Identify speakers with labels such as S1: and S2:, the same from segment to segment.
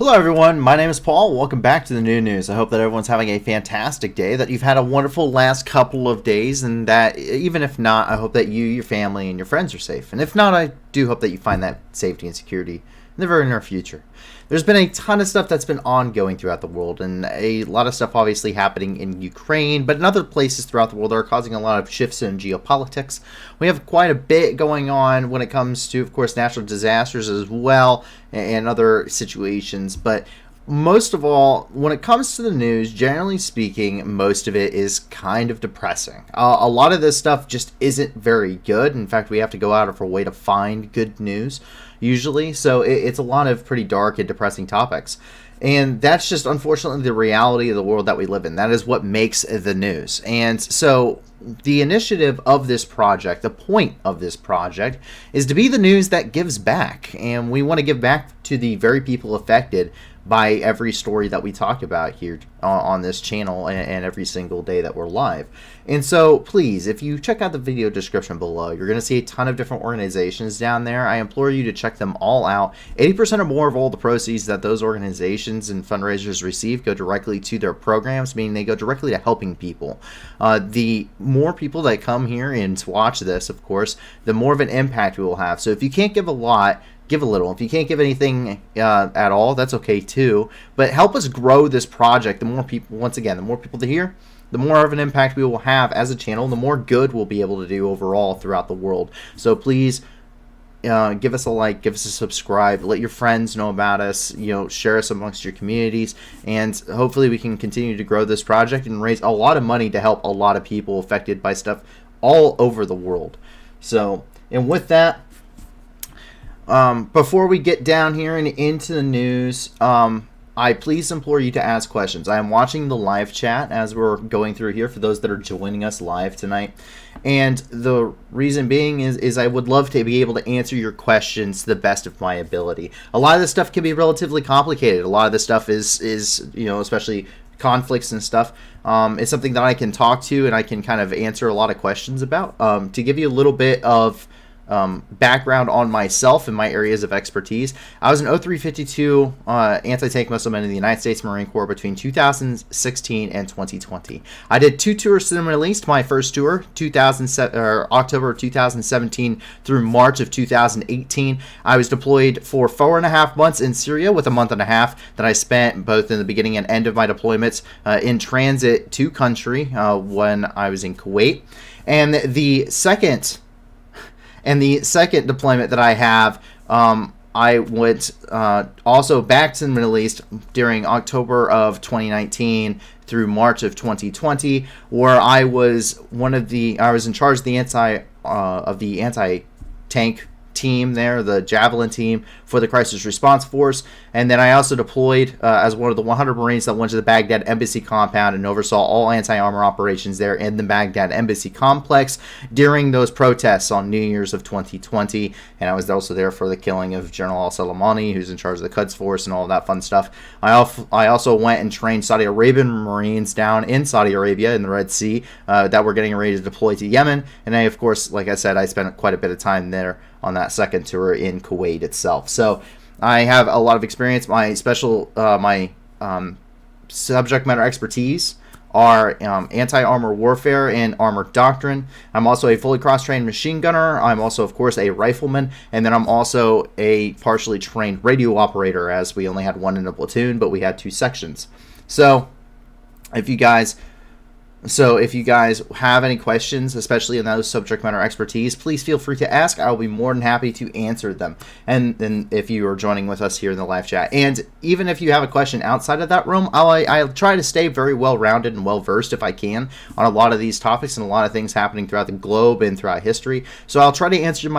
S1: Hello everyone, my name is Paul. Welcome back to the new news. I hope that everyone's having a fantastic day, that you've had a wonderful last couple of days, and that even if not, I hope that you, your family, and your friends are safe. And if not, I do hope that you find that safety and security in the very near future. There's been a ton of stuff that's been ongoing throughout the world, and a lot of stuff obviously happening in Ukraine, but in other places throughout the world that are causing a lot of shifts in geopolitics. We have quite a bit going on when it comes to, of course, natural disasters as well, and other situations, but most of all, when it comes to the news, generally speaking, most of it is kind of depressing. A lot of this stuff just isn't very good. In fact, we have to go out of our way to find good news, usually. So it's a lot of pretty dark and depressing topics. And that's just, unfortunately, the reality of the world that we live in. That is what makes the news. And so the initiative of this project, the point of this project, is to be the news that gives back. And we want to give back to the very people affected by every story that we talk about here on this channel and every single day that we're live. And so please, if you check out the video description below, you're going to see a ton of different organizations down there. I implore you to check them all out. 80% or more of all the proceeds that those organizations and fundraisers receive go directly to their programs, meaning they go directly to helping people. The more people that come here and watch this, of course, the more of an impact we will have. So if you can't give a lot, give a little. If you can't give anything at all, that's okay too. But help us grow this project. The more people, once again, the more people to hear, the more of an impact we will have as a channel, the more good we'll be able to do overall throughout the world. So please give us a like, give us a subscribe, let your friends know about us, share us amongst your communities, and hopefully we can continue to grow this project and raise a lot of money to help a lot of people affected by stuff all over the world. So, and with that, before we get down here and into the news, I please implore you to ask questions. I am watching the live chat as we're going through here for those that are joining us live tonight. And the reason being is I would love to be able to answer your questions to the best of my ability. A lot of this stuff can be relatively complicated. A lot of this stuff is especially conflicts and stuff. It's something that I can talk to and I can kind of answer a lot of questions about. To give you a little bit of background on myself and my areas of expertise. I was an 0352 anti-tank missile man in the United States Marine Corps between 2016 and 2020. I did 2 tours to the Middle East. My first tour, October 2017 through March of 2018. I was deployed for 4.5 months in Syria, with a month and a half that I spent both in the beginning and end of my deployments in transit to country when I was in Kuwait. And the second deployment that I have, I went also back to the Middle East during October of 2019 through March of 2020, where I was in charge of the anti-tank team there, the Javelin team for the Crisis Response Force. And then I also deployed as one of the 100 Marines that went to the Baghdad Embassy compound and oversaw all anti-armor operations there in the Baghdad Embassy complex during those protests on New Year's of 2020. And I was also there for the killing of General al-Soleimani, who's in charge of the Quds Force and all of that fun stuff. I also went and trained Saudi Arabian Marines down in Saudi Arabia in the Red Sea that were getting ready to deploy to Yemen. And I, of course, like I said, I spent quite a bit of time there on that second tour in Kuwait itself. So I have a lot of experience. My subject matter expertise are anti-armor warfare and armor doctrine. I'm also a fully cross-trained machine gunner. I'm also, of course, a rifleman, and then I'm also a partially trained radio operator, as we only had one in a platoon, but we had 2 sections. So if you guys have any questions, especially in those subject matter expertise, please feel free to ask. I'll be more than happy to answer them. And then if you are joining with us here in the live chat, and even if you have a question outside of that room, I'll try to stay very well-rounded and well-versed if I can on a lot of these topics and a lot of things happening throughout the globe and throughout history. So I'll try to answer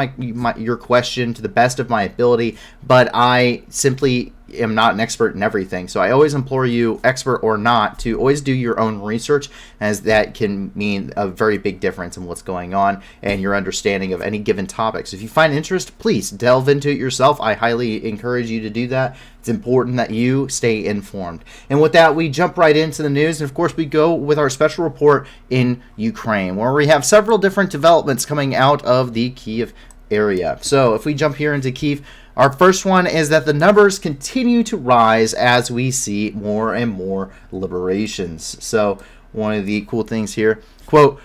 S1: your question to the best of my ability, but I simply am not an expert in everything. So I always implore you, expert or not, to always do your own research, as that can mean a very big difference in what's going on and your understanding of any given topics. If you find interest, please delve into it yourself. I highly encourage you to do that. It's important that you stay informed. And with that, we jump right into the news. And of course, we go with our special report in Ukraine, where we have several different developments coming out of the Kyiv area. So if we jump here into Kyiv, Our first one is that the numbers continue to rise as we see more and more liberations. So one of the cool things here, quote,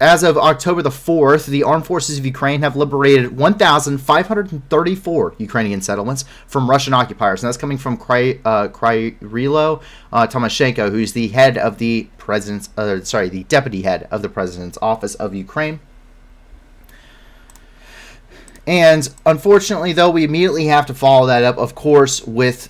S1: as of October the 4th, the armed forces of Ukraine have liberated 1,534 Ukrainian settlements from Russian occupiers. And that's coming from Krylo Tomashenko, who's the head of the the deputy head of the president's office of Ukraine. And unfortunately, though, we immediately have to follow that up, of course, with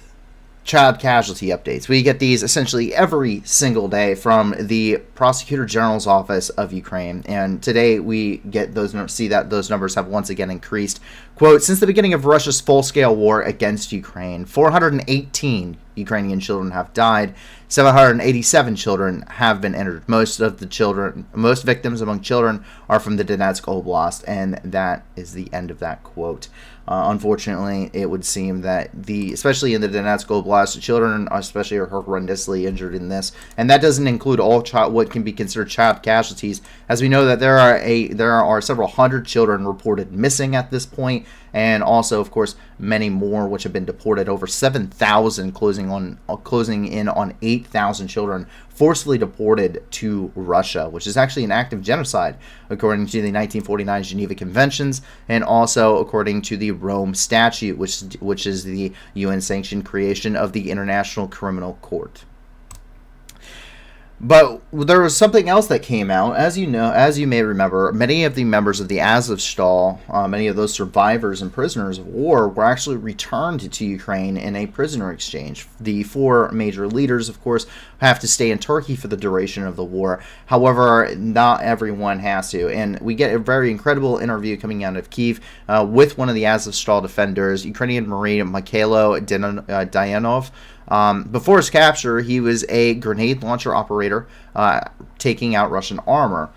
S1: child casualty updates. We get these essentially every single day from the Prosecutor General's office of Ukraine, and today we get see that those numbers have once again increased. Quote, since the beginning of Russia's full-scale war against Ukraine, 418 Ukrainian children have died, 787 children have been injured. Most victims among children are from the Donetsk Oblast, and that is the end of that quote. Unfortunately, it would seem that especially in the Donetsk Oblast, children especially are horrendously injured in this, and that doesn't include all what can be considered child casualties, as we know that there are several hundred children reported missing at this point, and also, of course, many more which have been deported. Over 7,000, closing in on 8,000 children forcibly deported to Russia, which is actually an act of genocide according to the 1949 Geneva Conventions, and also according to the Rome Statute, which is the UN-sanctioned creation of the International Criminal Court. But there was something else that came out. As you may remember, many of the members of the Azovstal, many of those survivors and prisoners of war, were actually returned to Ukraine in a prisoner exchange. The four major leaders, of course, have to stay in Turkey for the duration of the war. However, not everyone has to. And we get a very incredible interview coming out of Kyiv with one of the Azovstal defenders, Ukrainian Marine Mikhailo Dayanov. Before his capture, he was a grenade launcher operator taking out Russian armor.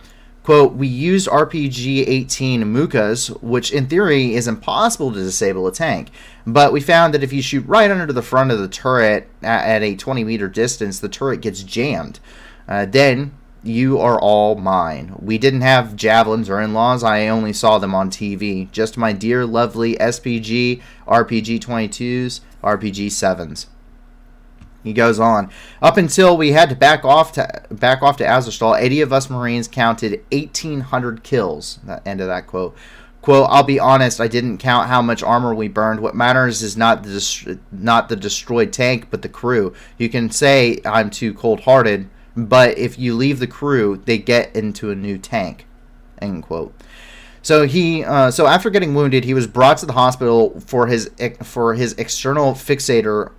S1: Quote, we used RPG-18 Mukas, which in theory is impossible to disable a tank, but we found that if you shoot right under the front of the turret at a 20-meter distance, the turret gets jammed. Then you are all mine. We didn't have javelins or in-laws. I only saw them on TV. Just my dear, lovely SPG, RPG-22s, RPG-7s. He goes on. Up until we had to back off to Azovstal, 80 of us Marines counted 1,800 kills. End of that quote. Quote, I'll be honest, I didn't count how much armor we burned. What matters is not the destroyed tank, but the crew. You can say I'm too cold-hearted, but if you leave the crew, they get into a new tank. End quote. So so after getting wounded, he was brought to the hospital for his external fixator,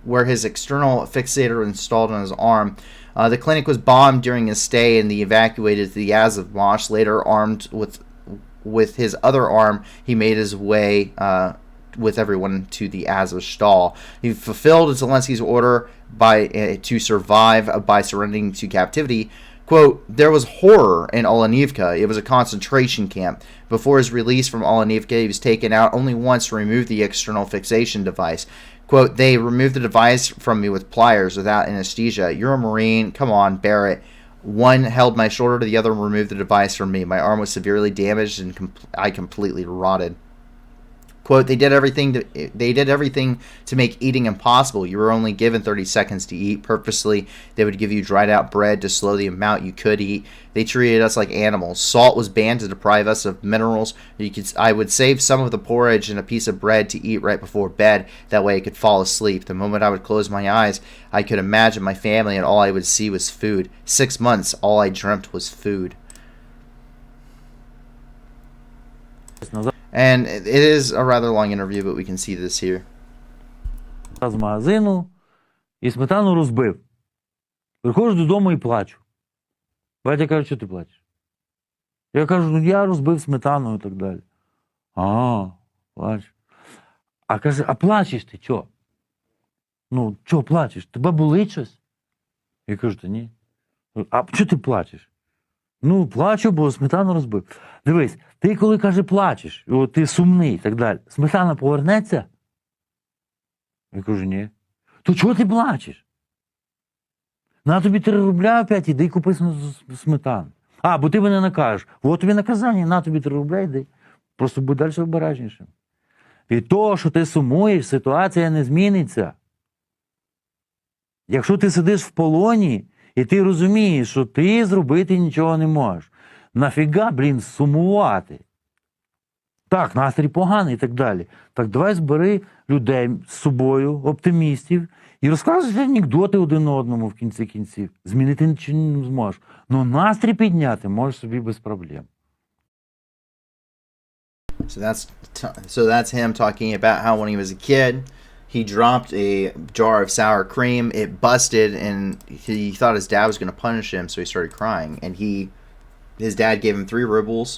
S1: where his external fixator installed on his arm. The clinic was bombed during his stay, and he evacuated to the Azov Battalion. Later, armed with his other arm, he made his way with everyone to the Azovstal. He fulfilled Zelensky's order to survive by surrendering to captivity. Quote, there was horror in Olenivka. It was a concentration camp. Before his release from Olenivka, he was taken out only once to remove the external fixation device. Quote, they removed the device from me with pliers without anesthesia. You're a Marine. Come on, bear it. One held my shoulder, the other removed the device from me. My arm was severely damaged and I completely rotted. Quote, they did everything to make eating impossible. You were only given 30 seconds to eat. Purposely, they would give you dried out bread to slow the amount you could eat. They treated us like animals. Salt was banned to deprive us of minerals. I would save some of the porridge and a piece of bread to eat right before bed. That way I could fall asleep. The moment I would close my eyes, I could imagine my family, and all I would see was food. 6 months, all I dreamt was food. And it is a rather long interview, but we can see this here.
S2: З магазину і сметану розбив. Приходжу додому і плачу. Батя каже, що ти плачеш? Я кажу, ну я розбив сметану і так далі. Плачу. А каже, а плачеш ти чого? Ну, чого плачеш? Тебе болить щось? Я кажу, та ні. А чого ти плачеш? Ну, плачу, бо сметану розбив. Дивись, ти коли, каже, плачеш, ти сумний і так далі, сметана повернеться? Я кажу, ні. То чого ти плачеш? На тобі 3 рубля опять, іди купи сметану. Бо ти мене накажеш. От тобі наказання, на тобі 3 рубля, йди. Просто будь далі обережнішим. І то, що ти сумуєш, ситуація не зміниться. Якщо ти сидиш в полоні, і ти розумієш, що ти зробити нічого не можеш, нафіга, сумувати? Так, настрій поганий і так далі. Так давай збери людей з собою, оптимістів, і розказуй анекдоти один одному в кінці кінців. Змінити нічого не зможеш. Но настрій підняти можеш собі без проблем.
S1: So that's him talking about how when he was a kid, he dropped a jar of sour cream, it busted, and he thought his dad was going to punish him, so he started crying. And his dad gave him 3 rubles,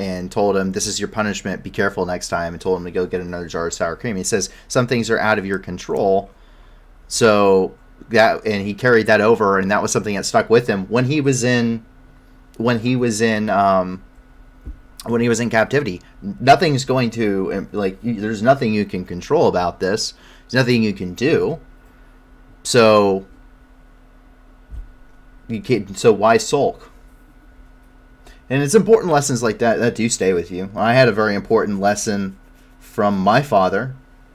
S1: and told him, "This is your punishment. Be careful next time," and told him to go get another jar of sour cream. He says some things are out of your control, so that, and he carried that over, and that was something that stuck with him when he was in captivity. Nothing's going to, like, there's nothing you can control about this. There's nothing you can do. So why sulk? And it's important lessons like that do stay with you. I had a very important lesson from my father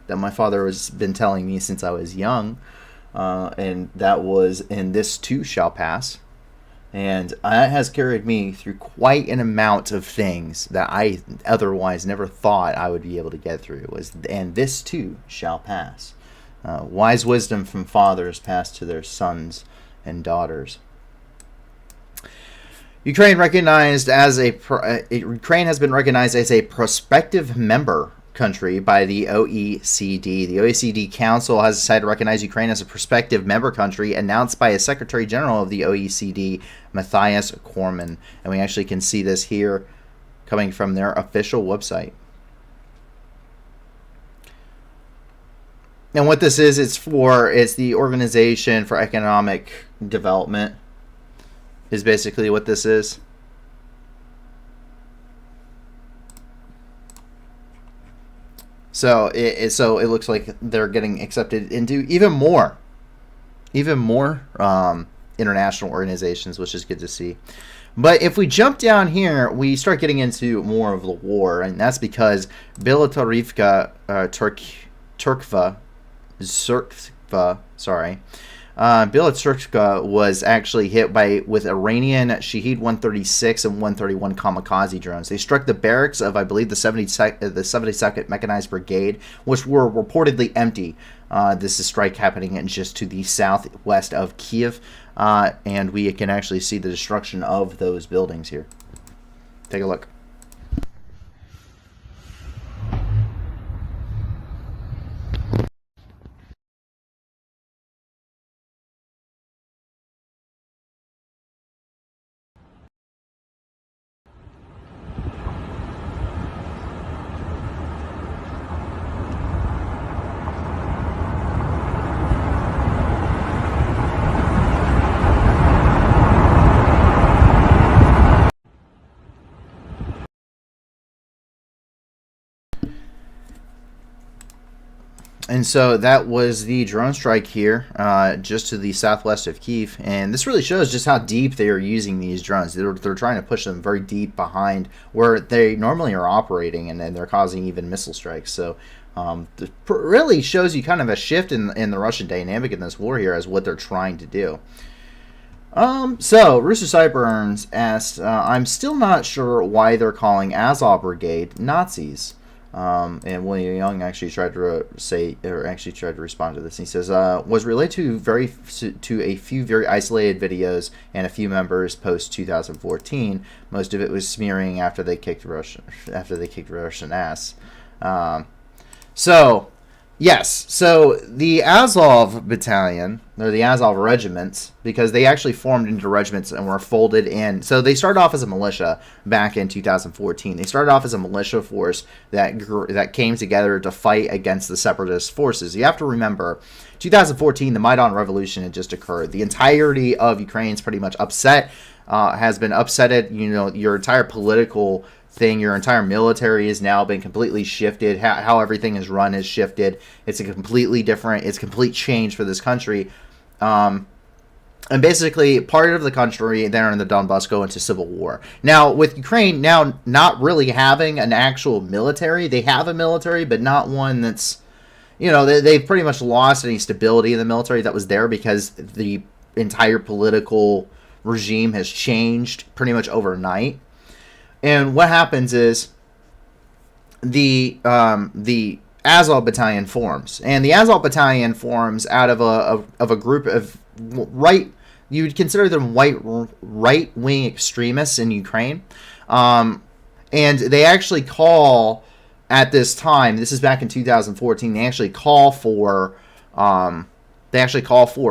S1: that my father has been telling me since I was young, and that was, "And this too shall pass." And that has carried me through quite an amount of things that I otherwise never thought I would be able to get through. "And this too shall pass." Wise wisdom from fathers passed to their sons and daughters. Ukraine has been recognized as a prospective member country by the OECD. The OECD Council has decided to recognize Ukraine as a prospective member country, announced by a Secretary General of the OECD, Matthias Cormann. And we actually can see this here coming from their official website. And what this is, it's the Organization for Economic Development, is basically what this is. So it looks like they're getting accepted into even more international organizations, which is good to see. But if we jump down here, we start getting into more of the war, and that's because Bilatorivka Turkva, Bilaturka was actually hit with Iranian Shahed 136 and 131 kamikaze drones. They struck the barracks of, I believe, the 72nd Mechanized Brigade, which were reportedly empty. This is a strike happening just to the southwest of Kiev, and we can actually see the destruction of those buildings here. Take a look. And so that was the drone strike here, just to the southwest of Kyiv. And this really shows just how deep they are using these drones. They're trying to push them very deep behind where they normally are operating, and then they're causing even missile strikes. So it really shows you kind of a shift in the Russian dynamic in this war here as what they're trying to do. So Rooster Sideburns asked, I'm still not sure why they're calling Azov Brigade Nazis. And William Young actually tried to respond to this. And he says, was related to a few very isolated videos and a few members post 2014. Most of it was smearing after they kicked Russian ass. So yes, so the Azov Battalion, or the Azov regiments, because they actually formed into regiments and were folded in. So they started off as a militia back in 2014. They started off as a militia force that came together to fight against the separatist forces. You have to remember, 2014, the Maidan Revolution had just occurred. The entirety of Ukraine's pretty much has been upsetted. You know, your entire political thing, your entire military has now been completely shifted. How everything is run is shifted. It's a complete change for this country. And basically, part of the country there in the Donbass go into civil war. Now, with Ukraine now not really having an actual military, they have a military, but not one that's, they've pretty much lost any stability in the military that was there because the entire political regime has changed pretty much overnight. And what happens is the Azov Battalion forms, and the Azov Battalion forms out of a group of you would consider them right wing extremists in Ukraine, and they actually call at this time. This is back in 2014. They actually call for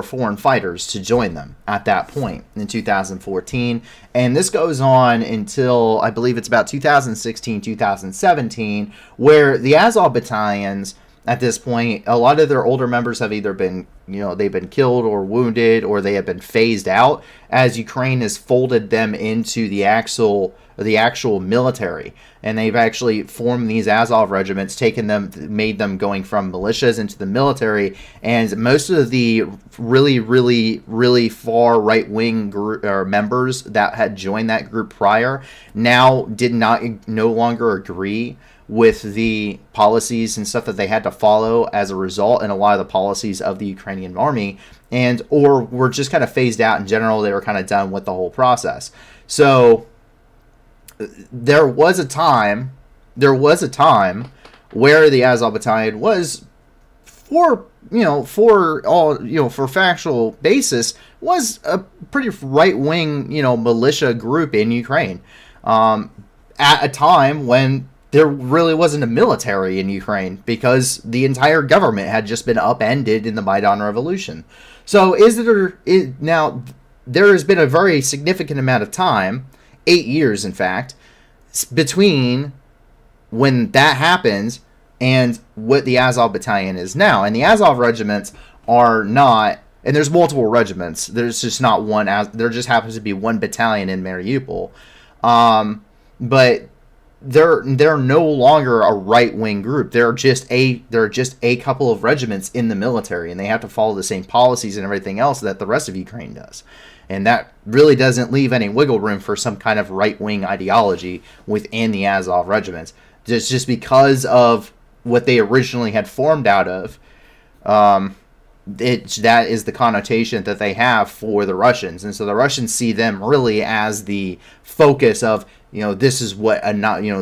S1: foreign fighters to join them at that point in 2014. And this goes on until, I believe it's about 2016, 2017, where the Azov battalions, at this point, a lot of their older members have either been, they've been killed or wounded, or they have been phased out as Ukraine has folded them into the actual military. And they've actually formed these Azov regiments, made them going from militias into the military. And most of the really, really, really far right-wing members that had joined that group prior now no longer agree with the policies and stuff that they had to follow as a result, and a lot of the policies of the Ukrainian army, or were just kind of phased out in general. They were kind of done with the whole process. So there was a time where the Azov Battalion was, for factual basis, was a pretty right-wing, militia group in Ukraine, at a time when there really wasn't a military in Ukraine because the entire government had just been upended in the Maidan Revolution. So now there has been a very significant amount of time, 8 years in fact, between when that happens and what the Azov Battalion is now. And the Azov regiments are not, and there's multiple regiments, there's just not one, there just happens to be one battalion in Mariupol. But they're no longer a right-wing group. They're just a couple of regiments in the military, and they have to follow the same policies and everything else that the rest of Ukraine does. And that really doesn't leave any wiggle room for some kind of right-wing ideology within the Azov regiments. Just because of what they originally had formed out of, that is the connotation that they have for the Russians. And so the Russians see them really as the focus of, this is what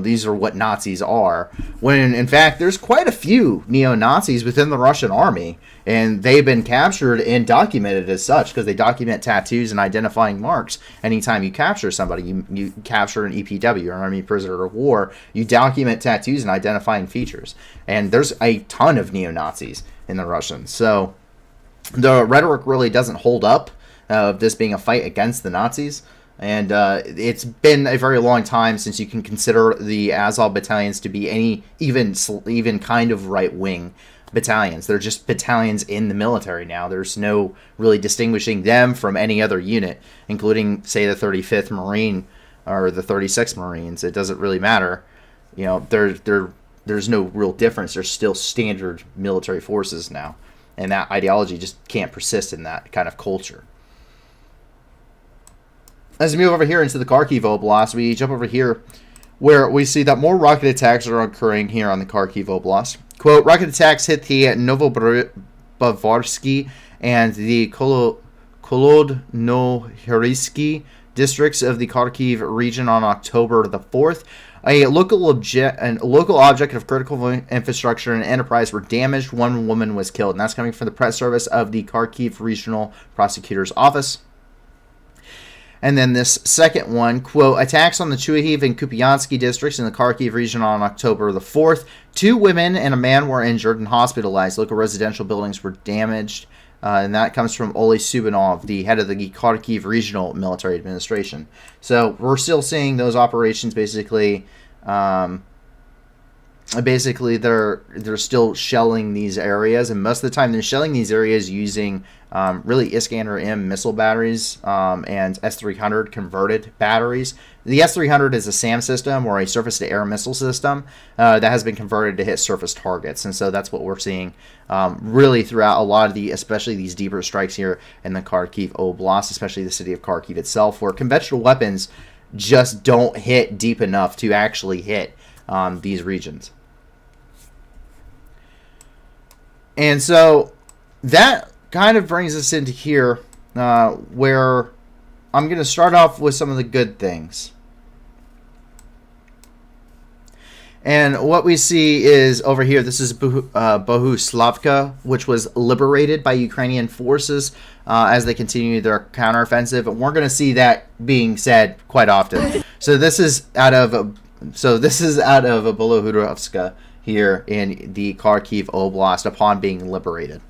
S1: these are what Nazis are. When in fact there's quite a few neo-Nazis within the Russian army, and they've been captured and documented as such because they document tattoos and identifying marks. Anytime you capture somebody, you capture an EPW, or army prisoner of war, you document tattoos and identifying features. And there's a ton of neo-Nazis in the Russians. So the rhetoric really doesn't hold up of this being a fight against the Nazis. And it's been a very long time since you can consider the Azov battalions to be even kind of right-wing battalions. They're just battalions in the military now. There's no really distinguishing them from any other unit, including, say, the 35th Marine or the 36th Marines. It doesn't really matter. There's no real difference. They're still standard military forces now. And that ideology just can't persist in that kind of culture. As we move over here into the Kharkiv Oblast, we jump over here where we see that more rocket attacks are occurring here on the Kharkiv Oblast. Quote, rocket attacks hit the Novobavarsky and the Kolodnohirysky districts of the Kharkiv region on October the 4th. A local object of critical infrastructure and enterprise were damaged. One woman was killed. And that's coming from the press service of the Kharkiv Regional Prosecutor's Office. And then this second one, quote, attacks on the Chuhiv and Kupiansky districts in the Kharkiv region on October the 4th. 2 women and a man were injured and hospitalized. Local residential buildings were damaged. And that comes from Oleh Subanov, the head of the Kharkiv Regional Military Administration. So we're still seeing those operations basically basically they're still shelling these areas, and most of the time they're shelling these areas using really Iskander-M missile batteries and S-300 converted batteries. The S-300 is a SAM system, or a surface-to-air missile system, that has been converted to hit surface targets, and so that's what we're seeing really throughout a lot of especially these deeper strikes here in the Kharkiv Oblast, especially the city of Kharkiv itself, where conventional weapons just don't hit deep enough to actually hit these regions. And so that kind of brings us into here, where I'm going to start off with some of the good things. And what we see is over here, this is Bohuslavka, which was liberated by Ukrainian forces as they continue their counteroffensive. And we're going to see that being said quite often. So this is out of Bohuslavka here in the Kharkiv Oblast upon being liberated.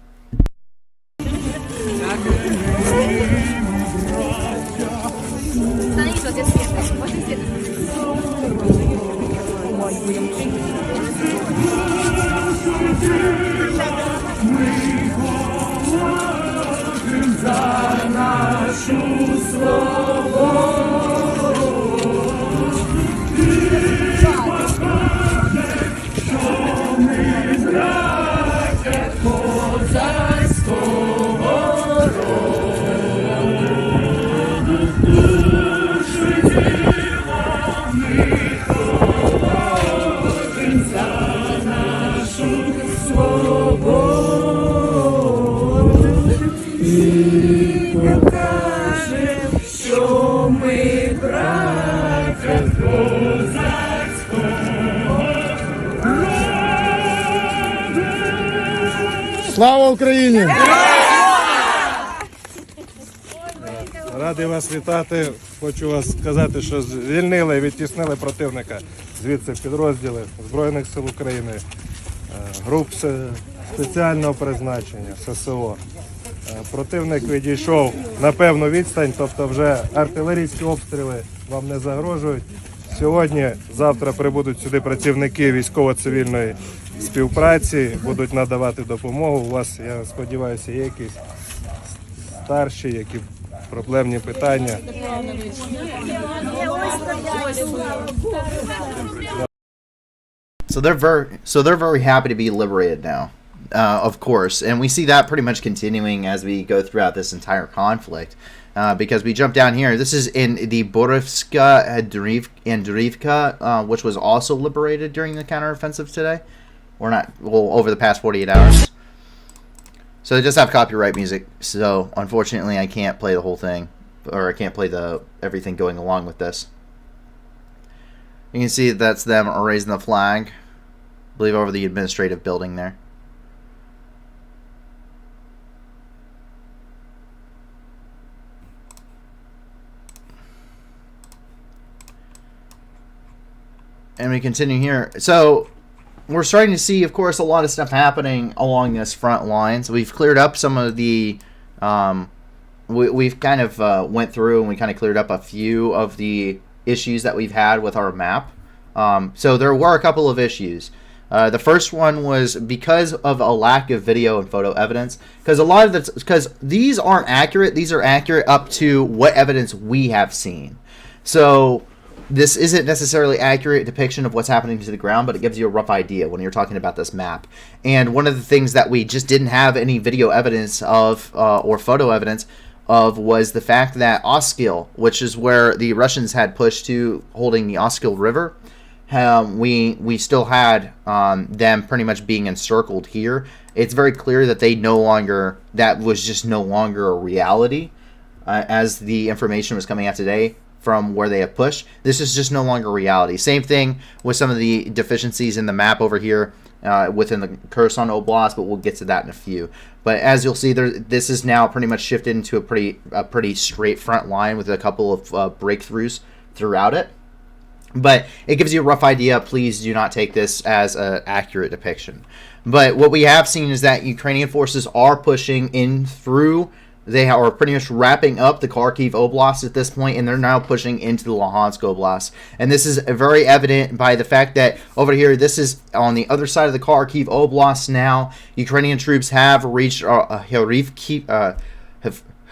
S3: Слава Україні! Радий вас вітати. Хочу вас сказати, що звільнили і відтіснили противника. Звідси підрозділи Збройних сил України, груп спеціального призначення, ССО. Противник відійшов на певну відстань, тобто вже артилерійські обстріли вам не загрожують. Сьогодні, завтра прибудуть сюди працівники військово-цивільної співпраці, будуть надавати допомогу. У вас, я сподіваюся, є якісь старші, які проблемні питання.
S1: So they're very happy to be liberated now, of course, and we see that pretty much continuing as we go throughout this entire conflict. Because we jump down here. This is in the Borovska and Drivka, which was also liberated during the counteroffensive today. Over the past 48 hours. So they just have copyright music, so unfortunately I can't play the whole thing, or I can't play everything going along with this. You can see that's them raising the flag, I believe over the administrative building there. And we continue here. So we're starting to see, of course, a lot of stuff happening along this front line. So we've cleared up some of the, we've kind of went through and we kind of cleared up a few of the issues that we've had with our map. So there were a couple of issues. The first one was because of a lack of video and photo evidence. Because these aren't accurate. These are accurate up to what evidence we have seen. So this isn't necessarily accurate depiction of what's happening to the ground, but it gives you a rough idea when you're talking about this map. And one of the things that we just didn't have any video evidence of, or photo evidence of, was the fact that Oskil, which is where the Russians had pushed to, holding the Oskil River, we still had them pretty much being encircled here. It's very clear that that was just no longer a reality, as the information was coming out today from where they have pushed. This is just no longer reality. Same thing with some of the deficiencies in the map over here within the Kherson Oblast, but we'll get to that in a few. But as you'll see, this is now pretty much shifted into a pretty straight front line with a couple of breakthroughs throughout it. But it gives you a rough idea. Please do not take this as an accurate depiction. But what we have seen is that Ukrainian forces are pushing in through They are pretty much wrapping up the Kharkiv Oblast at this point, and they're now pushing into the Luhansk Oblast. And this is very evident by the fact that over here, this is on the other side of the Kharkiv Oblast now. Ukrainian troops have reached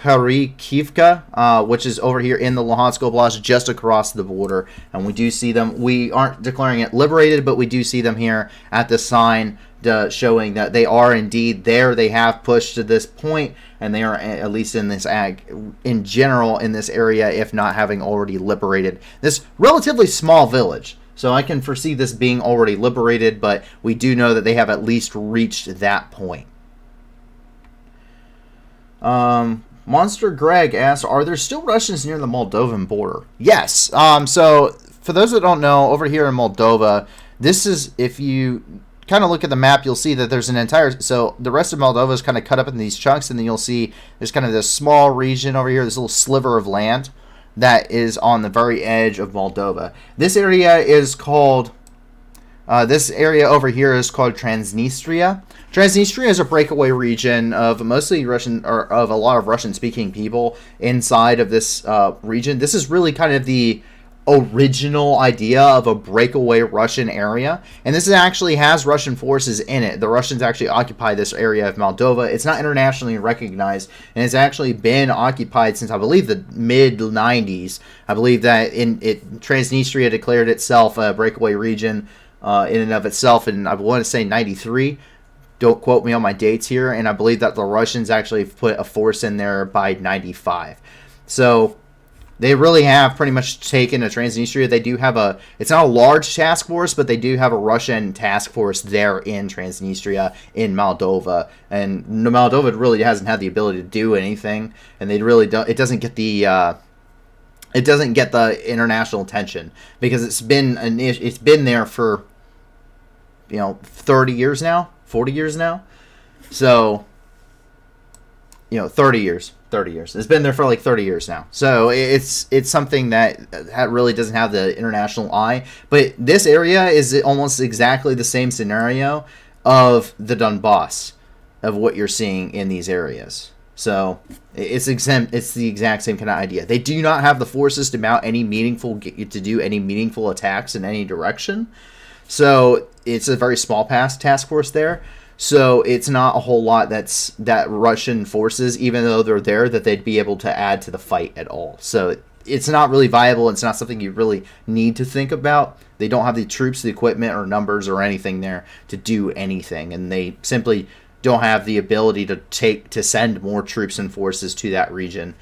S1: Harikivka, which is over here in the Luhansk Oblast, just across the border. And we do see them. We aren't declaring it liberated, but we do see them here at the sign showing that they are indeed there. They have pushed to this point, and they are at least in this in general in this area, if not having already liberated this relatively small village. So I can foresee this being already liberated, but we do know that they have at least reached that point. Monster Greg asks, are there still Russians near the Moldovan border? Yes. So for those that don't know, over here in Moldova, this is, if you kind of look at the map, you'll see that there's an entire, so the rest of Moldova is kind of cut up in these chunks, and then you'll see there's kind of this small region over here, this little sliver of land that is on the very edge of Moldova. This area is called, this area over here is called Transnistria. Transnistria is a breakaway region of mostly Russian, or of a lot of Russian-speaking people inside of this region. This is really kind of the original idea of a breakaway Russian area, and this actually has Russian forces in it. The Russians actually occupy this area of Moldova. It's not internationally recognized, and it's actually been occupied since, I believe, the mid-90s. I believe that Transnistria declared itself a breakaway region in and of itself, and I want to say 93. Don't quote me on my dates here, and I believe that the Russians actually put a force in there by 95. So they really have pretty much taken a Transnistria. They do have it's not a large task force, but they do have a Russian task force there in Transnistria, in Moldova. And Moldova really hasn't had the ability to do anything, and they really don't, it doesn't get the international attention, because it's been there for, 30 years now, 40 years now. So, 30 years. 30 years. It's been there for like 30 years now. So it's something that really doesn't have the international eye. But this area is almost exactly the same scenario of the Donbass, of what you're seeing in these areas. So it's the exact same kind of idea. They do not have the forces to mount any do any meaningful attacks in any direction. So it's a very small task force there. So it's not a whole lot that Russian forces, even though they're there, that they'd be able to add to the fight at all. So it's not really viable. It's not something you really need to think about. They don't have the troops, the equipment, or numbers, or anything there to do anything. And they simply don't have the ability to send more troops and forces to that region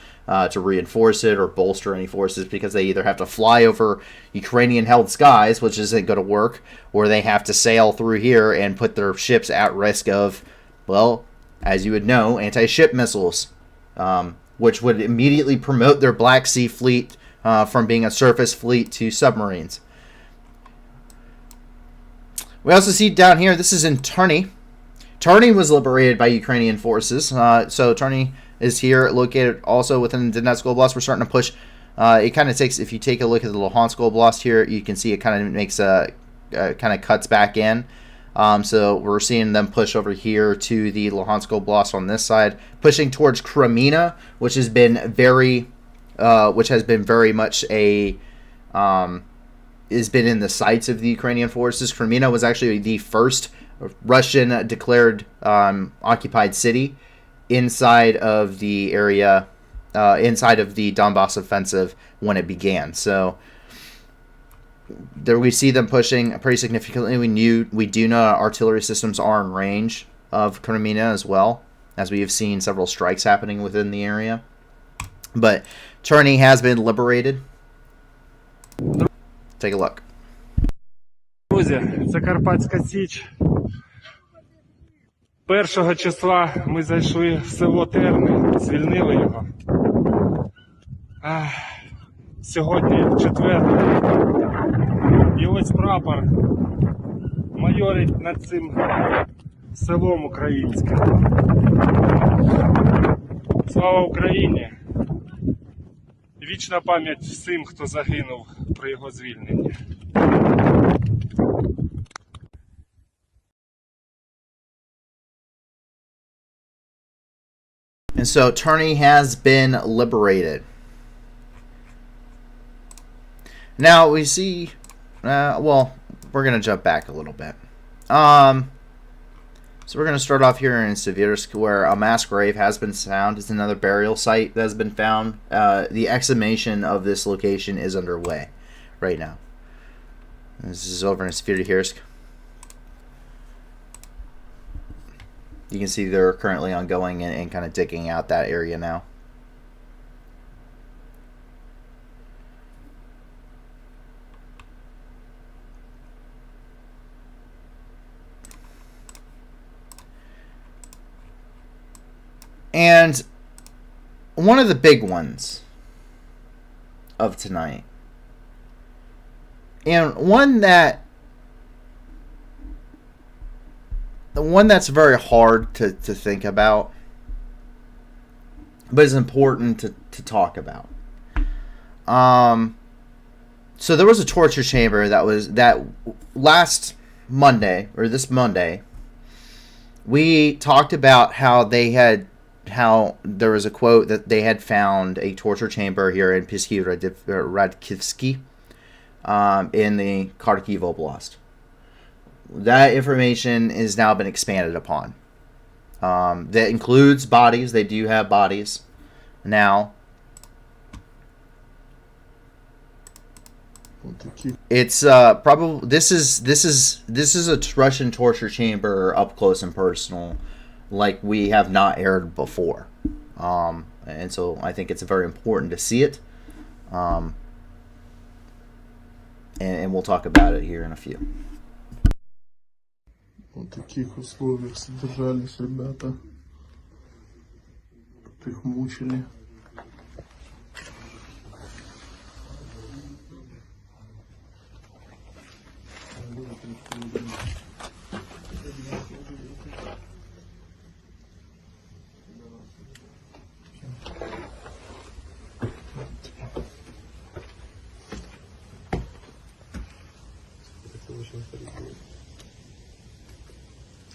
S1: to reinforce it or bolster any forces, because they either have to fly over Ukrainian-held skies, which isn't going to work, or they have to sail through here and put their ships at risk of, well, as you would know, anti-ship missiles, which would immediately promote their Black Sea fleet from being a surface fleet to submarines. We also see down here, this is in Terni. Terni was liberated by Ukrainian forces. So Terni is here, located also within the Donetsk Oblast. We're starting to push. It kind of takes, if you take a look at the Luhansk Oblast here, you can see it kind of makes kind of cuts back in. So we're seeing them push over here to the Luhansk Oblast on this side, pushing towards Crimea, which has been very much has been in the sights of the Ukrainian forces. Crimea was actually the first Russian declared occupied city inside of the area, inside of the Donbass offensive when it began. So there we see them pushing pretty significantly. We do know artillery systems are in range of Crimea as well, as we have seen several strikes happening within the area. But Terni has been liberated. Take a look.
S3: Друзі, це Карпатська Січ. 1 числа ми зайшли в село Терни, звільнили його. Сьогодні 4. І ось прапор майорить над цим селом українським. Слава Україні! Вічна пам'ять всім, хто загинув при його звільненні.
S1: And so Turney has been liberated. Now we see, well, we're going to jump back a little bit. So we're going to start off here in Siversk, where a mass grave has been found. It's another burial site that has been found. The exhumation of this location is underway right now. This is over in Siversk. You can see they're currently ongoing and kind of digging out that area now. And one of the big ones of tonight, and one that's very hard to think about, but is important to talk about. So there was a torture chamber that last Monday, or this Monday, we talked about how there was a quote that they had found a torture chamber here in Radkivsky in the Kharkiv Oblast. That information has now been expanded upon. That includes bodies. They do have bodies now. It's probably this is a Russian torture chamber up close and personal, like we have not aired before, and so I think it's very important to see it, and we'll talk about it here in a few.
S4: В таких условиях содержались ребята. Тут их мучили.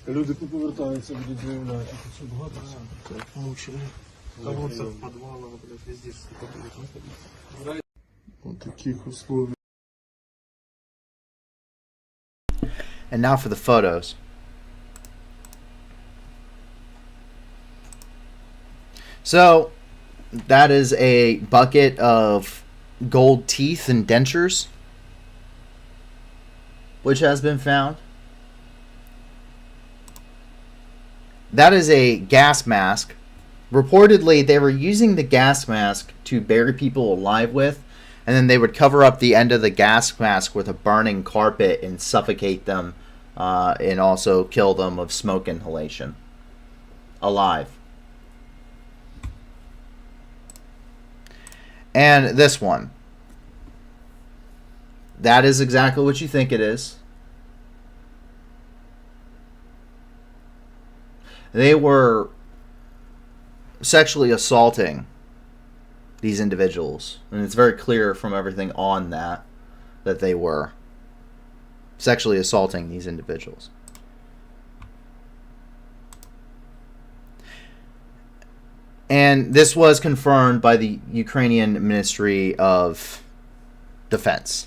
S4: Люди повертаються, будуть заявляти. Тут все багато мучили. Кого це в підвалах, везде ж скільки. В таких условиях.
S1: And now for the photos. So that is a bucket of gold teeth and dentures, which has been found. That is a gas mask. Reportedly, they were using the gas mask to bury people alive with, and then they would cover up the end of the gas mask with a burning carpet and suffocate them, and also kill them of smoke inhalation alive. And this one, that is exactly what you think it is. They were sexually assaulting these individuals, and it's very clear from everything on that they were sexually assaulting these individuals. And this was confirmed by the Ukrainian Ministry of Defense.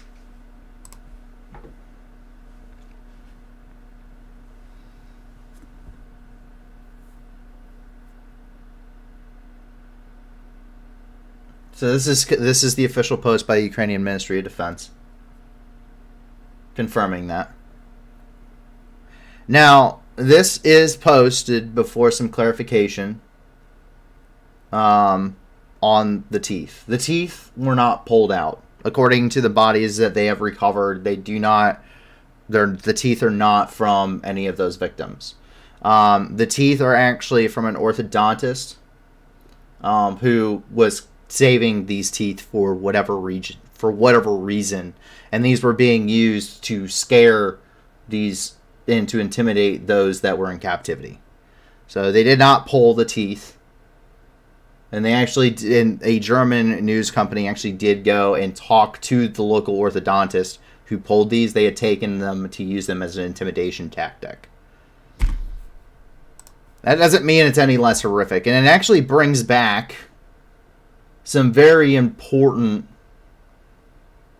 S1: So this is the official post by the Ukrainian Ministry of Defense confirming that. Now, this is posted before some clarification on the teeth. The teeth were not pulled out. According to the bodies that they have recovered, the teeth are not from any of those victims. The teeth are actually from an orthodontist who was saving these teeth for whatever reason, and these were being used to scare these and to intimidate those that were in captivity. So they did not pull the teeth, and they actually, in a German news company, actually did go and talk to the local orthodontist who pulled these. They had taken them to use them as an intimidation tactic. That doesn't mean it's any less horrific. And it actually brings back some very important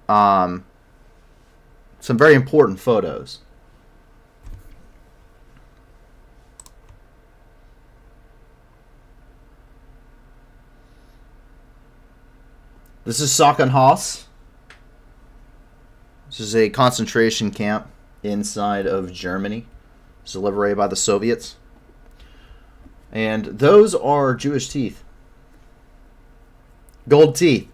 S1: photos. This is Sachsenhausen. This is a concentration camp inside of Germany. It was liberated by the Soviets. And those are Jewish teeth. Gold teeth.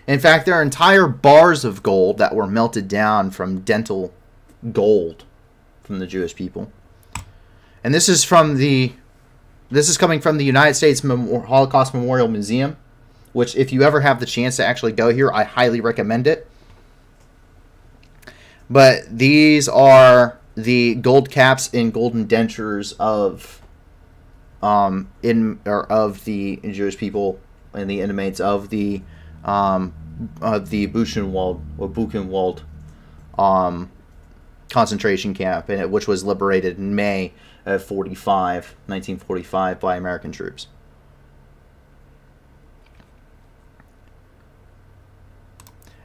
S1: In fact, there are entire bars of gold that were melted down from dental gold from the Jewish people. And this is coming from the United States Holocaust Memorial Museum, which if you ever have the chance to actually go here, I highly recommend it. But these are the gold caps and golden dentures of the Jewish people and the inmates of the Buchenwald concentration camp, which was liberated in May of 1945 by American troops.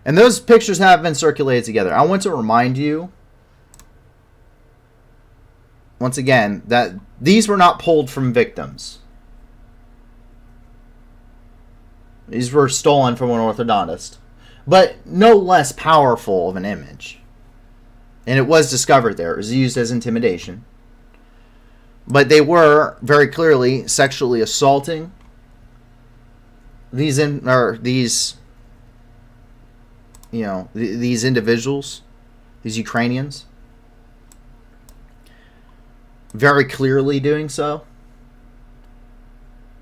S1: And those pictures have been circulated together. I want to remind you, once again, that these were not pulled from victims. These were stolen from an orthodontist. But no less powerful of an image. And it was discovered there. It was used as intimidation. But they were very clearly sexually assaulting these individuals, these Ukrainians, very clearly doing so.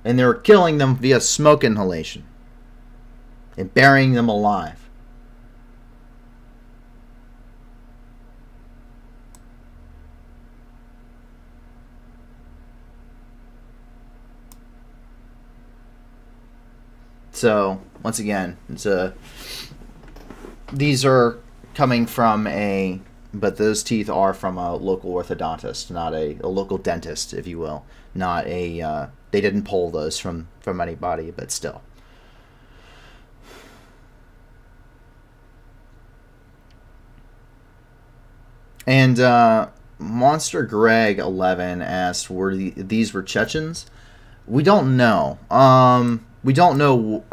S1: And they were killing them via smoke inhalation and burying them alive. So, once again, these are coming from but those teeth are from a local orthodontist, not a local dentist, if you will. Not they didn't pull those from anybody, but still. And Monster Greg 11 asked, these were Chechens? We don't know. We don't know.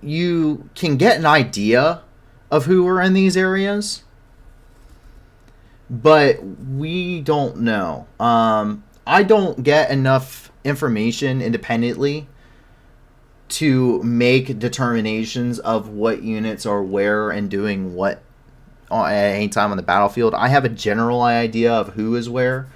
S1: You can get an idea of who were in these areas, but we don't know. I don't get enough information independently to make determinations of what units are where and doing what at any time on the battlefield. I have a general idea of who is where.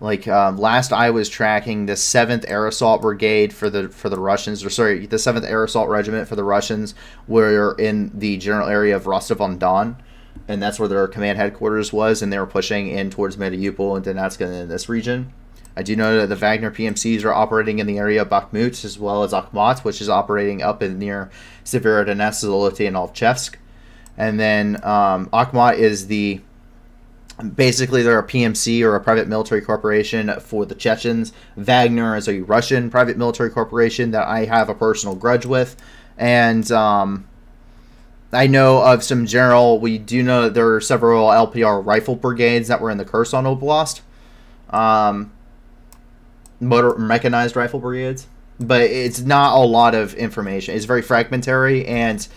S1: Like last I was tracking, the 7th Air Assault Brigade for the Russians, the 7th Air Assault Regiment for the Russians were in the general area of Rostov-on-Don, and that's where their command headquarters was, and they were pushing in towards Mariupol and Donetsk in this region. I do know that the Wagner PMCs are operating in the area of Bakhmut, as well as Akhmat, which is operating up in near Severodonetsk, Zoloty, and Alchevsk. And then Akhmat is basically they're a PMC or a private military corporation for the Chechens. Wagner is a Russian private military corporation that I have a personal grudge with. And I know of some we do know that there are several LPR rifle brigades that were in the Kherson Oblast. Mechanized rifle brigades. But it's not a lot of information. It's very fragmentary, and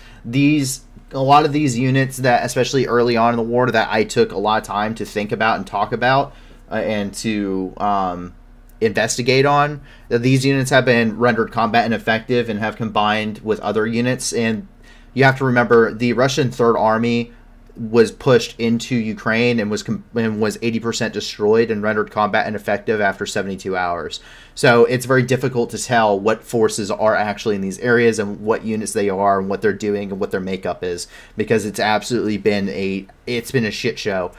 S1: a lot of these units that, especially early on in the war, that I took a lot of time to think about and talk about and to investigate on, these units have been rendered combat ineffective and have combined with other units. And you have to remember, the Russian Third Army was pushed into Ukraine and was 80% destroyed and rendered combat ineffective after 72 hours. So it's very difficult to tell what forces are actually in these areas and what units they are and what they're doing and what their makeup is, because it's absolutely been a shit show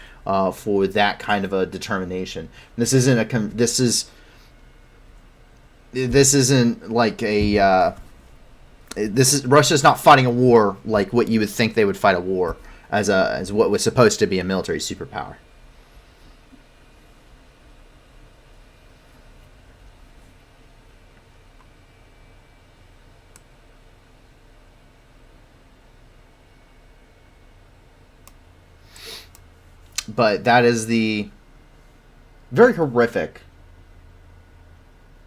S1: for that kind of a determination. Russia's not fighting a war like what you would think they would fight a war as what was supposed to be a military superpower. But that is the very horrific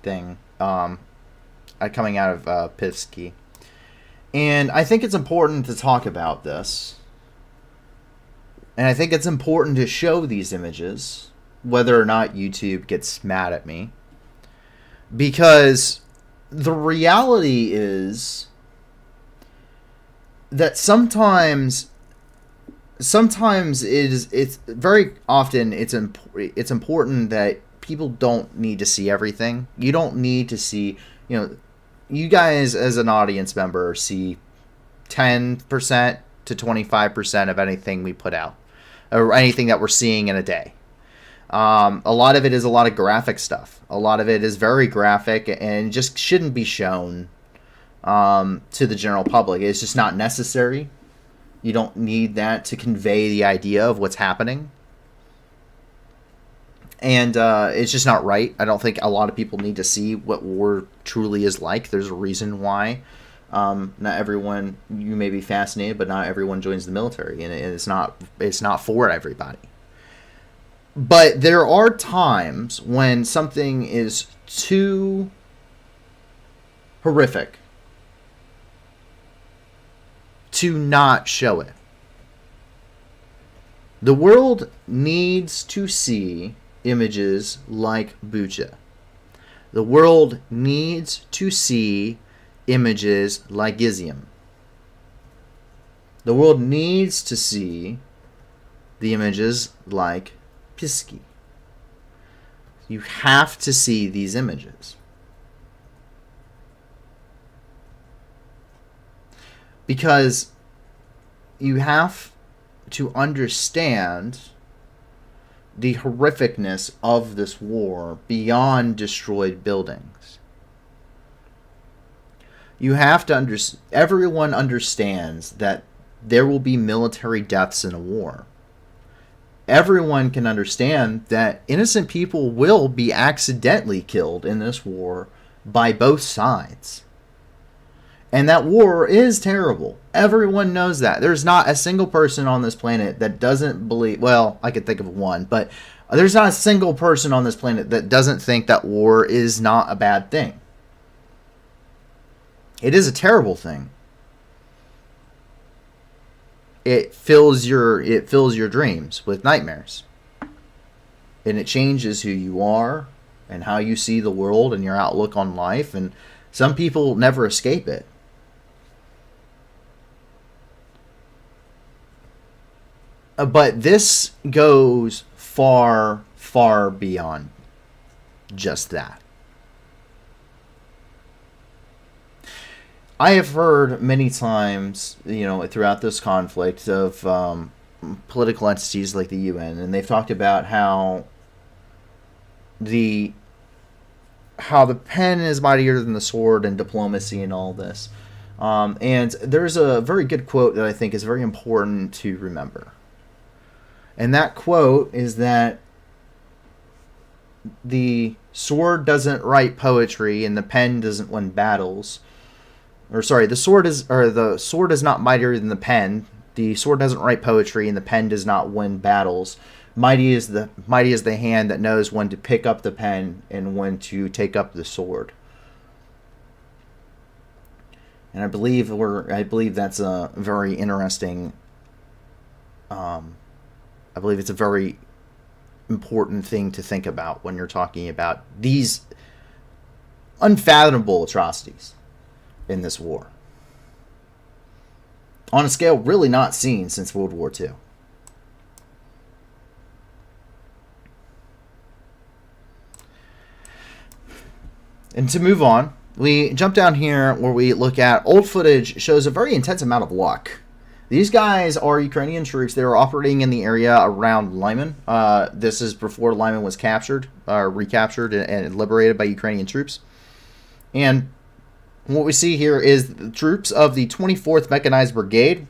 S1: thing coming out of Pivsky. And I think it's important to talk about this. And I think it's important to show these images, whether or not YouTube gets mad at me. Because the reality is that sometimes it's very often it's important that people don't need to see everything. You don't need to see, you guys as an audience member see 10% to 25% of anything we put out or anything that we're seeing in a day. A lot of it is a lot of graphic stuff. A lot of it is very graphic and just shouldn't be shown to the general public. It's just not necessary. You don't need that to convey the idea of what's happening. And it's just not right. I don't think a lot of people need to see what war truly is like. There's a reason why not everyone, you may be fascinated, but not everyone joins the military. And it's not for everybody. But there are times when something is too horrific to not show it. The world needs to see images like Bucha. The world needs to see images like Izium. The world needs to see the images like Pisky. You have to see these images. Because you have to understand the horrificness of this war beyond destroyed buildings. You have to understand, everyone understands that there will be military deaths in a war. Everyone can understand that innocent people will be accidentally killed in this war by both sides. And that war is terrible. Everyone knows that. There's not a single person on this planet that doesn't believe... Well, I could think of one, but there's not a single person on this planet that doesn't think that war is not a bad thing. It is a terrible thing. It fills your dreams with nightmares. And it changes who you are and how you see the world and your outlook on life. And some people never escape it. But this goes far, far beyond just that. I have heard many times, throughout this conflict of political entities like the UN, and they've talked about how the pen is mightier than the sword and diplomacy and all this. And there's a very good quote that I think is very important to remember. And that quote is that the sword doesn't write poetry and the pen doesn't win battles. Or sorry, the sword is not mightier than the pen. The sword doesn't write poetry and the pen does not win battles. Mighty is the hand that knows when to pick up the pen and when to take up the sword. And I believe that's a very interesting. I believe it's a very important thing to think about when you're talking about these unfathomable atrocities in this war. On a scale really not seen since World War II. And to move on, we jump down here where we look at old footage shows a very intense amount of luck. These guys are Ukrainian troops. They are operating in the area around Lyman. This is before Lyman was recaptured and liberated by Ukrainian troops. And what we see here is the troops of the 24th Mechanized Brigade,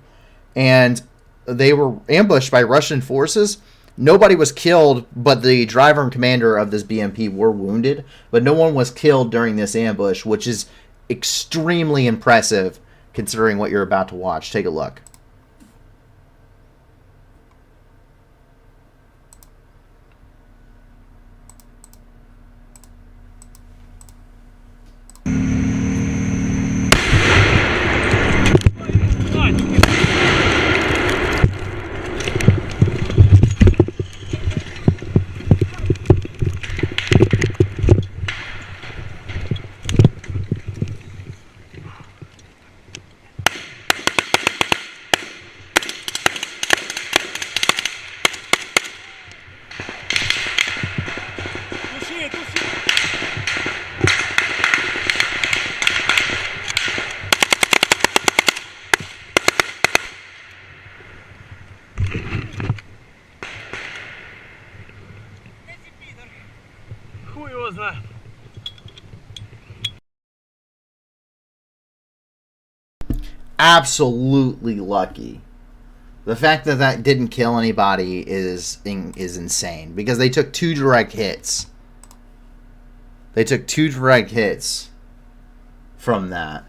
S1: and they were ambushed by Russian forces. Nobody was killed, but the driver and commander of this BMP were wounded. But no one was killed during this ambush, which is extremely impressive considering what you're about to watch. Take a look. absolutely lucky. The fact that that didn't kill anybody is insane, because they took 2 direct hits. They took 2 direct hits from that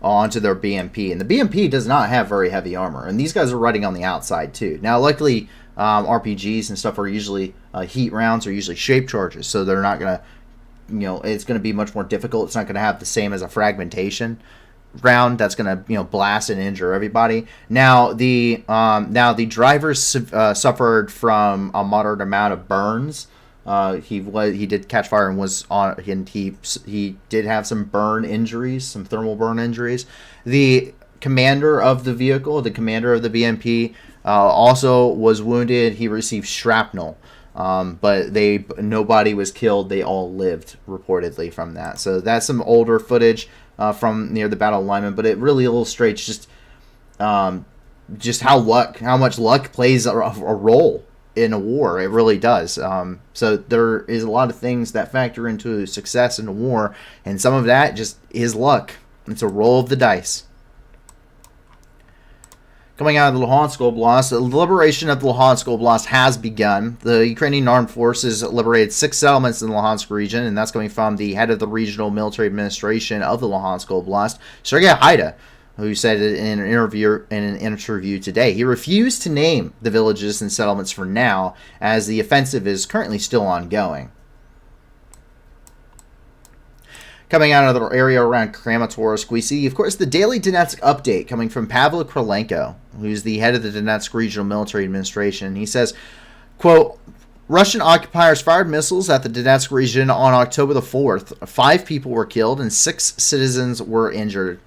S1: onto their BMP. And the BMP does not have very heavy armor. And these guys are riding on the outside too. Now, luckily, RPGs and stuff are usually heat rounds, are usually shape charges. So they're not going to, it's going to be much more difficult. It's not going to have the same as a fragmentation round that's going to, blast and injure everybody. Now, the drivers suffered from a moderate amount of burns. He did catch fire and was on, and he did have some burn injuries, some thermal burn injuries. The commander of the vehicle, the commander of the BMP, also was wounded. He received shrapnel, but nobody was killed. They all lived, reportedly, from that. So that's some older footage from near the battle alignment, but it really illustrates just how much luck plays a role in a war. It really does. So there is a lot of things that factor into success in a war, and some of that just is luck. It's a roll of the dice. Coming out of the Luhansk Oblast, the liberation of the Luhansk Oblast has begun. The Ukrainian armed forces liberated 6 settlements in the Luhansk region, and that's coming from the head of the regional military administration of the Luhansk Oblast, Sergei Haida, who said in an interview today. He refused to name the villages and settlements for now, as the offensive is currently still ongoing. Coming out of the area around Kramatorsk, we see, of course, the daily Donetsk update coming from Pavel Krylenko, who's the head of the Donetsk Regional Military Administration. He says, quote, Russian occupiers fired missiles at the Donetsk region on October the 4th. 5 people were killed and 6 citizens were injured.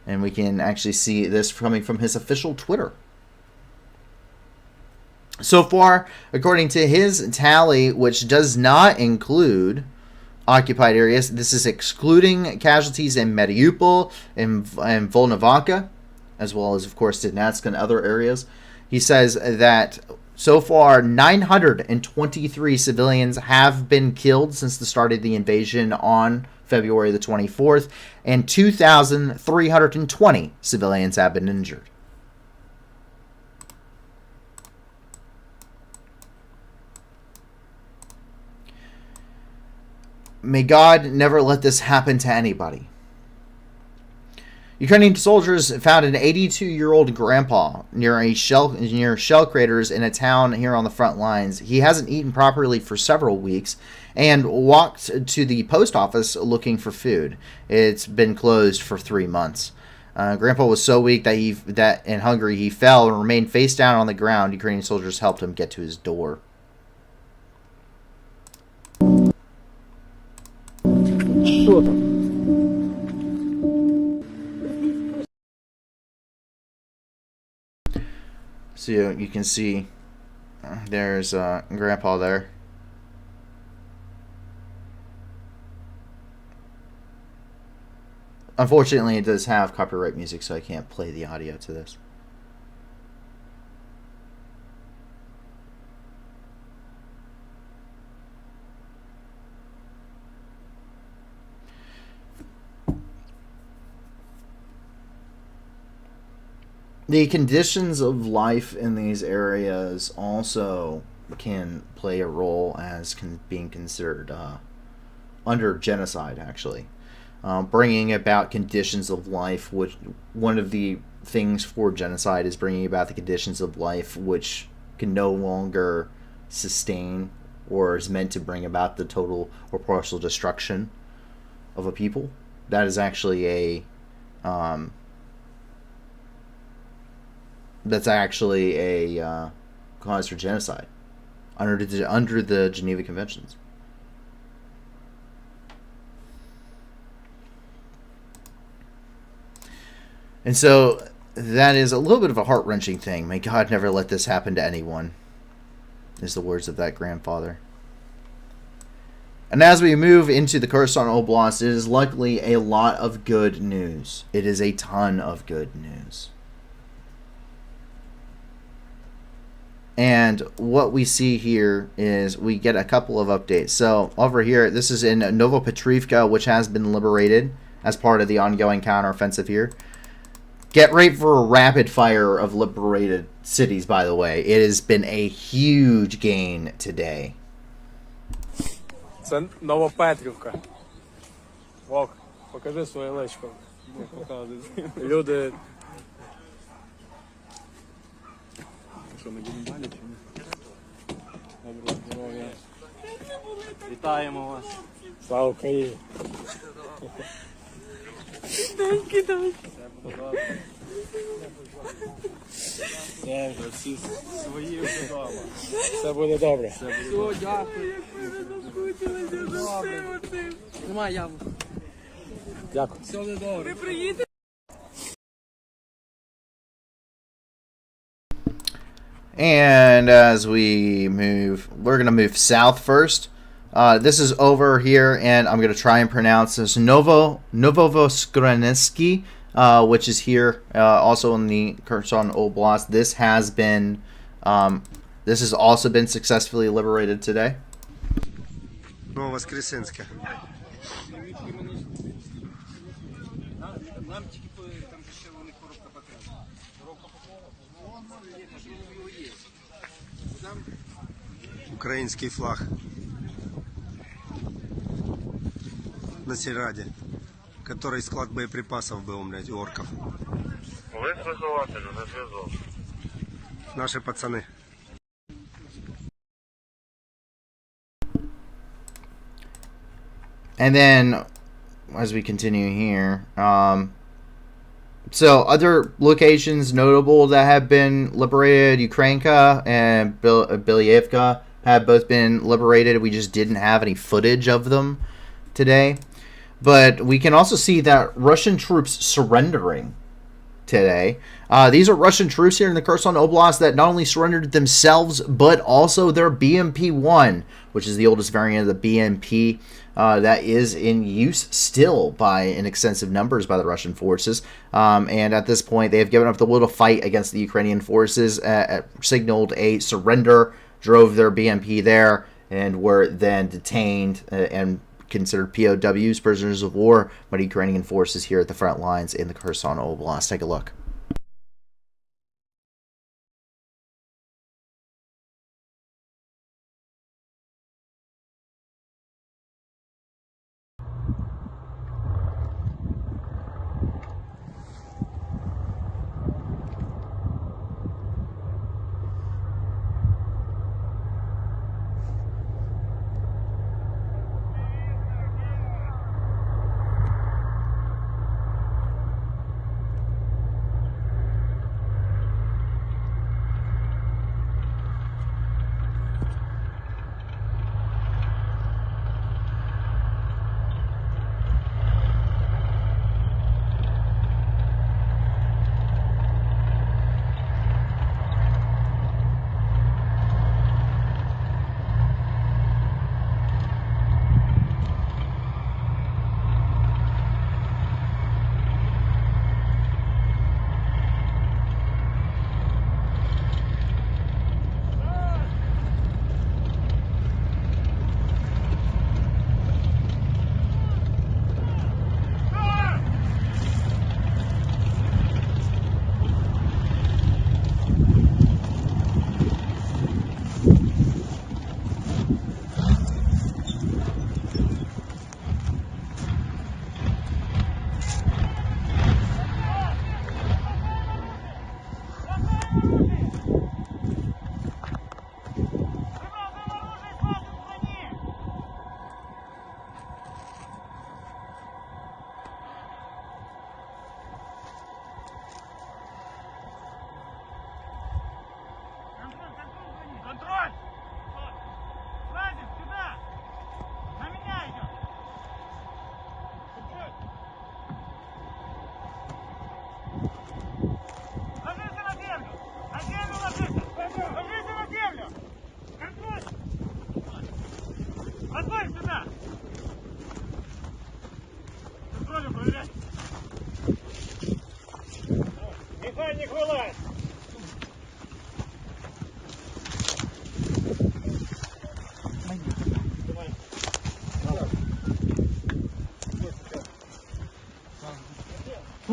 S1: And we can actually see this coming from his official Twitter. So far, according to his tally, which does not include occupied areas, this is excluding casualties in Mariupol and Volnovakha, as well as, of course, Donetsk and other areas. He says that so far, 923 civilians have been killed since the start of the invasion on February the 24th, and 2,320 civilians have been injured. May God never let this happen to anybody. Ukrainian soldiers found an 82-year-old grandpa near shell craters in a town here on the front lines. He hasn't eaten properly for several weeks and walked to the post office looking for food. It's been closed for 3 months. Grandpa was so weak that and hungry he fell and remained face down on the ground. Ukrainian soldiers helped him get to his door. So you can see there's Grandpa there. Unfortunately, it does have copyright music, so I can't play the audio to this. The conditions of life in these areas also can play a role as being considered under genocide, actually. Bringing about conditions of life, which one of the things for genocide is bringing about the conditions of life which can no longer sustain or is meant to bring about the total or partial destruction of a people. That is actually a cause for genocide under the Geneva Conventions. And so that is a little bit of a heart-wrenching thing. May God never let this happen to anyone, is the words of that grandfather. And as we move into the Kherson Oblast, it is luckily a lot of good news. It is a ton of good news. And what we see here is we get a couple of updates. So over here, this is in Novopetrivka, which has been liberated as part of the ongoing counteroffensive here. Get ready for a rapid fire of liberated cities, by the way. It has been a huge gain today.
S5: Це Новопетрівка. Вовк, покажи своє личко. Люди. Що, ми їдемо далі чи ні? Доброго здоров'я. Вітаємо вас. Слава Україні. Все вже, всі свої вдома. Все буде добре. Все, дякую. Немає яму. Дякую. Все буде добре. Ви приїдете?
S1: And as we move, we're going to move south first. This is over here, and I'm going to try and pronounce this Novovoskrenesky, which is here, also in the Kherson Oblast. This has also been successfully liberated today.
S6: Нововоскресенське. Український флаг на сельраде, который склад боеприпасов был, блядь, у орков.
S7: Ви вихователю на зв'язок.
S6: Наши пацаны.
S1: And then, as we continue here, so other locations notable that have been liberated, Ukrainka and Bilyevka have both been liberated. We just didn't have any footage of them today. But we can also see that Russian troops surrendering today. These are Russian troops here in the Kherson Oblast that not only surrendered themselves, but also their BMP-1, which is the oldest variant of the BMP that is in use still by in extensive numbers by the Russian forces. And at this point, they have given up the will to fight against the Ukrainian forces, signaled a surrender, drove their BMP there, and were then detained and considered POWs, prisoners of war, by Ukrainian forces here at the front lines in the Kherson Oblast. Take a look.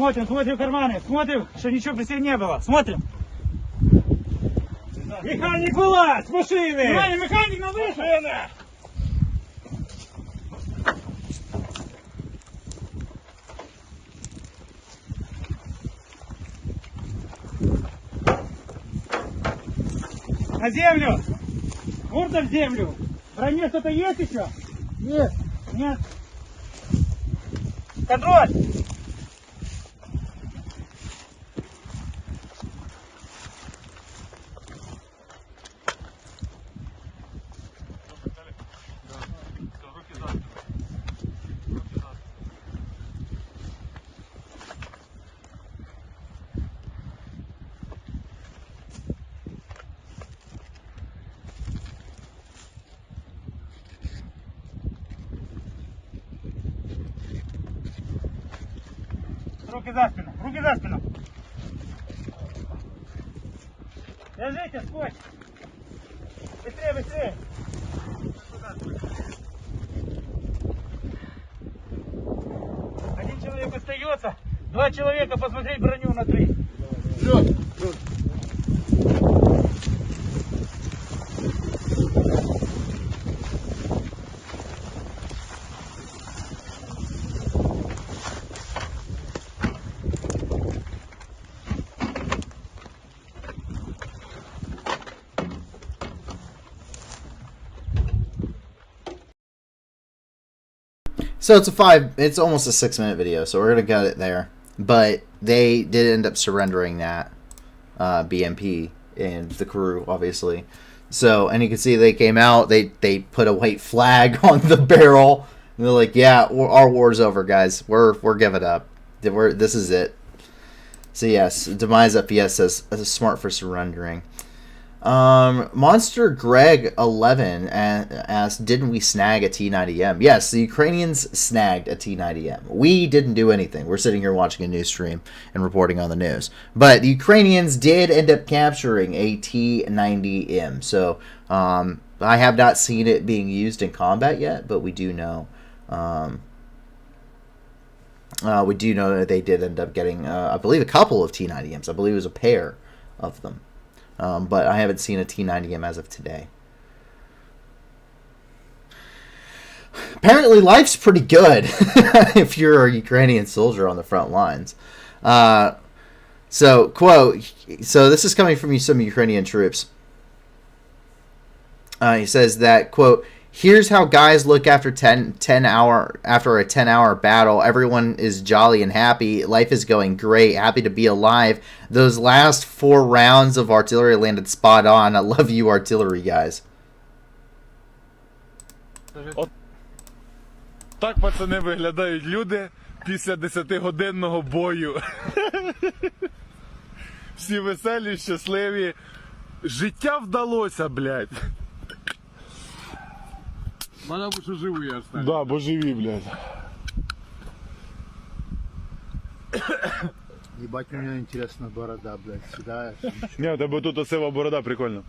S8: Смотрим карманы, смотрим, что ничего при себе не было. Смотрим. Механик, вылазь с машины! Внимание, механик на выход! На землю! Морда в землю! В броне что-то есть еще? Нет. Нет. Контроль! Руки за спину, руки за спину. Держите, скотч. Быстрее, быстрее. Один человек остается, 2 человека посмотреть броню на 3. Вперед.
S1: So it's almost a 6-minute video, so we're going to cut it there. But they did end up surrendering that BMP and the crew, obviously. So, and you can see they came out, they put a white flag on the barrel, and they're like, yeah, our war's over, guys. We're giving up. This is it. So yes, Demise FPS says smart for surrendering. Monster Greg 11 asked, didn't we snag a T90M? Yes, the Ukrainians snagged a T90M. We didn't do anything. We're sitting here watching a news stream and reporting on the news. But the Ukrainians did end up capturing a T90M. So I have not seen it being used in combat yet, but we do know. We do know that they did end up getting, I believe, a couple of T90Ms. I believe it was a pair of them. But I haven't seen a T90M as of today. Apparently life's pretty good if you're a Ukrainian soldier on the front lines. So, quote, so this is coming from some Ukrainian troops. He says that, quote, here's how guys look after a 10-hour battle. Everyone is jolly and happy. Life is going great. Happy to be alive. Those last 4 rounds of artillery landed spot on. I love you, artillery guys.
S9: Так, пацани, виглядають люди після 10-годинного бою. Всі веселі, щасливі. Життя вдалося, блядь.
S5: Надо бы живые остались.
S9: Да, бо живі, блядь.
S10: Ебать, у меня интересная борода, блядь, сюда.
S9: Ні, у тебе тут осива борода, прикольно.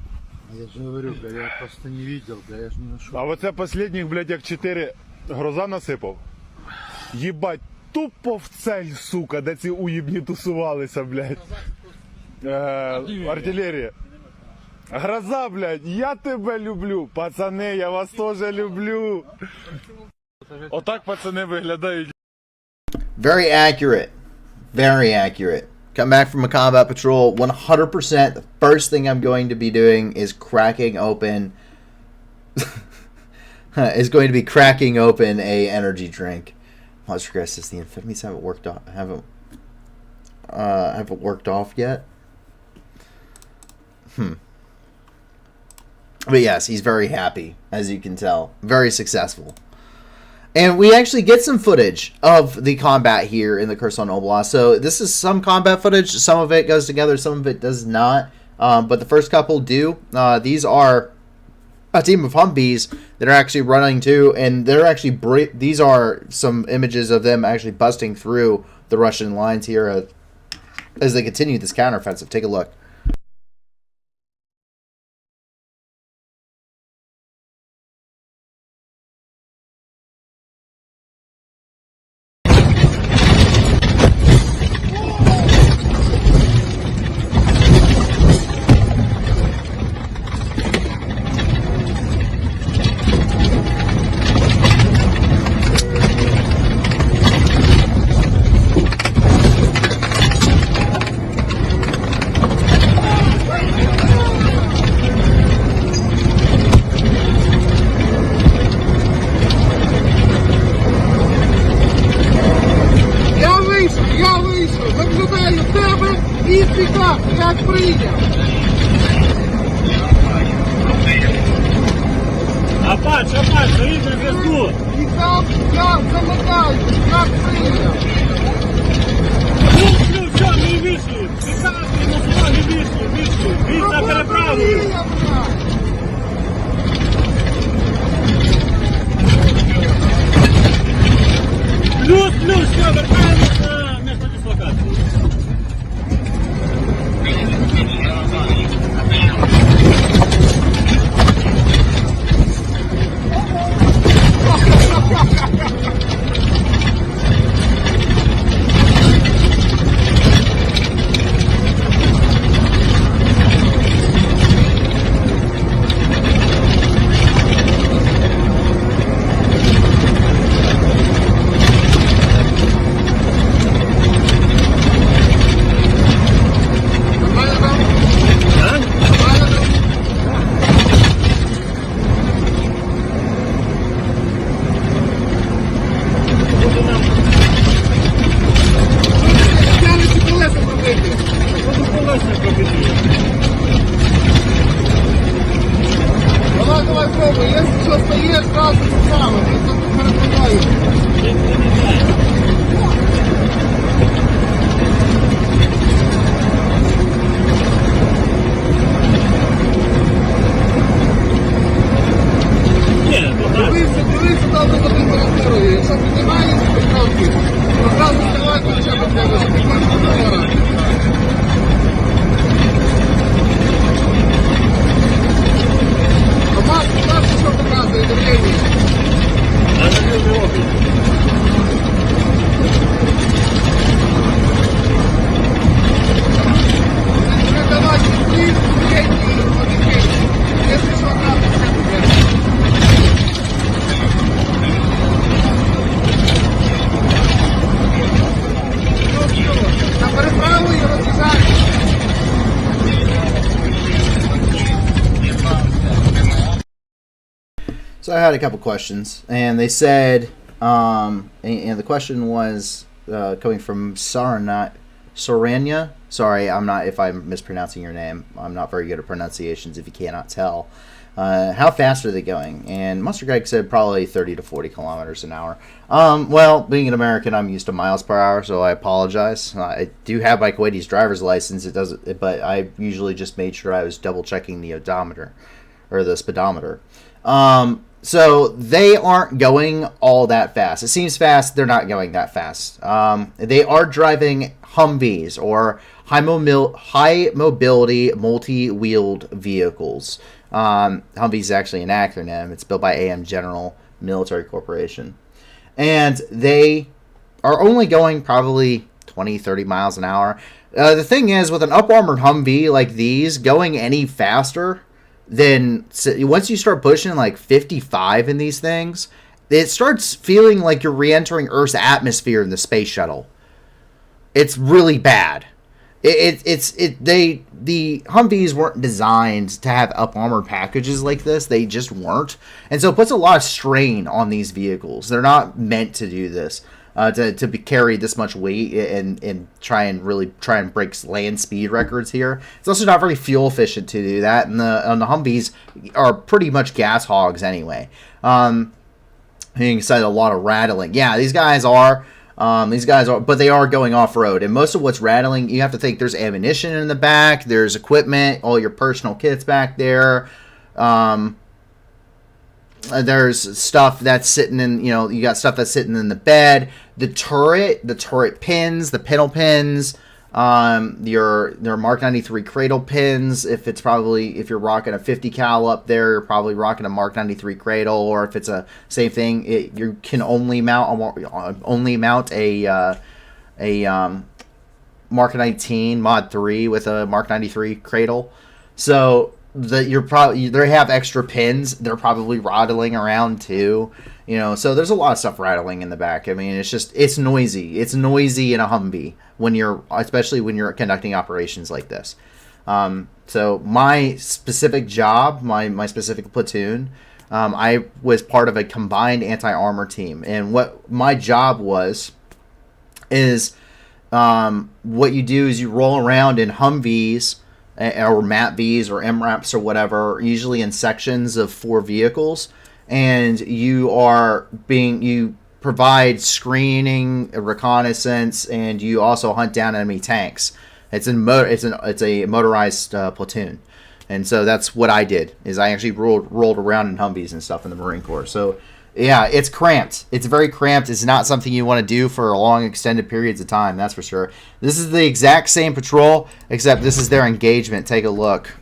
S10: Я же говорю, блядь, я просто не видел, блядь, я же не нашел.
S9: А оце последніх, блядь, як 4 гроза насипав. Єбать, тупо в цель, сука, де ці уїбні тусувалися, блядь. Артилерія. Гроза, блядь, я тебе люблю. Пацани, я вас теж люблю. Отак, пацани, виглядають.
S1: Very accurate. Very accurate. Come back from a combat patrol. 100%. The first thing I'm going to be doing is cracking open... is going to be cracking open a energy drink. Let's regress this. The amphetamines haven't worked off. Haven't worked off yet. But yes, he's very happy, as you can tell. Very successful. And we actually get some footage of the combat here in the Kherson Oblast. So this is some combat footage. Some of it goes together, some of it does not. But the first couple do. These are a team of Humvees that are actually running too. And they're actually these are some images of them actually busting through the Russian lines here as they continue this counteroffensive. Take a look.
S8: Російський газ, як прийняв. Апач, стоїть на зв'язку. І там я замикаю, як прийняв. Все, не вийшли. Підказуй на слово, не вийшли. Він за переправою. Плюс, все, вертаємось на місто дислокації. Давай, пробуй, якщо що стоїш, зразу саме, ти тут перепадаєш. Дивися добре за температурою, якщо піднімаєшся трохи, то зразу вставай хоча б тебе, щоб ти можеш говорити. Що показує давлення? Давайте плюс, якщо що там, на переправу і роз'їжджаємо.
S1: So I had a couple questions, and they said, and the question was coming from Saranya. Sorry, I'm not if I'm mispronouncing your name. I'm not very good at pronunciations. If you cannot tell, how fast are they going? And Mustard Greg said probably 30 to 40 kilometers an hour. Well, being an American, I'm used to miles per hour, so I apologize. I do have my Kuwaiti's driver's license. It doesn't, but I usually just made sure I was double checking the odometer or the speedometer. So they aren't going all that fast. It seems fast. They're not going that fast. They are driving Humvees or high mobility multi-wheeled vehicles. Humvee is actually an acronym. It's built by AM General Military Corporation. And they are only going probably 20, 30 miles an hour. The thing is, with an up-armored Humvee like these, going any faster, then once you start pushing like 55 in these things, it starts feeling like you're re-entering Earth's atmosphere in the space shuttle. It's really bad. The Humvees weren't designed to have up armored packages like this. They just weren't, and so it puts a lot of strain on these vehicles. They're not meant to do this. To carry this much weight and try and break land speed records here. It's also not very fuel efficient to do that, and the Humvees are pretty much gas hogs anyway. You said a lot of rattling. Yeah, these guys are, but they are going off road, and most of what's rattling, you have to think there's ammunition in the back, there's equipment, all your personal kits back there. There's stuff that's sitting in, you got stuff that's sitting in the bed, the turret pins, the pintle pins, your Mark 93 cradle pins. If you're rocking a 50 cal up there, you're probably rocking a Mark 93 cradle, or if it's a same thing, you can only mount a Mark 19 Mod 3 with a Mark 93 cradle. So they have extra pins. They're probably rattling around too, so there's a lot of stuff rattling in the back. I mean, it's noisy. It's noisy in a Humvee especially when you're conducting operations like this. So my specific job, my specific platoon, I was part of a combined anti-armor team, and what my job is what you do is you roll around in Humvees or MATVs or MRAPs or whatever, usually in sections of 4 vehicles, and you provide screening, reconnaissance, and you also hunt down enemy tanks. It's a motorized platoon, and so that's what I did. Is I actually rolled around in Humvees and stuff in the Marine Corps. So yeah, it's cramped. It's very cramped. It's not something you want to do for long, extended periods of time. That's for sure. This is the exact same patrol, except this is their engagement. Take a look.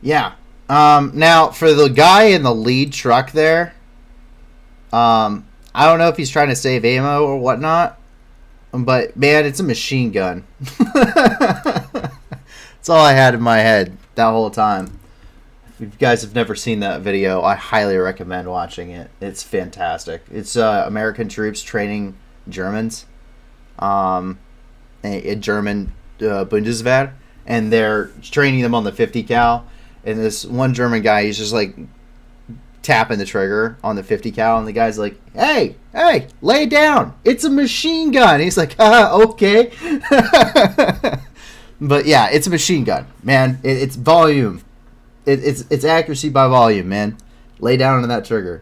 S1: Yeah. Now, for the guy in the lead truck there, I don't know if he's trying to save ammo or whatnot, but, man, it's a machine gun. That's all I had in my head that whole time. If you guys have never seen that video, I highly recommend watching it. It's fantastic. It's American troops training Germans, a German Bundeswehr, and they're training them on the 50 cal. And this one German guy, he's just like tapping the trigger on the 50 cal, and the guy's like, "Hey, lay down! It's a machine gun." And he's like, "Okay." But yeah, it's a machine gun, man. It's volume. It's accuracy by volume, man. Lay down on that trigger.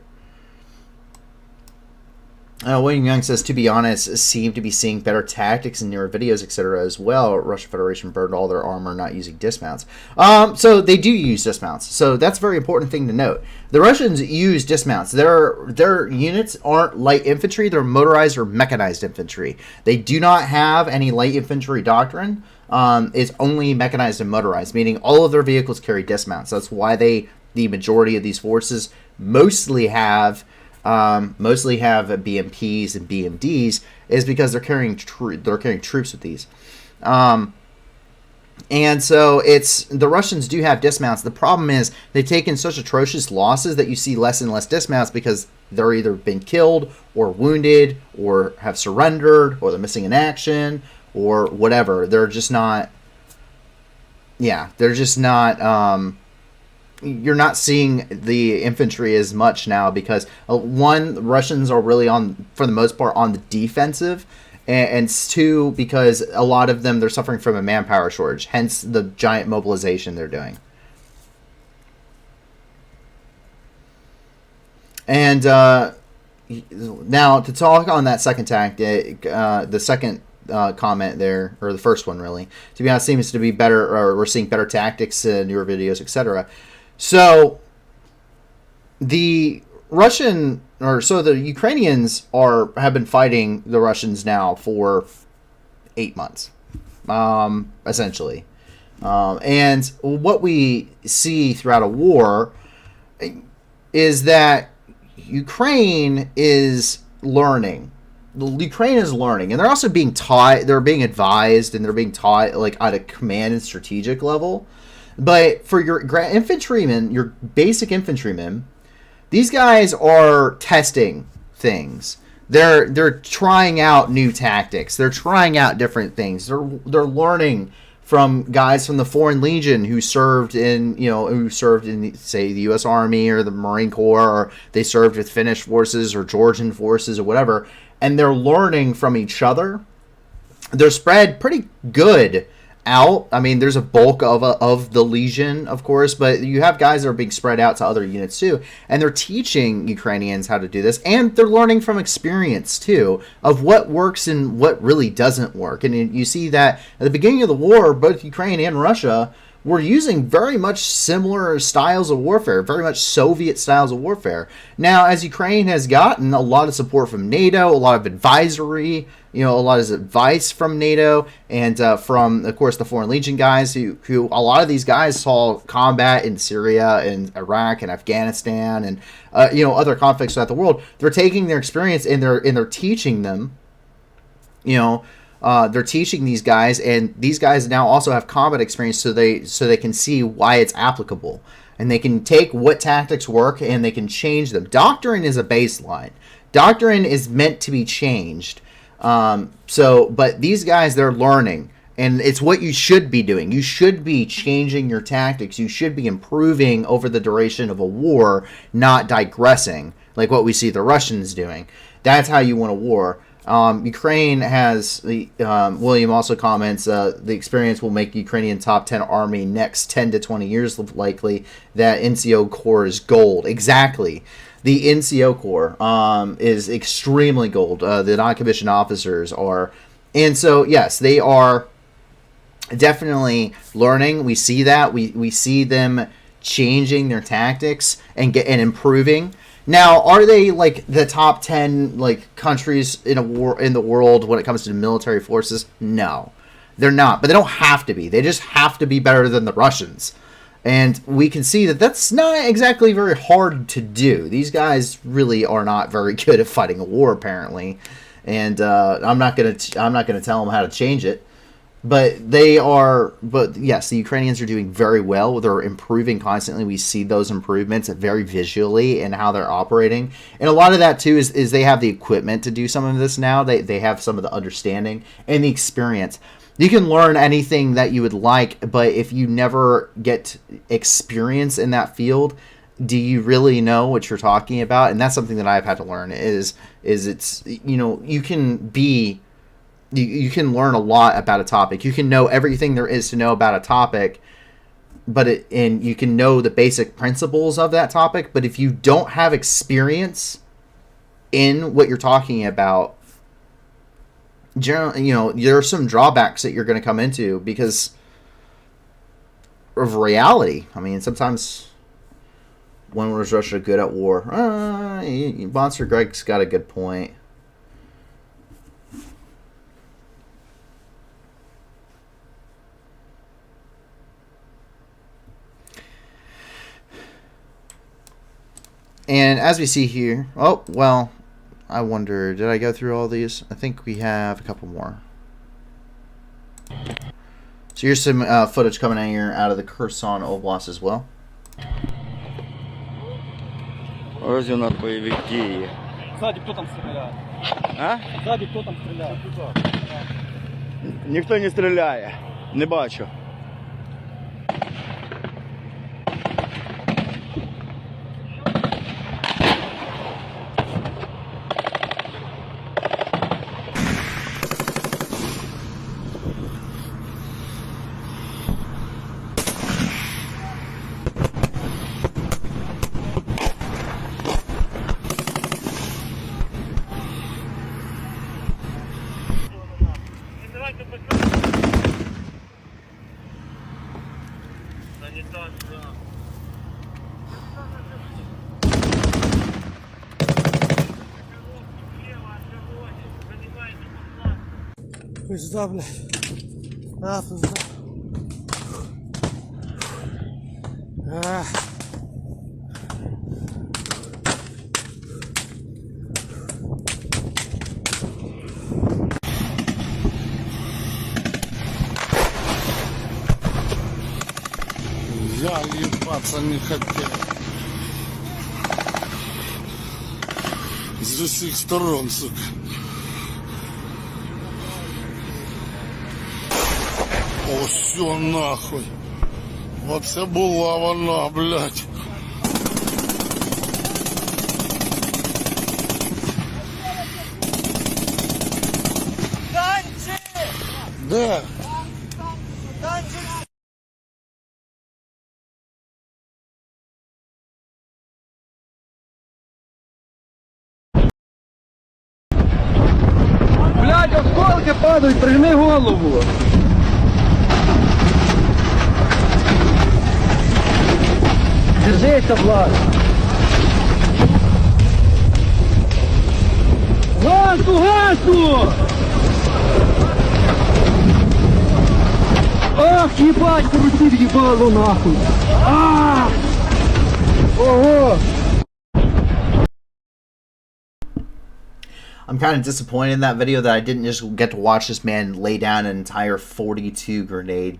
S1: William Young says, to be honest, seem to be seeing better tactics in newer videos, etc. as well. Russian Federation burned all their armor not using dismounts. So they do use dismounts. So that's a very important thing to note. The Russians use dismounts. Their units aren't light infantry. They're motorized or mechanized infantry. They do not have any light infantry doctrine. It's only mechanized and motorized, meaning all of their vehicles carry dismounts. That's why the majority of these forces mostly have BMPs and BMDs, is because they're carrying troops with these. And so the Russians do have dismounts. The problem is they've taken such atrocious losses that you see less and less dismounts because they're either been killed or wounded or have surrendered or they're missing in action or whatever. They're just not. You're not seeing the infantry as much now because one, the Russians are really for the most part, on the defensive, and two, because a lot of them, they're suffering from a manpower shortage, hence the giant mobilization they're doing. And now to talk on that second tactic, the second comment there, or the first one really, to be honest, seems to be better, or we're seeing better tactics in your videos, etc. So the Ukrainians have been fighting the Russians now for 8 months, essentially. And what we see throughout a war is that Ukraine is learning. Ukraine is learning, and they're also being taught, they're being advised, and they're being taught like at a command and strategic level. But for your infantrymen, your basic infantrymen, these guys are testing things. They're trying out new tactics. They're trying out different things. They're learning from guys from the Foreign Legion who served in say the U.S. Army or the Marine Corps, or they served with Finnish forces or Georgian forces or whatever, and they're learning from each other. They're spread pretty good out. I mean, there's a bulk of the Legion, of course, but you have guys that are being spread out to other units too, and they're teaching Ukrainians how to do this, and they're learning from experience too of what works and what really doesn't work. And you see that at the beginning of the war, both Ukraine and Russia were using very much similar styles of warfare, very much Soviet styles of warfare. Now, as Ukraine has gotten a lot of support from NATO, a lot of advisory, a lot of advice from NATO, and from, of course, the Foreign Legion guys, who a lot of these guys saw combat in Syria and Iraq and Afghanistan and other conflicts throughout the world. They're taking their experience and they're teaching them. They're teaching these guys, and these guys now also have combat experience, so they can see why it's applicable, and they can take what tactics work and they can change them. Doctrine is a baseline. Doctrine is meant to be changed. But these guys, they're learning, and it's what you should be doing. You should be changing your tactics. You should be improving over the duration of a war, not digressing like what we see the Russians doing. That's how you win a war. Ukraine has, William also comments, the experience will make Ukrainian top 10 army next 10 to 20 years likely. That NCO Corps is gold. Exactly. The NCO Corps is extremely gold. The non-commissioned officers are. And so, yes, they are definitely learning. We see that. We see them changing their tactics and improving. Now, are they like the top 10 countries in the world when it comes to military forces? No, they're not. But they don't have to be. They just have to be better than the Russians. And we can see that that's not exactly very hard to do. These guys really are not very good at fighting a war, apparently. And I'm not gonna tell them how to change it. But yes, the Ukrainians are doing very well. They're improving constantly. We see those improvements very visually in how they're operating. And a lot of that, too, is they have the equipment to do some of this now. They have some of the understanding and the experience. You can learn anything that you would like, but if you never get experience in that field, do you really know what you're talking about? And that's something that I've had to learn is it's, you can learn a lot about a topic. You can know everything there is to know about a topic, and you can know the basic principles of that topic. But if you don't have experience in what you're talking about, generally, there are some drawbacks that you're going to come into because of reality. I mean, sometimes when was Russia good at war? Monster Greg's got a good point. And as we see here, I wonder, did I go through all these? I think we have a couple more. So here's some footage coming in here out of the Kherson Oblast as well.
S11: Розвинут бойових дій.
S5: Сзади кто там стреляет?
S11: А?
S5: Сзади кто там стреляет?
S11: Ніхто не стріляє. Не бачу.
S7: Давайте почнемо. Санітар, да.
S4: Пизда, блядь. А, пизда. А. Я ебаться не хотел. С всех сторон, сука. О, все нахуй. Оце була вона, блядь. Де?
S5: Блядь, осколки падають, прижми голову. Держися, Влад. Газу, газу! Ах, ебать, крутит ебало нахуй. А! Ого!
S1: I'm kind of disappointed in that video that I didn't just get to watch this man lay down an entire 42 grenade,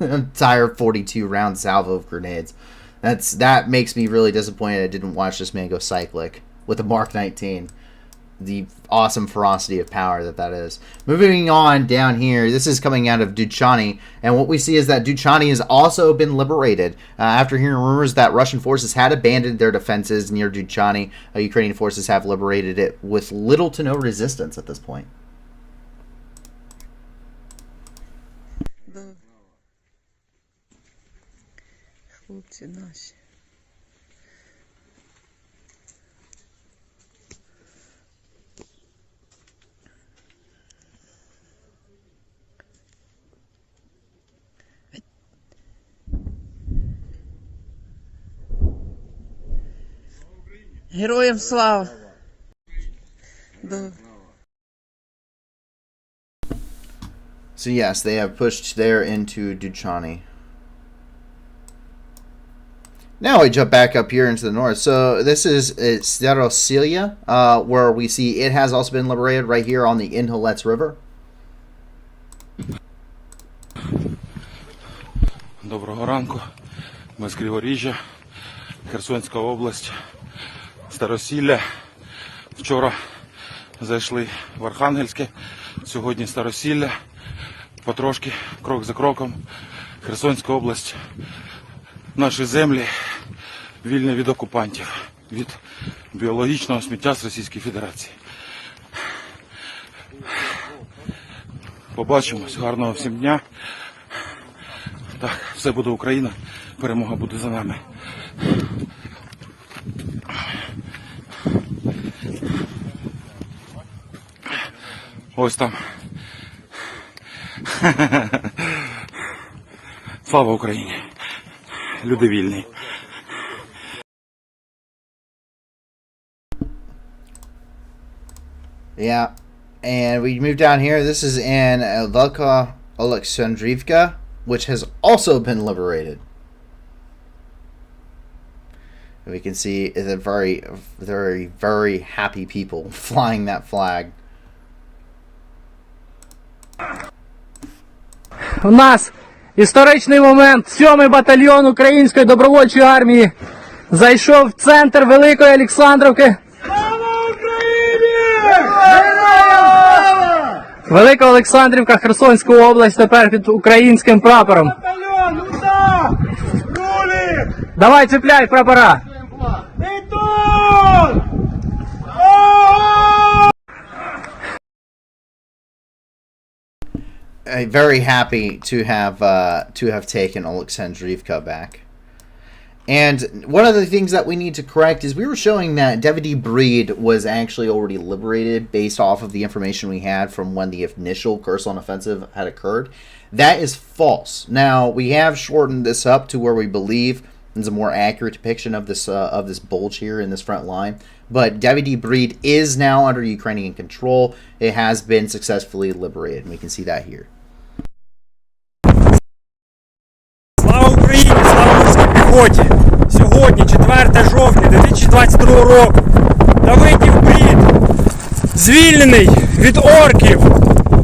S1: entire 42 round salvo of grenades. That makes me really disappointed I didn't watch this man go cyclic with the Mark 19. The awesome ferocity of power that is. Moving on down here, this is coming out of Duchani, and what we see is that Duchani has also been liberated after hearing rumors that Russian forces had abandoned their defenses near Duchani. Ukrainian forces have liberated it with little to no resistance at this point.
S12: Хлопці наші. Героям слава!
S1: So yes, they have pushed there into Duchani. Now we jump back up here into the north. So this is Zaporizhzhia, where we see it has also been liberated right here on the Inhalets River.
S9: Доброго ранку. Ми з Криворіжжя, Херсонська область, Старосілля. Вчора зайшли в Архангельське, сьогодні Старосілля. Потрошки, крок за кроком, Херсонська область. Наші землі вільні від окупантів, від біологічного сміття з Російської Федерації. Побачимось, гарного всім дня. Так, все буде Україна, перемога буде за нами. Ось там. Слава Україні! Люди вільні.
S1: Yeah, and we move down here. This is in Velika Alexandrivka, which has also been liberated. And we can see the very, very, very happy people flying that flag.
S5: У нас історичний момент. 7-й батальйон Української добровольчої армії зайшов в центр Великої Олександрівки. Слава Україні! Велика Олександрівка, Херсонська область, тепер під українським прапором. Давай, цепляй прапора.
S1: Very happy to have taken Alexandrivka back. And one of the things that we need to correct is we were showing that Davidi Breed was actually already liberated based off of the information we had from when the initial Kherson offensive had occurred. That is false. Now, we have shortened this up to where we believe there's a more accurate depiction of this bulge here in this front line. But Davidi Breed is now under Ukrainian control. It has been successfully liberated, and we can see that here.
S13: Слава Україні! Слава морській піхоті! Сьогодні, 4 жовтня 2022 року, Давидів Брід звільнений від орків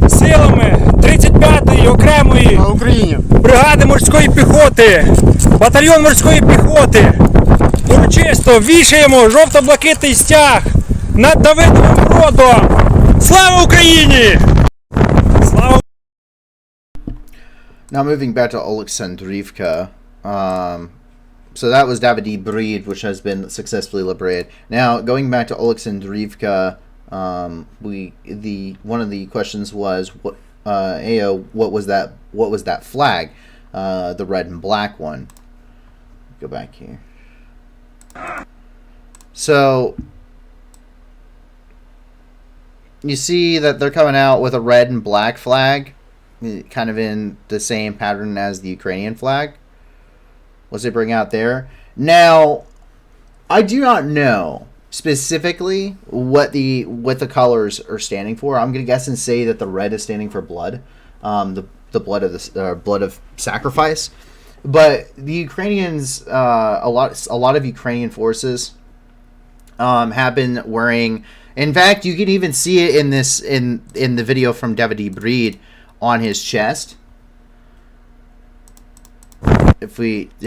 S13: силами 35-ї окремої бригади морської піхоти, батальйон морської піхоти. Урочисто вішаємо жовто-блакитний стяг над Давидовим Бродом. Слава Україні! Слава!
S1: Now moving back to Oleksandrivka, so that was Davidi Breed, which has been successfully liberated. Now going back to Oleksandrivka, one of the questions was what what was that? What was that flag? The red and black one. Go back here. So you see that they're coming out with a red and black flag, kind of in the same pattern as the Ukrainian flag. What's they bring out there? Now, I do not know specifically what the colors are standing for. I'm gonna guess and say that the red is standing for blood, the blood of the blood of sacrifice. But the Ukrainians, a lot of Ukrainian forces have been wearing. In fact, you can even see it in this in the video from Davidi Breed on his chest. If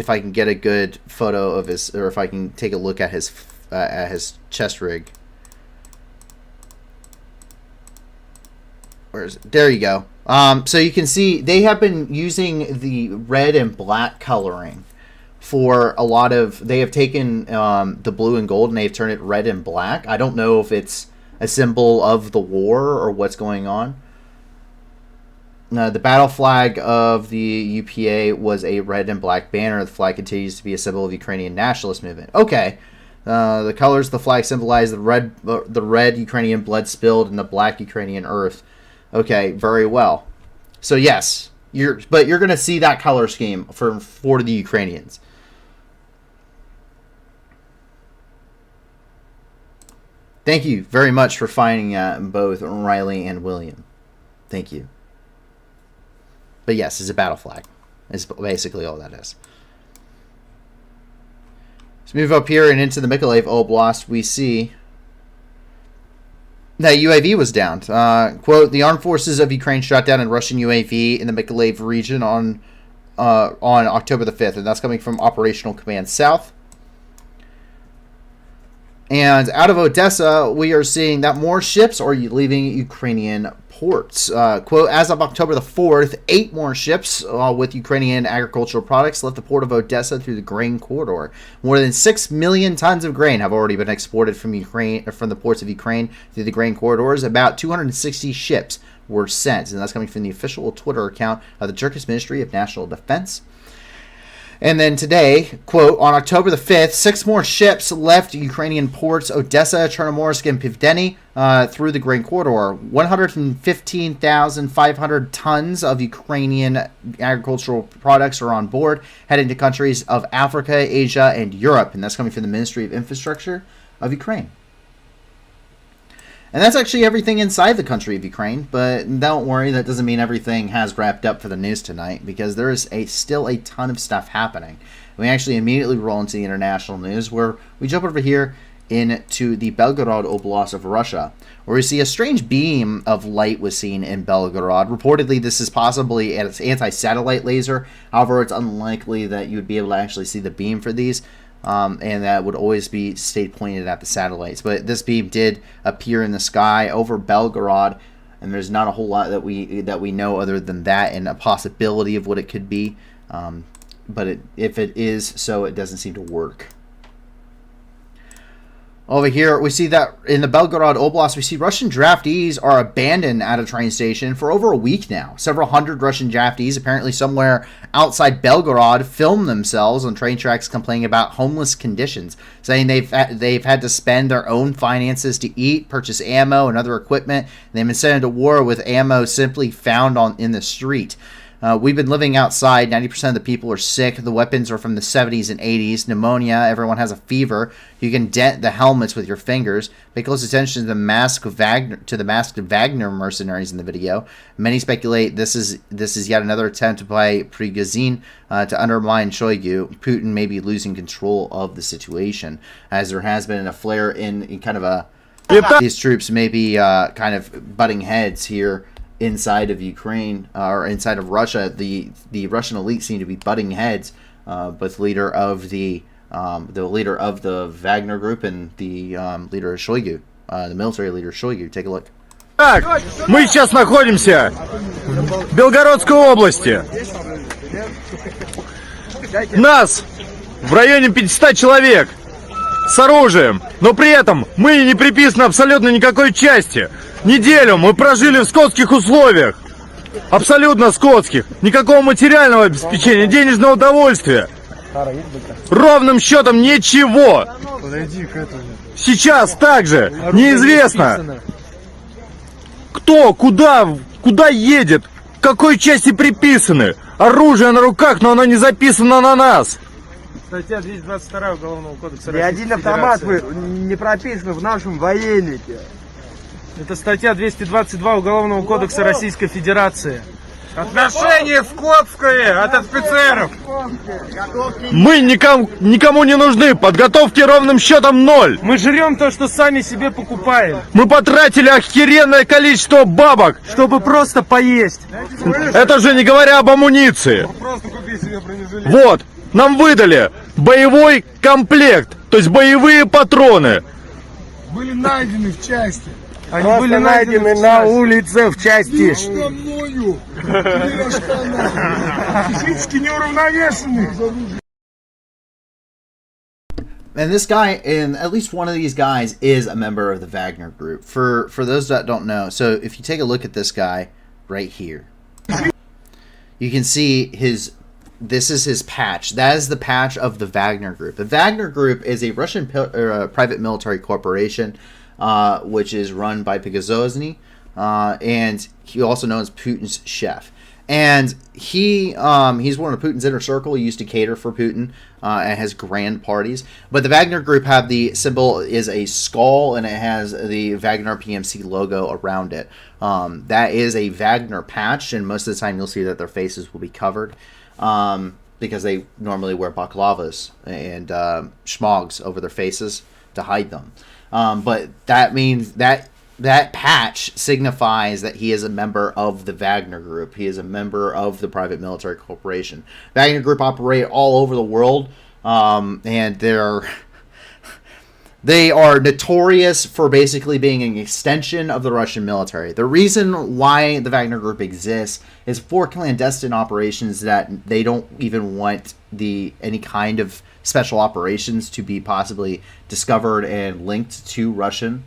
S1: I can get a good photo of his, or if I can take a look at his chest rig. There you go. So you can see they have been using the red and black coloring for a lot of. They have taken the blue and gold and they've turned it red and black. I don't know if it's a symbol of the war or what's going on. The battle flag of the UPA was a red and black banner. The flag continues to be a symbol of Ukrainian nationalist movement. Okay. The colors of the flag symbolize the red Ukrainian blood spilled and the black Ukrainian earth. Okay, very well. So yes, you're going to see that color scheme for the Ukrainians. Thank you very much for finding that, both Riley and William. Thank you. But yes, it's a battle flag. It's basically all that is. Let's move up here and into the Mykolaiv Oblast. We see that UAV was down. Quote, the armed forces of Ukraine shot down a Russian UAV in the Mykolaiv region on October the 5th. And that's coming from Operational Command South. And out of Odessa, we are seeing that more ships are leaving Ukrainian ports. Quote, as of October the 4th, 8 more ships with Ukrainian agricultural products left the port of Odessa through the grain corridor. More than 6 million tons of grain have already been exported from Ukraine, from the ports of Ukraine through the grain corridors. About 260 ships were sent, and that's coming from the official Twitter account of the Turkish Ministry of National Defense. And then today, quote, on October the 5th, 6 more ships left Ukrainian ports Odessa, Chernomorsk, and Pivdeny through the grain corridor. 115,500 tons of Ukrainian agricultural products are on board, heading to countries of Africa, Asia, and Europe. And that's coming from the Ministry of Infrastructure of Ukraine. And that's actually everything inside the country of Ukraine. But don't worry, that doesn't mean everything has wrapped up for the news tonight, because there is still a ton of stuff happening. We actually immediately roll into the international news, where we jump over here into the Belgorod Oblast of Russia, where we see a strange beam of light was seen in Belgorod. Reportedly, this is possibly an anti-satellite laser. However, it's unlikely that you would be able to actually see the beam for these. And that would always be stayed pointed at the satellites. But this beam did appear in the sky over Belgorod, and there's not a whole lot that we know other than that and a possibility of what it could be. But if it is so, it doesn't seem to work. Over here, we see that in the Belgorod Oblast, we see Russian draftees are abandoned at a train station for over a week now. Several hundred Russian draftees, apparently somewhere outside Belgorod, filmed themselves on train tracks complaining about homeless conditions, saying they've had to spend their own finances to eat, purchase ammo and other equipment, and they've been sent into war with ammo simply found in the street. We've been living outside. 90% of the people are sick. The weapons are from the 70s and 80s. Pneumonia. Everyone has a fever. You can dent the helmets with your fingers. Pay close attention to the masked Wagner mercenaries in the video. Many speculate this is yet another attempt by Prigozhin to undermine Shoigu. Putin may be losing control of the situation, as there has been a flare in kind of a these troops may be kind of butting heads here inside of Ukraine or inside of Russia. The Russian elite seem to be butting heads with leader of the leader of the Wagner group and the leader of Shoigu, the military leader Shoigu. Take a look.
S9: Так, мы сейчас находимся в Белгородской области. Нас в районе 500 человек с оружием, но при этом мы не приписаны абсолютно никакой части. Неделю мы прожили в скотских условиях. Абсолютно скотских. Никакого материального обеспечения, денежного удовольствия. Ровным счетом ничего. Сейчас также неизвестно, кто, куда едет, к какой части приписаны. Оружие на руках, но оно не записано на нас.
S13: Статья 222 Уголовного кодекса
S11: Ни один автомат не прописан в нашем военнике.
S13: Это статья 222 Уголовного кодекса Российской Федерации.
S9: Отношение скотское от офицеров. Мы никому не нужны. Подготовки ровным счетом 0.
S13: Мы жрем то, что сами себе покупаем.
S9: Мы потратили охеренное количество бабок,
S13: чтобы просто поесть.
S9: Это же не говоря об амуниции. Вот, нам выдали боевой комплект, то есть боевые патроны.
S4: Были найдены в части.
S11: Они были найдены на улице в части.
S4: Что мною? Физически неуравновешенный.
S1: And this guy, and at least one of these guys, is a member of the Wagner group. For those that don't know, so if you take a look at this guy right here, you can see this is his patch. That is the patch of the Wagner group. The Wagner group is a Russian private military corporation, which is run by Prigozhin, and he also known as Putin's chef. And he's one of Putin's inner circle. He used to cater for Putin and has grand parties. But the Wagner group have the symbol is a skull, and it has the Wagner PMC logo around it. That is a Wagner patch, and most of the time you'll see that their faces will be covered because they normally wear baklavas and schmogs over their faces to hide them. But that means that patch signifies that he is a member of the Wagner Group. He is a member of the private military corporation. Wagner Group operate all over the world, and they are notorious for basically being an extension of the Russian military. The reason why the Wagner Group exists is for clandestine operations that they don't even want any kind of special operations to be possibly discovered and linked to Russian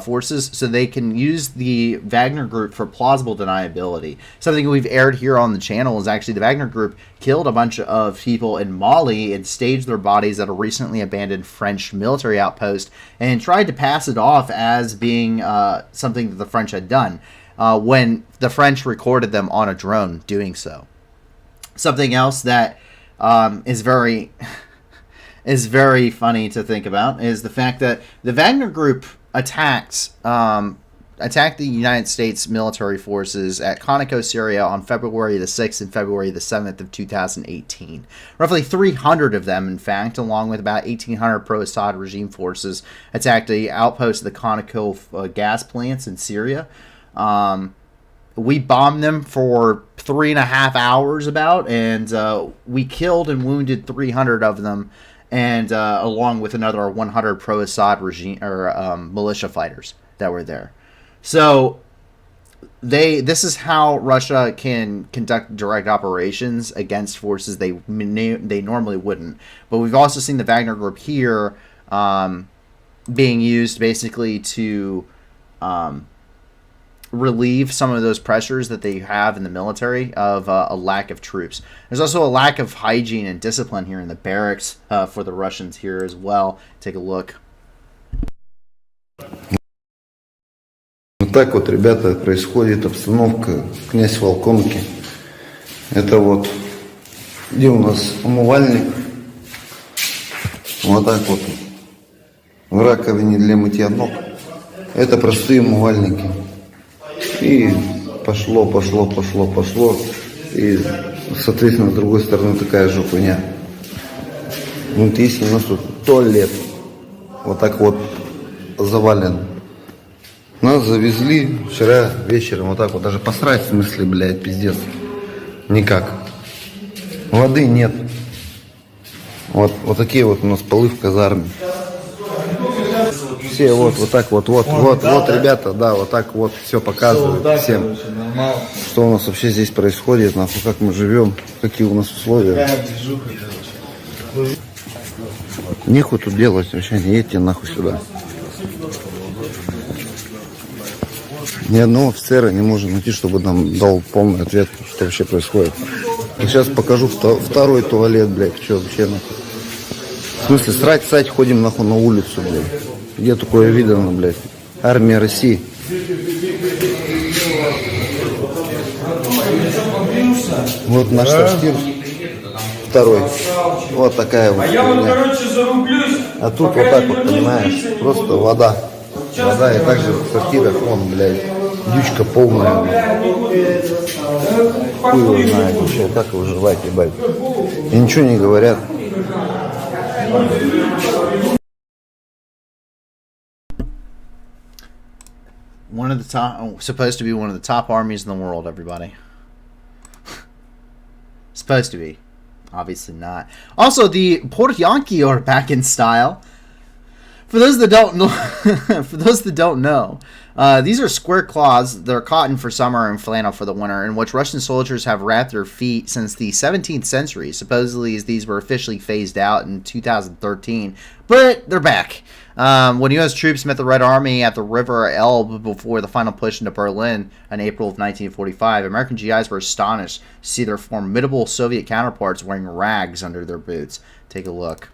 S1: forces, so they can use the Wagner Group for plausible deniability. Something we've aired here on the channel is actually the Wagner Group killed a bunch of people in Mali and staged their bodies at a recently abandoned French military outpost and tried to pass it off as being something that the French had done when the French recorded them on a drone doing so. Something else that is very funny to think about is the fact that the Wagner Group attacked the United States military forces at Conoco, Syria on February the 6th and February the 7th of 2018. Roughly 300 of them, in fact, along with about 1,800 pro-Assad regime forces, attacked the outpost of the Conoco gas plants in Syria. We bombed them for 3.5 hours and we killed and wounded 300 of them, and along with another 100 pro-Assad regime or militia fighters that were there. So this is how Russia can conduct direct operations against forces they normally wouldn't. But we've also seen the Wagner Group here being used basically to relieve some of those pressures that they have in the military of a lack of troops. There's also a lack of hygiene and discipline here in the barracks for the Russians here as well. Take a look.
S14: Вот так вот, ребята, происходит обстановка князь Волконки. Это вот, где у нас умывальник. Вот так вот. В раковине для мытья ног. Это простые умывальники. И пошло. И, соответственно, с другой стороны такая же хуйня. Вот если у нас тут туалет. Вот так вот завален. Нас завезли вчера вечером вот так вот. Даже посрать в смысле, блядь, пиздец. Никак. Воды нет. Вот такие вот у нас полы в казарме. Все вот так вот, ребята, да, вот так вот все показывают всем, что у нас вообще здесь происходит, нахуй, как мы живем, какие у нас условия. Нехуй тут делать вообще, не едьте нахуй сюда. Ни одного офицера не можем найти, чтобы нам дал полный ответ, что вообще происходит. Я сейчас покажу второй туалет, блядь, что вообще нахуй. В смысле, срать ходим нахуй на улицу, блядь. Где такое видано, блядь? Армия России. Вот наш сортир. Второй. Вот такая вот хуйня. А тут вот так вот, понимаешь, просто вода. Вода, и также в сортирах, вон, блядь, дючка полная. Хуй его знает вообще, как выживать, ебать. И ничего не говорят.
S1: One of the top, supposed to be one of the top armies in the world, everybody. Supposed to be. Obviously not. Also, the Portyanki are back in style. For those that don't know, these are square cloths. They're cotton for summer and flannel for the winter, in which Russian soldiers have wrapped their feet since the 17th century. Supposedly, these were officially phased out in 2013, but they're back. When U.S. troops met the Red Army at the River Elbe before the final push into Berlin in April of 1945, American GIs were astonished to see their formidable Soviet counterparts wearing rags under their boots. Take a look.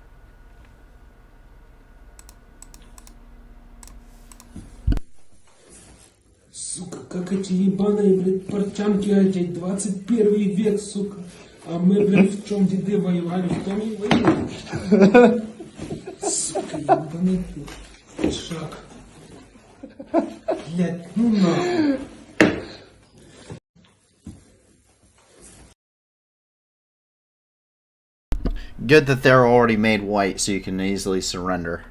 S15: Сука, как эти ебаные, блядь, портянки одеть, 21 век, сука. А мы, блядь, в чем деды воевали, в том и воевали. Сука, ебаный шаг. Блядь, ну нахуй.
S1: Good that they're already made white so you can easily surrender.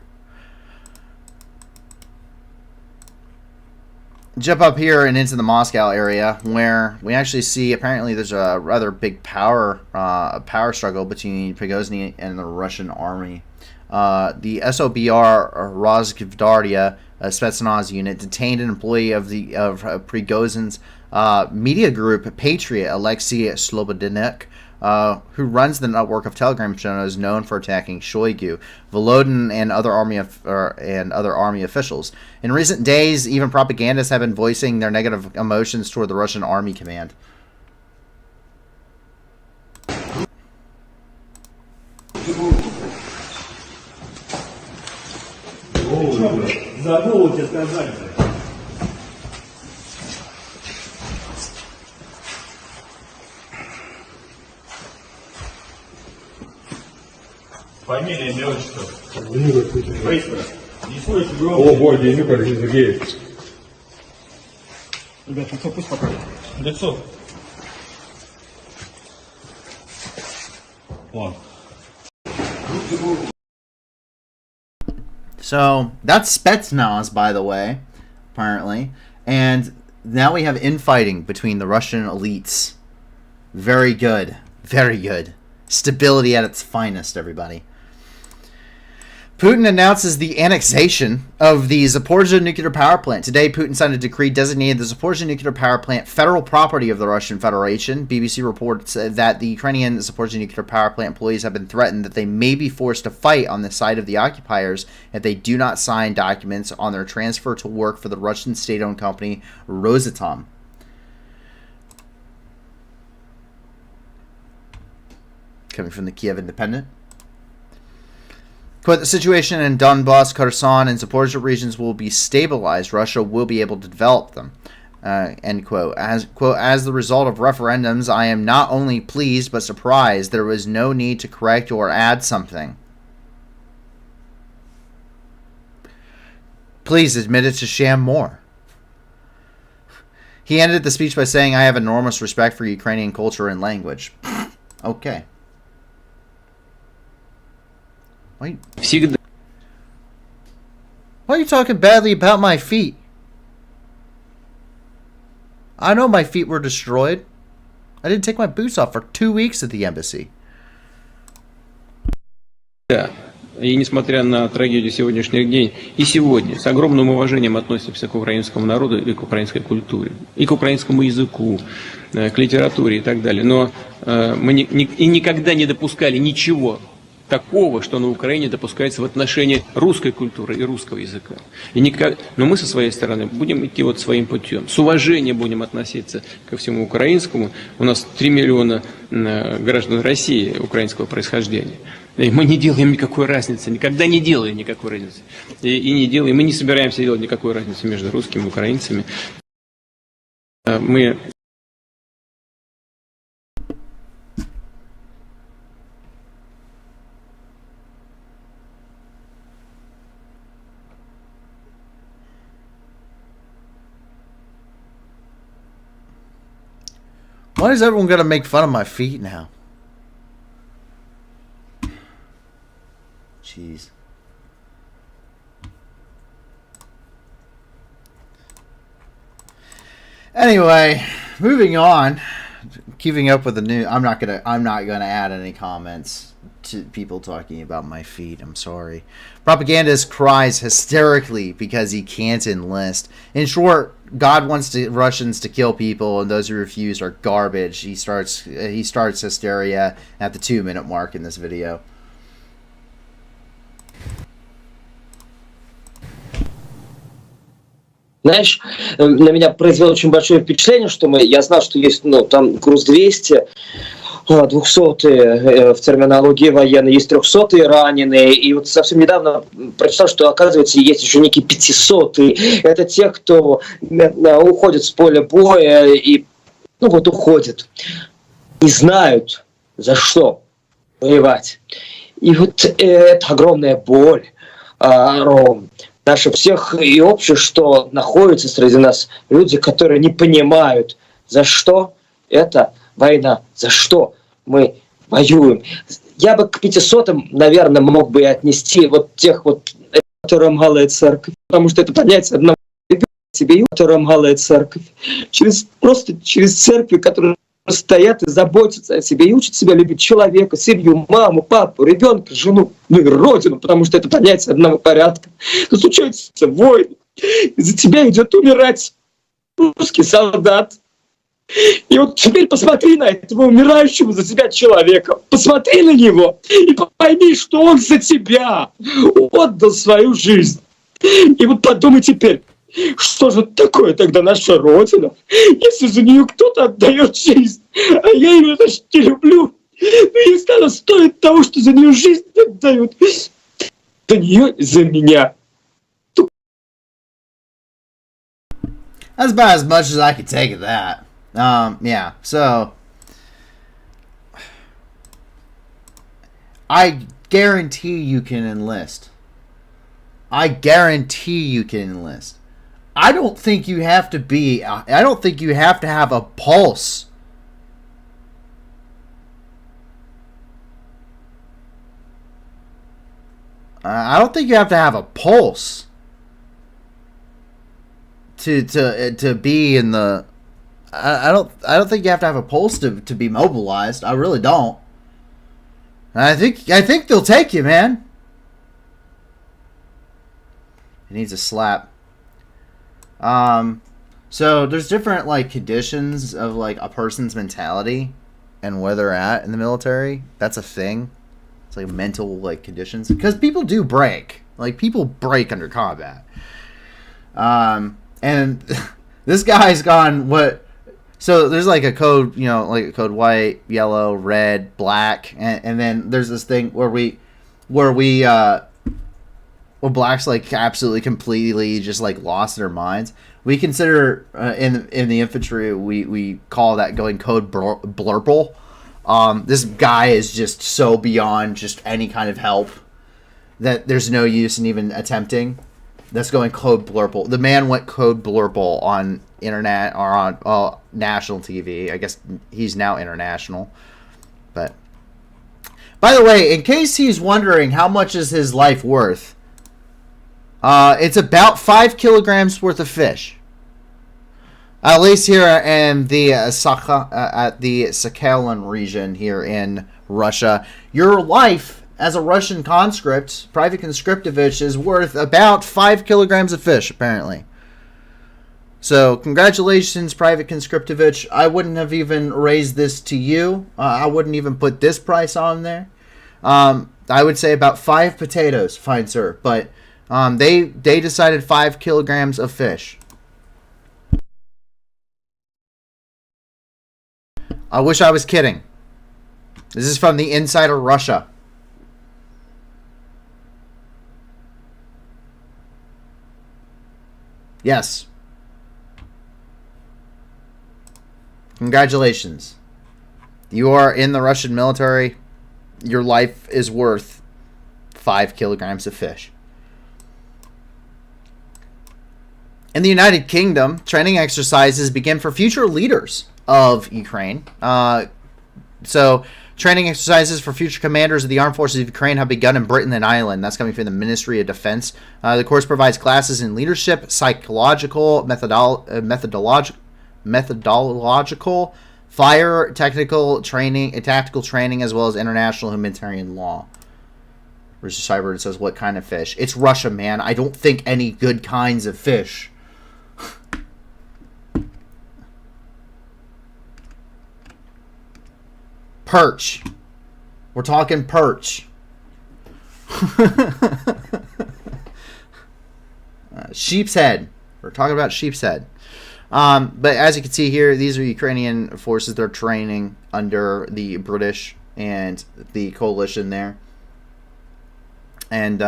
S1: Jump up here and into the Moscow area, where we actually see apparently there's a rather big power struggle between Prigozhin and the Russian army. The SOBR, or Rozgvardia Spetsnaz unit, detained an employee of Prigozhin's media group Patriot, Alexei Slobodnik, who runs the network of Telegram channels known for attacking Shoigu, Volodin, and other army officials. In recent days, even propagandists have been voicing their negative emotions toward the Russian army command.
S7: Забыл тебе сказать. Фамилия, имя, отчество. Быстро. Не слышь, громко. О, бой, Денюк Алексей Сергеевич. Ребят, лицо пусть покажет. Лицо. Вон.
S1: So that's Spetsnaz, by the way, apparently. And now we have infighting between the Russian elites. Very good. Very good. Stability at its finest, everybody. Putin announces the annexation of the Zaporizhzhia nuclear power plant. Today, Putin signed a decree designating the Zaporizhzhia nuclear power plant federal property of the Russian Federation. BBC reports that the Ukrainian Zaporizhzhia nuclear power plant employees have been threatened that they may be forced to fight on the side of the occupiers if they do not sign documents on their transfer to work for the Russian state-owned company Rosatom. Coming from the Kiev Independent. Quote, the situation in Donbass, Kherson, and Zaporizhzhia regions will be stabilized. Russia will be able to develop them. End quote. As the result of referendums, I am not only pleased but surprised. There was no need to correct or add something. Please admit it to sham more. He ended the speech by saying, I have enormous respect for Ukrainian culture and language. Okay. Why are you talking badly about my feet? I know my feet were destroyed. I didn't take my boots off for 2 weeks at the embassy.
S16: Да. И несмотря на трагедию сегодняшних дней, и сегодня с огромным уважением относимся к украинскому народу и к украинской культуре, и к украинскому языку, к литературе и так далее. Но мы никогда не допускали ничего такого, что на Украине допускается в отношении русской культуры и русского языка. Но мы со своей стороны будем идти вот своим путем. С уважением будем относиться ко всему украинскому. У нас 3 миллиона граждан России украинского происхождения. И мы не делаем никакой разницы, никогда не делаем никакой разницы. И не делаем, мы не собираемся делать никакой разницы между русскими и украинцами. Мы...
S1: Why is everyone going to make fun of my feet now? Jeez. Anyway, moving on. Keeping up with the news. I'm not gonna add any comments to people talking about my feet. I'm sorry. Propagandist cries hysterically because he can't enlist. In short, God wants Russians to kill people, and those who refuse are garbage. He starts hysteria at the 2-minute mark in this video.
S17: Знаешь, на меня произвело очень большое впечатление, что я знал, что есть, там груз-200, 200-е в терминологии военной, есть 300-е раненые, и вот совсем недавно прочитал, что, оказывается, есть еще некие 500-е. Это те, кто уходит с поля боя и, уходят. И знают, за что воевать. И вот это огромная боль, наше всех и общее, что находятся среди нас люди, которые не понимают, за что эта война, за что мы воюем. Я бы к 500-м, наверное, мог бы отнести тех, которые малая церковь, потому что это понятие одного ребенка себе, которая малая церковь, через церковь, которые стоят и заботятся о себе, и учат себя любить человека, семью, маму, папу, ребенка, жену, и родину, потому что это понятие одного порядка. Тут случаются войны, и за тебя идет умирать русский солдат. И вот теперь посмотри на этого умирающего за себя человека, посмотри на него и пойми, что он за тебя отдал свою жизнь. И вот подумай теперь, что же такое тогда наша Родина, если за нее кто-то отдает жизнь, а я ее даже не люблю. Но если она стоит того, что за нее жизнь отдают, за нее и за меня.
S1: That's about as much as I could take of that. Yeah, so I guarantee you can enlist. I guarantee you can enlist. I don't think you have to have a pulse. I don't think you have to have a pulse to be in the. I don't think you have to have a pulse to be mobilized. I really don't. I think they'll take you, man. It needs a slap. So there's different like conditions of like a person's mentality and where they're at in the military. That's a thing. It's like mental like conditions because people do break. Like people break under combat. And this guy's gone what? So there's like a code, you know, like a code white, yellow, red, black, and then there's this thing where blacks like absolutely completely just like lost their minds. We consider in the infantry we call that going code blurple. This guy is just so beyond just any kind of help that there's no use in even attempting. That's going code blurple. The man went code blurple on internet or on national TV. I guess he's now international. But by the way, in case he's wondering how much is his life worth, it's about 5 kilograms worth of fish. At least here in the Sakhalin region here in Russia, your life as a Russian conscript, Private Conscriptovich, is worth about 5 kilograms of fish, apparently. So, congratulations, Private Conscriptovich. I wouldn't have even raised this to you. I wouldn't even put this price on there. I would say about 5 potatoes, fine sir. But they decided 5 kilograms of fish. I wish I was kidding. This is from the inside of Russia. Yes. Congratulations. You are in the Russian military. Your life is worth 5 kilograms of fish. In the United Kingdom, training exercises begin for future leaders of Ukraine. So, training exercises for future commanders of the armed forces of Ukraine have begun in Britain and Ireland. That's coming from the Ministry of Defense. The course provides classes in leadership, psychological, methodological, fire, technical training, tactical training, as well as international humanitarian law. Richard Seibert says, what kind of fish? It's Russia, man. I don't think any good kinds of fish. Perch. We're talking perch. Sheep's head. We're talking about sheep's head. But as you can see here, these are Ukrainian forces that are training under the British and the coalition there. And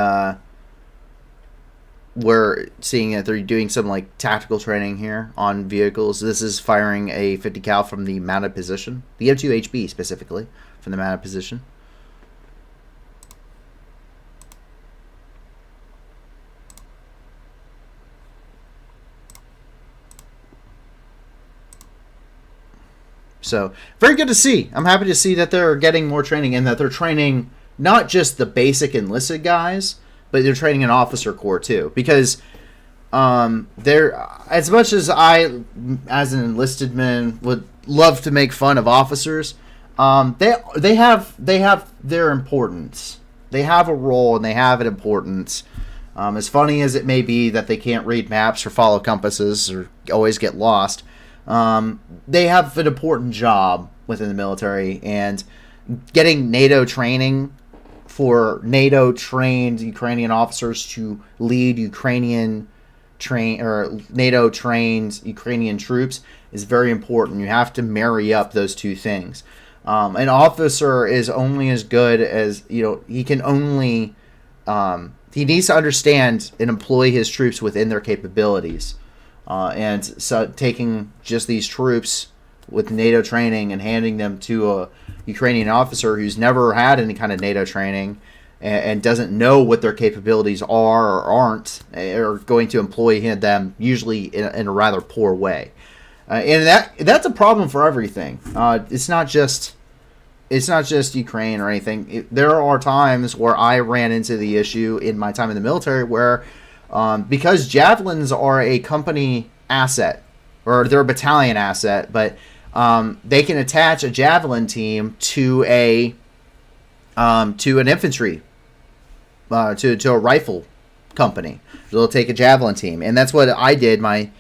S1: we're seeing that they're doing some like tactical training here on vehicles. This is firing a 50 cal from the mounted position, the M2HB specifically from the mounted position. So very good to see. I'm happy to see that they're getting more training and that they're training not just the basic enlisted guys, but they're training an officer corps too, because they're, as much as I, as an enlisted man, would love to make fun of officers, they have their importance. They have a role and they have an importance. As funny as it may be that they can't read maps or follow compasses or always get lost, they have an important job within the military, and getting NATO training for NATO-trained Ukrainian officers to lead NATO-trained Ukrainian troops is very important. You have to marry up those two things. An officer is only as good as, he can only, he needs to understand and employ his troops within their capabilities. And so taking just these troops with NATO training and handing them to a Ukrainian officer who's never had any kind of NATO training and doesn't know what their capabilities are or aren't, are going to employ them usually in a rather poor way. And that's a problem for everything. It's not just Ukraine or anything. There are times where I ran into the issue in my time in the military where because javelins are a company asset, or they're a battalion asset, but they can attach a javelin team to an infantry, to a rifle company. They'll take a Javelin team, and that's what I did my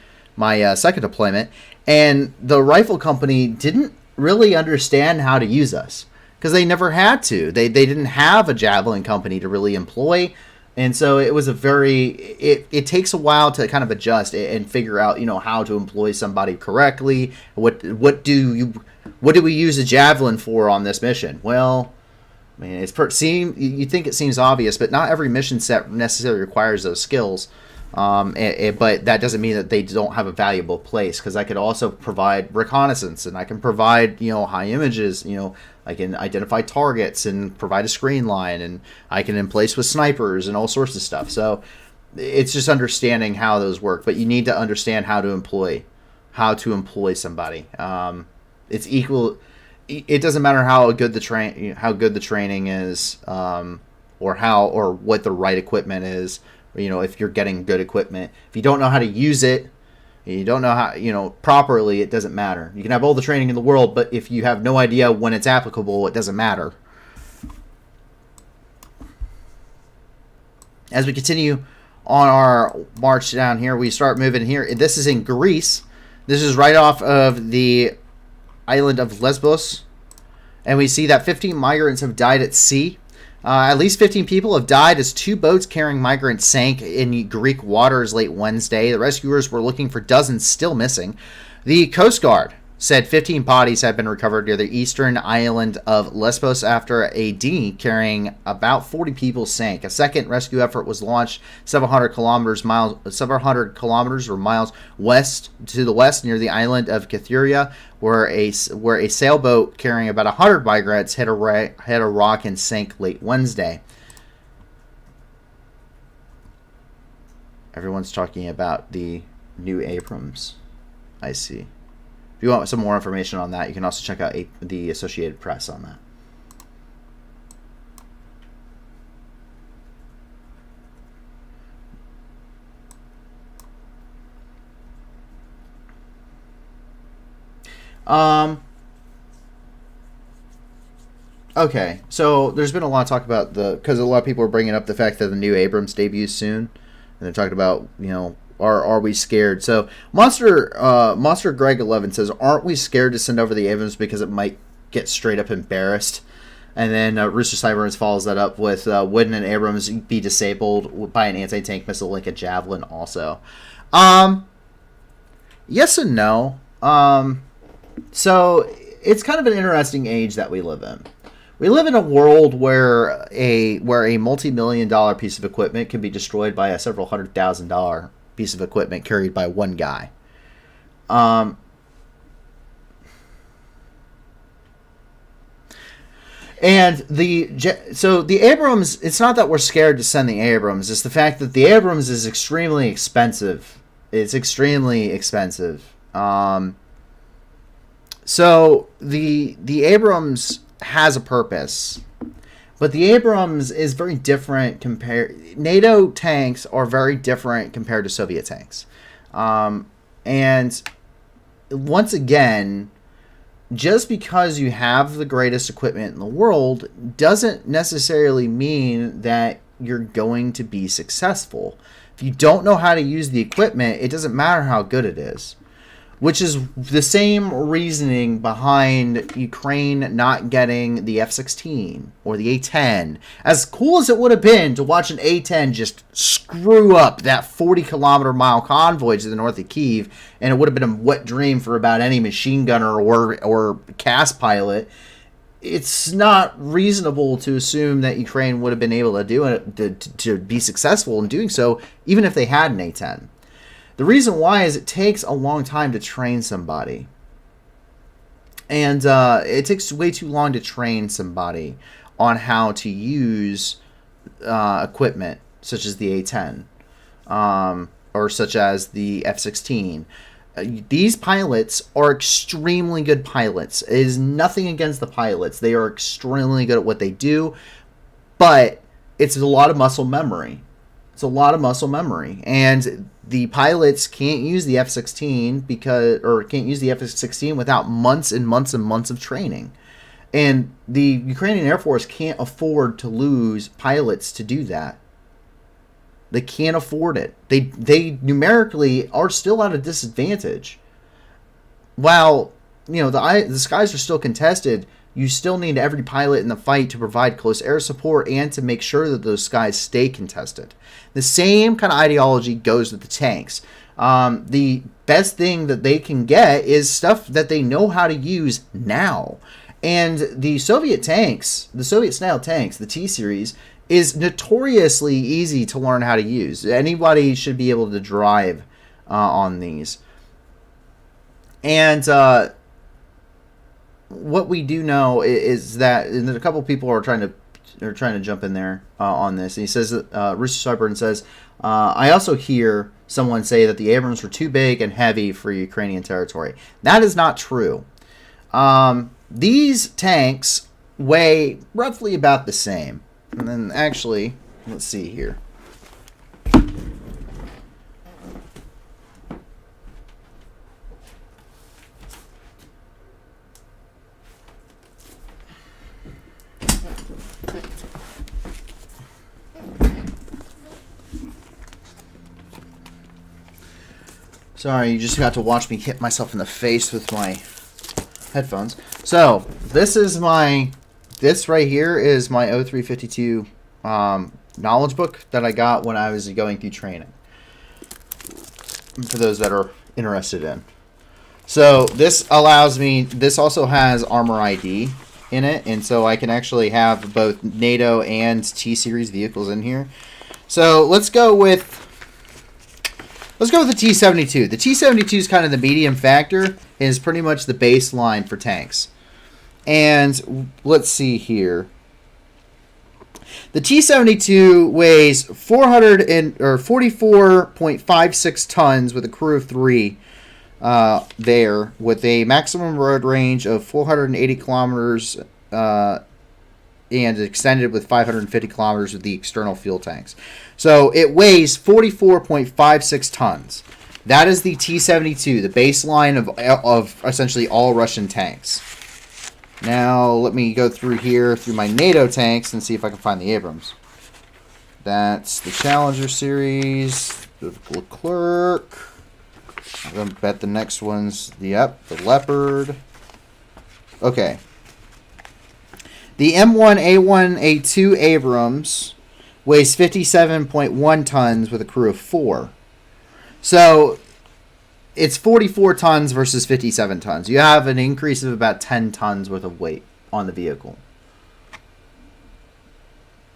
S1: second deployment. And the rifle company didn't really understand how to use us because they never had to. They didn't have a Javelin company to really employ. And so it was it takes a while to kind of adjust and figure out, how to employ somebody correctly. What do we use a Javelin for on this mission? Well, I mean, you think it seems obvious, but not every mission set necessarily requires those skills. But that doesn't mean that they don't have a valuable place, because I could also provide reconnaissance, and I can provide high images. I can identify targets and provide a screen line, and I can emplace with snipers and all sorts of stuff. So it's just understanding how those work, but you need to understand how to employ somebody. It's equal. It doesn't matter how good the training is, or what the right equipment is. If you're getting good equipment, if you don't know how to use it, you don't know how, properly, it doesn't matter. You can have all the training in the world, but if you have no idea when it's applicable, it doesn't matter. As we continue on our march down here, we start moving here. This is in Greece. This is right off of the island of Lesbos. And we see that 15 migrants have died at sea. At least 15 people have died as 2 boats carrying migrants sank in Greek waters late Wednesday. The rescuers were looking for dozens still missing. The Coast Guard said 15 bodies have been recovered near the eastern island of Lesbos after a dinghy carrying about 40 people sank. A second rescue effort was launched several hundred kilometers or miles west near the island of Kythera, where a sailboat carrying about 100 migrants hit a rock and sank late Wednesday. Everyone's talking about the new Abrams. I see. If you want some more information on that, you can also check out the Associated Press on that. Okay, so there's been a lot of talk about because a lot of people are bringing up the fact that the new Abrams debuts soon, and they're talking about, are we scared? So Monster Greg 11 says, aren't we scared to send over the Abrams because it might get straight up embarrassed? And then Rooster Cyberns follows that up with, wouldn't an Abrams be disabled by an anti-tank missile like a Javelin also? Yes and no. So it's kind of an interesting age that we live in. We live in a world where a multi-million-dollar piece of equipment can be destroyed by a several $100,000 piece of equipment carried by one guy. And the Abrams, it's not that we're scared to send the Abrams, it's the fact that the Abrams is extremely expensive. It's extremely expensive. So the Abrams has a purpose, but the Abrams is very different NATO tanks are very different compared to Soviet tanks. And once again, just because you have the greatest equipment in the world doesn't necessarily mean that you're going to be successful. If you don't know how to use the equipment, it doesn't matter how good it is. Which is the same reasoning behind Ukraine not getting the F-16 or the A-10. As cool as it would have been to watch an A-10 just screw up that 40-kilometer-mile convoy to the north of Kyiv, and it would have been a wet dream for about any machine gunner or CAS pilot, it's not reasonable to assume that Ukraine would have been able to do it to be successful in doing so, even if they had an A-10. The reason why is it takes a long time to train somebody. And it takes way too long to train somebody on how to use equipment such as the A-10 or such as the F-16. These pilots are extremely good pilots. It is nothing against the pilots. They are extremely good at what they do, but it's a lot of muscle memory. It's a lot of muscle memory. And the pilots can't use the F-16 can't use the F-16 without months and months and months of training. And the Ukrainian Air Force can't afford to lose pilots to do that. They can't afford it. They numerically are still at a disadvantage. While, the skies are still contested, you still need every pilot in the fight to provide close air support and to make sure that those skies stay contested. The same kind of ideology goes with the tanks. The best thing that they can get is stuff that they know how to use now. And the Soviet tanks, the Soviet-style tanks, the T-Series, is notoriously easy to learn how to use. Anybody should be able to drive on these. And what we do know is that, and a couple people are trying to jump in there on this. And he says that Rooster Cyburn says, I also hear someone say that the Abrams were too big and heavy for Ukrainian territory. That is not true. These tanks weigh roughly about the same. And then actually, let's see here. Sorry, you just got to watch me hit myself in the face with my headphones. So, this right here is my 0352 knowledge book that I got when I was going through training. For those that are interested in. So, this allows me, this also has Armor ID in it, and so I can actually have both NATO and T-Series vehicles in here. So, let's go with the T-72. The T-72 is kind of the medium factor and is pretty much the baseline for tanks. And let's see here. The T-72 weighs 44.56 tons with a crew of 3 there, with a maximum road range of 480 kilometers and extended with 550 kilometers with the external fuel tanks. So it weighs 44.56 tons. That is the T-72, the baseline of essentially all Russian tanks. Now let me go through my NATO tanks and see if I can find the Abrams. That's the Challenger series, the Leclerc. I'm going to bet the next one's the Leopard. Okay. The M1A1A2 Abrams weighs 57.1 tons with a crew of 4. So it's 44 tons versus 57 tons. You have an increase of about 10 tons worth of weight on the vehicle.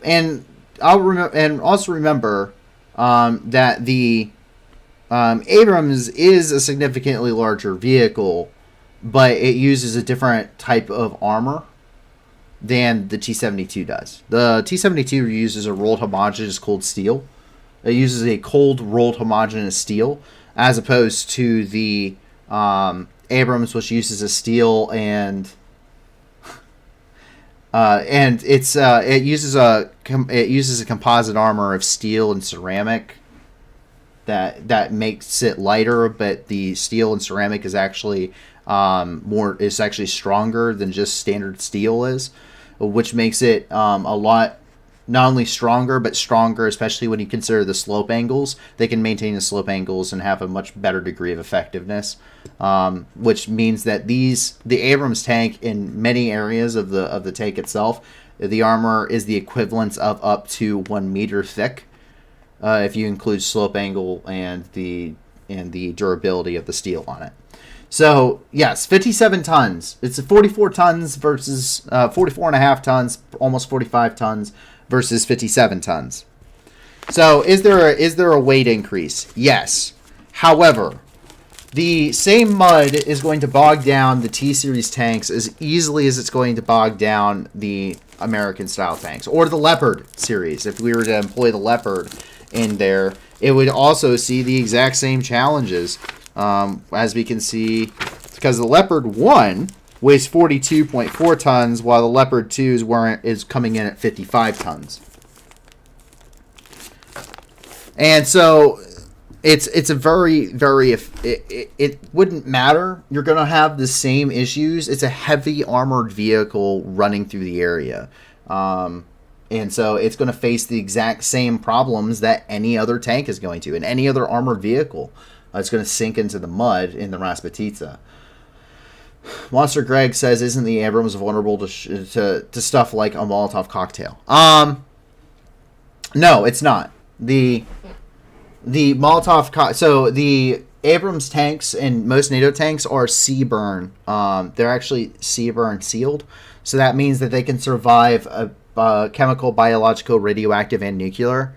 S1: And also remember that the Abrams is a significantly larger vehicle, but it uses a different type of armor than the T-72 does. The T-72 uses a rolled homogeneous cold steel. It uses a cold rolled homogeneous steel, as opposed to the Abrams, which uses a steel it uses a composite armor of steel and ceramic that makes it lighter, but the steel and ceramic is actually stronger than just standard steel is, which makes it a lot not only stronger, but stronger, especially when you consider the slope angles. They can maintain the slope angles and have a much better degree of effectiveness, which means that the Abrams tank, in many areas of the tank itself, the armor is the equivalent of up to 1 meter thick, if you include slope angle and the durability of the steel on it. So, yes, 57 tons. It's 44 tons versus 44.5 tons, almost 45 tons versus 57 tons. So, is there a weight increase? Yes. However, the same mud is going to bog down the T-Series tanks as easily as it's going to bog down the American-style tanks, or the Leopard series. If we were to employ the Leopard in there, it would also see the exact same challenges. As we can see, because the Leopard 1 weighs 42.4 tons, while the Leopard 2 is coming in at 55 tons. And so it's a very, very, it wouldn't matter. You're going to have the same issues. It's a heavy armored vehicle running through the area. And And so it's going to face the exact same problems that any other tank is going to, and any other armored vehicle. It's going to sink into the mud in the Rasputitsa. Monster Greg says, isn't the Abrams vulnerable to stuff like a Molotov cocktail? No, it's not. The Molotov so the Abrams tanks and most NATO tanks are Seaburn. They're actually Seaburn sealed. So that means that they can survive a chemical, biological, radioactive, and nuclear.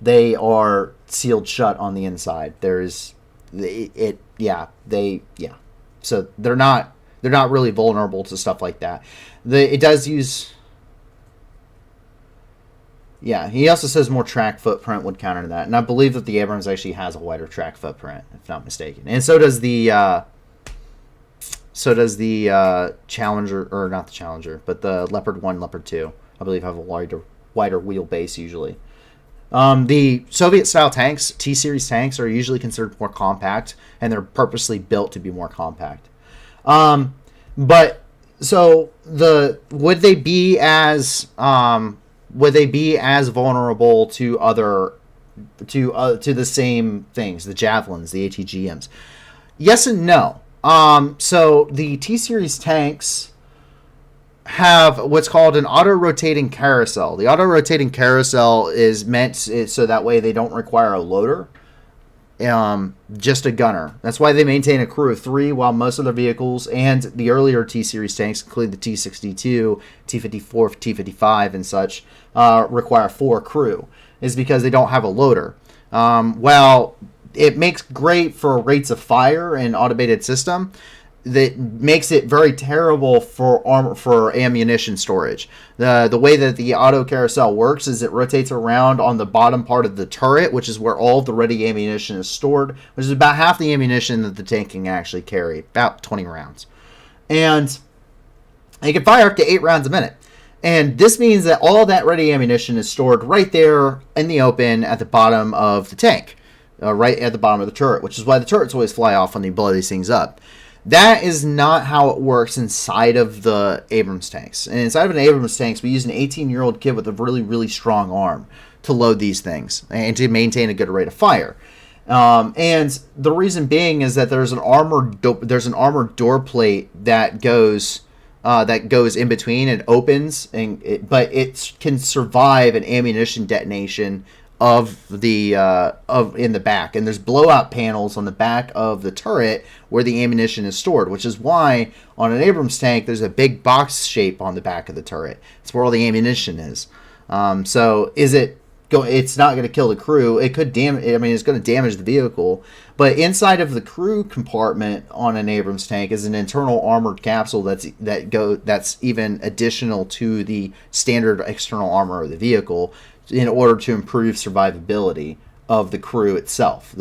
S1: They are sealed shut on the inside. So they're not really vulnerable to stuff like that. It does use. Yeah, he also says more track footprint would counter that, and I believe that the Abrams actually has a wider track footprint, if not mistaken, and so does the Challenger, or not the Challenger, but the Leopard 1, Leopard 2. I believe have a wider wheelbase usually. The Soviet-style tanks, T-series tanks, are usually considered more compact, and they're purposely built to be more compact. But so would they be as vulnerable to the same things, the Javelins, the ATGMs? Yes and no. So the T-series tanks have what's called an auto-rotating carousel. The auto-rotating carousel is meant so that way they don't require a loader, just a gunner. That's why they maintain a crew of 3, while most of their vehicles and the earlier T-series tanks, including the T-62, T-54, T-55, and such, require 4 crew, is because they don't have a loader. Well, it makes great for rates of fire and automated system. That makes it very terrible for ammunition storage. The way that the auto carousel works is it rotates around on the bottom part of the turret, which is where all of the ready ammunition is stored, which is about half the ammunition that the tank can actually carry, about 20 rounds. And it can fire up to 8 rounds a minute. And this means that all of that ready ammunition is stored right there in the open at the bottom of the tank, right at the bottom of the turret, which is why the turrets always fly off when you blow these things up. That is not how it works inside of the Abrams tanks. And inside of an Abrams tanks, we use an 18-year-old kid with a really, really strong arm to load these things and to maintain a good rate of fire. And the reason being is that there's an armored door plate that goes in between and opens, but it can survive an ammunition detonation in the back, and there's blowout panels on the back of the turret where the ammunition is stored, which is why on an Abrams tank there's a big box shape on the back of the turret. It's where all the ammunition is. So it's not going to kill the crew. It could it's going to damage the vehicle. But inside of the crew compartment on an Abrams tank is an internal armored capsule that's even additional to the standard external armor of the vehicle, in order to improve survivability of the crew itself.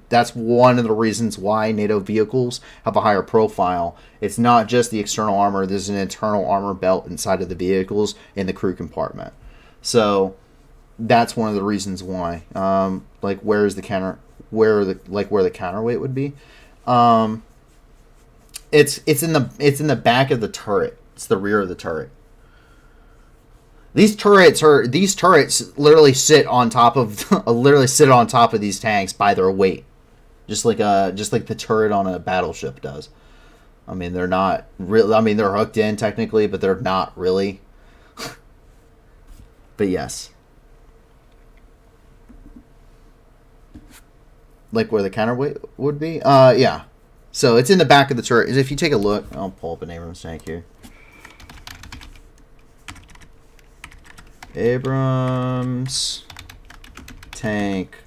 S1: That's one of the reasons why NATO vehicles have a higher profile. It's not just the external armor. There's an internal armor belt inside of the vehicles in the crew compartment. So that's one of the reasons why. Where the counterweight would be. It's in the back of the turret. It's the rear of the turret. These turrets literally sit on top of these tanks by their weight, just like the turret on a battleship does. I mean, they're not really. I mean, they're hooked in technically, but they're not really. But yes, like where the counterweight would be. Yeah. So it's in the back of the turret. If you take a look, I'll pull up an Abrams tank here. Abrams tank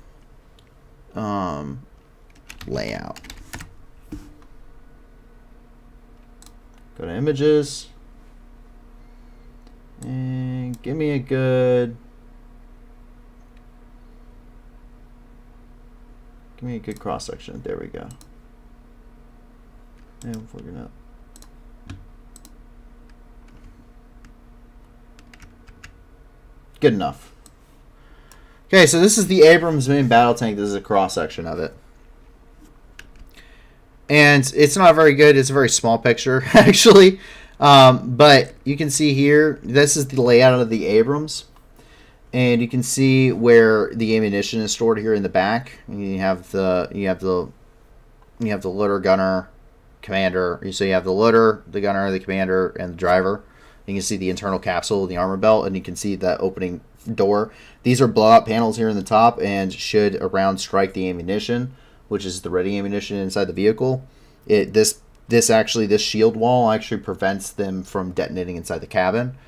S1: layout. Go to images and give me a good cross section. There we go. And we're gonna. Good enough. Okay, so this is the Abrams main battle tank. This is a cross section of it. And it's not very good. It's a very small picture, actually. But you can see here, this is the layout of the Abrams. And you can see where the ammunition is stored here in the back. You have the loader, gunner, commander. So you have the loader, the gunner, the commander, and the driver. You can see the internal capsule, the armor belt, and you can see the opening door. These are blowout panels here in the top, and should a round strike the ammunition, which is the ready ammunition inside the vehicle, this shield wall actually prevents them from detonating inside the cabin.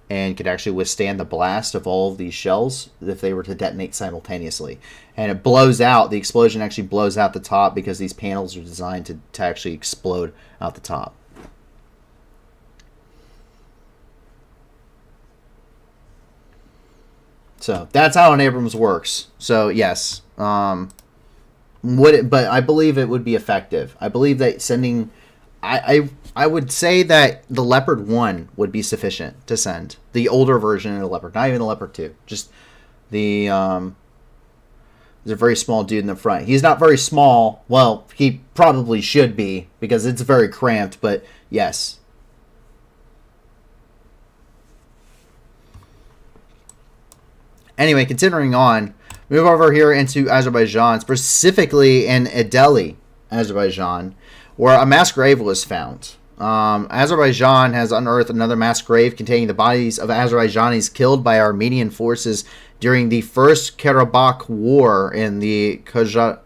S1: And could actually withstand the blast of all of these shells if they were to detonate simultaneously. And it blows out, the explosion actually blows out the top because these panels are designed to actually explode out the top. So that's how an Abrams works. So yes, but I believe it would be effective. I believe that sending... I would say that the Leopard 1 would be sufficient to send. The older version of the Leopard. Not even the Leopard 2. Just the... there's a very small dude in the front. He's not very small. Well, he probably should be, because it's very cramped, but yes. Anyway, continuing on. Move over here into Azerbaijan, specifically in Adeli, Azerbaijan, where a mass grave was found. Azerbaijan has unearthed another mass grave containing the bodies of Azerbaijanis killed by Armenian forces during the First Karabakh War in the Khojavand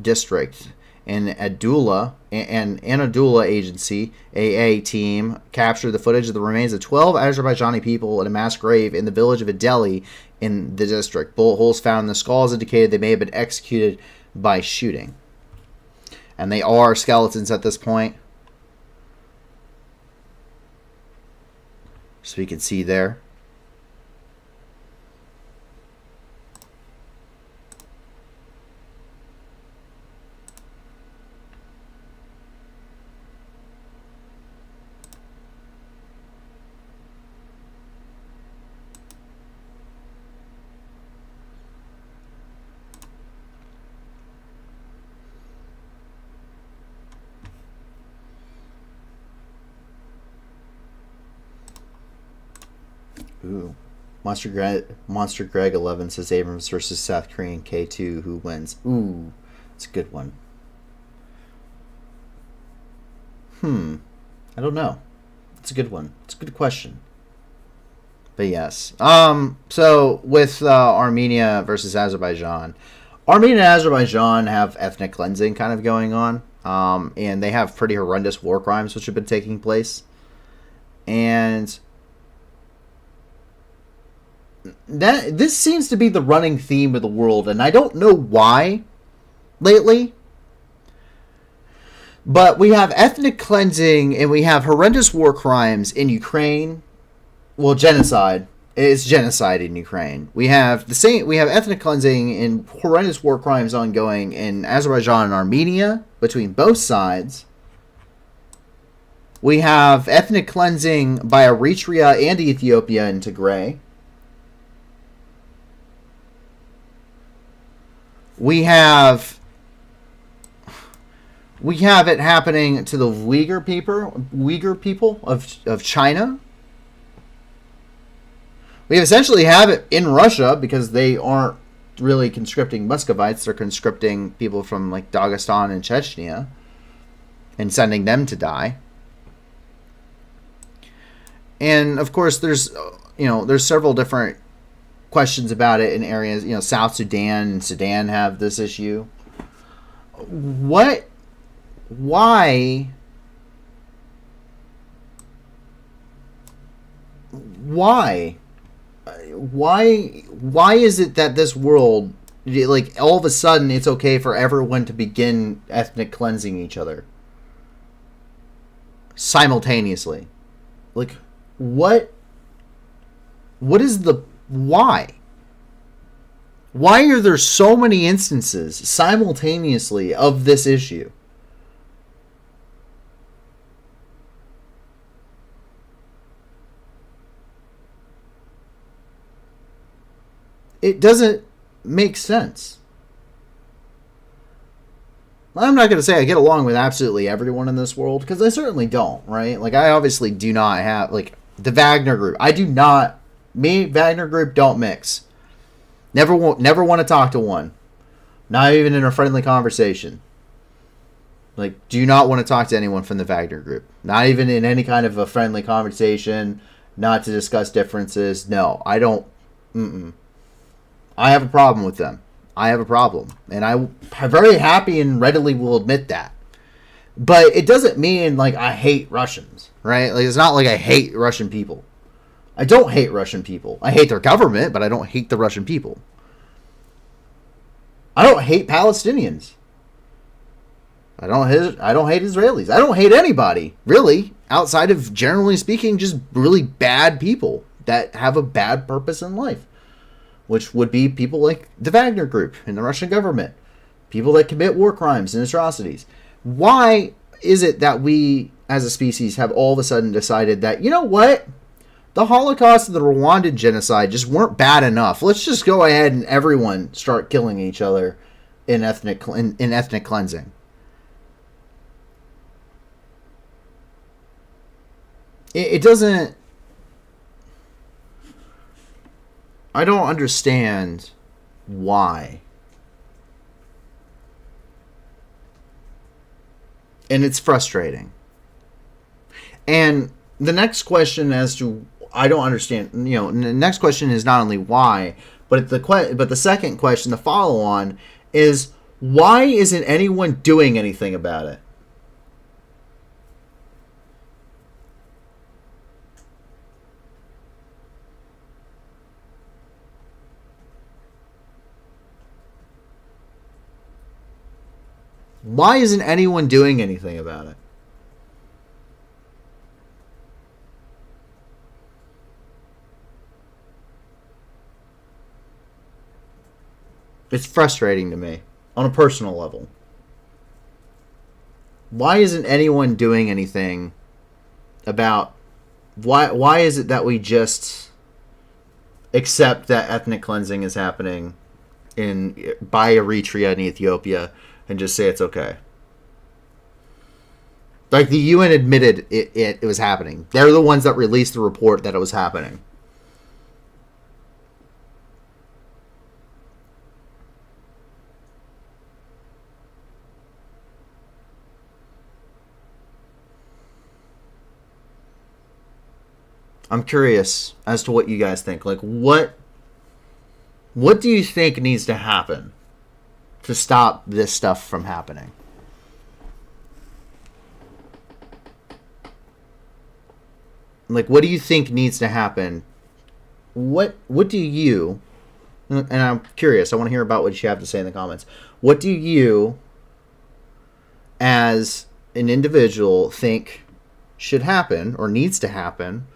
S1: district. In Adula, an Anadula agency, AA team, captured the footage of the remains of 12 Azerbaijani people in a mass grave in the village of Adeli in the district. Bullet holes found in the skulls indicated they may have been executed by shooting. And they are skeletons at this point. So we can see there. Ooh. Monster Greg 11 says Abrams versus South Korean K2. Who wins? Ooh, it's a good one. I don't know. It's a good one. It's a good question. But yes. So with Armenia versus Azerbaijan, Armenia and Azerbaijan have ethnic cleansing kind of going on. And they have pretty horrendous war crimes which have been taking place. And this seems to be the running theme of the world, and I don't know why lately. But we have ethnic cleansing and we have horrendous war crimes in Ukraine. Well, genocide. It's genocide in Ukraine. We have ethnic cleansing and horrendous war crimes ongoing in Azerbaijan and Armenia between both sides. We have ethnic cleansing by Eritrea and Ethiopia and Tigray. We have it happening to the Uyghur people of China. We essentially have it in Russia because they aren't really conscripting Muscovites. They're conscripting people from like Dagestan and Chechnya and sending them to die. And of course there's several different questions about it in areas, South Sudan and Sudan have this issue. Why is it that this world, like, all of a sudden it's okay for everyone to begin ethnic cleansing each other simultaneously? Like, what is the why? Why are there so many instances simultaneously of this issue? It doesn't make sense. I'm not going to say I get along with absolutely everyone in this world, because I certainly don't, right? Like, I obviously do not have, like, the Wagner Group. I do not, Wagner Group don't mix. Never want to talk to one. Not even in a friendly conversation. Like, do not want to talk to anyone from the Wagner Group. Not even in any kind of a friendly conversation, not to discuss differences. No, I don't. I have a problem with them. I have a problem. And I'm very happy and readily will admit that. But it doesn't mean, like, I hate Russians, right? Like, it's not like I hate Russian people. I don't hate Russian people. I hate their government, but I don't hate the Russian people. I don't hate Palestinians. I don't hate Israelis. I don't hate anybody, really, outside of, generally speaking, just really bad people that have a bad purpose in life, which would be people like the Wagner Group and the Russian government, people that commit war crimes and atrocities. Why is it that we, as a species, have all of a sudden decided that, you know what? The Holocaust and the Rwandan genocide just weren't bad enough. Let's just go ahead and everyone start killing each other in ethnic cleansing. It doesn't... I don't understand why. And it's frustrating. And the next question as to... I don't understand, you know, the next question is not only why, but the second question, the follow-on, is why isn't anyone doing anything about it? Why isn't anyone doing anything about it? It's frustrating to me on a personal level. Why isn't anyone doing anything about why is it that we just accept that ethnic cleansing is happening by Eritrea and Ethiopia and just say it's okay? Like, the UN admitted it was happening. They're the ones that released the report that it was happening. I'm curious as to what you guys think. Like, what do you think needs to happen to stop this stuff from happening? Like, what do you think needs to happen? What do you, and I'm curious, I want to hear about what you have to say in the comments. What do you, as an individual, think should happen or needs to happen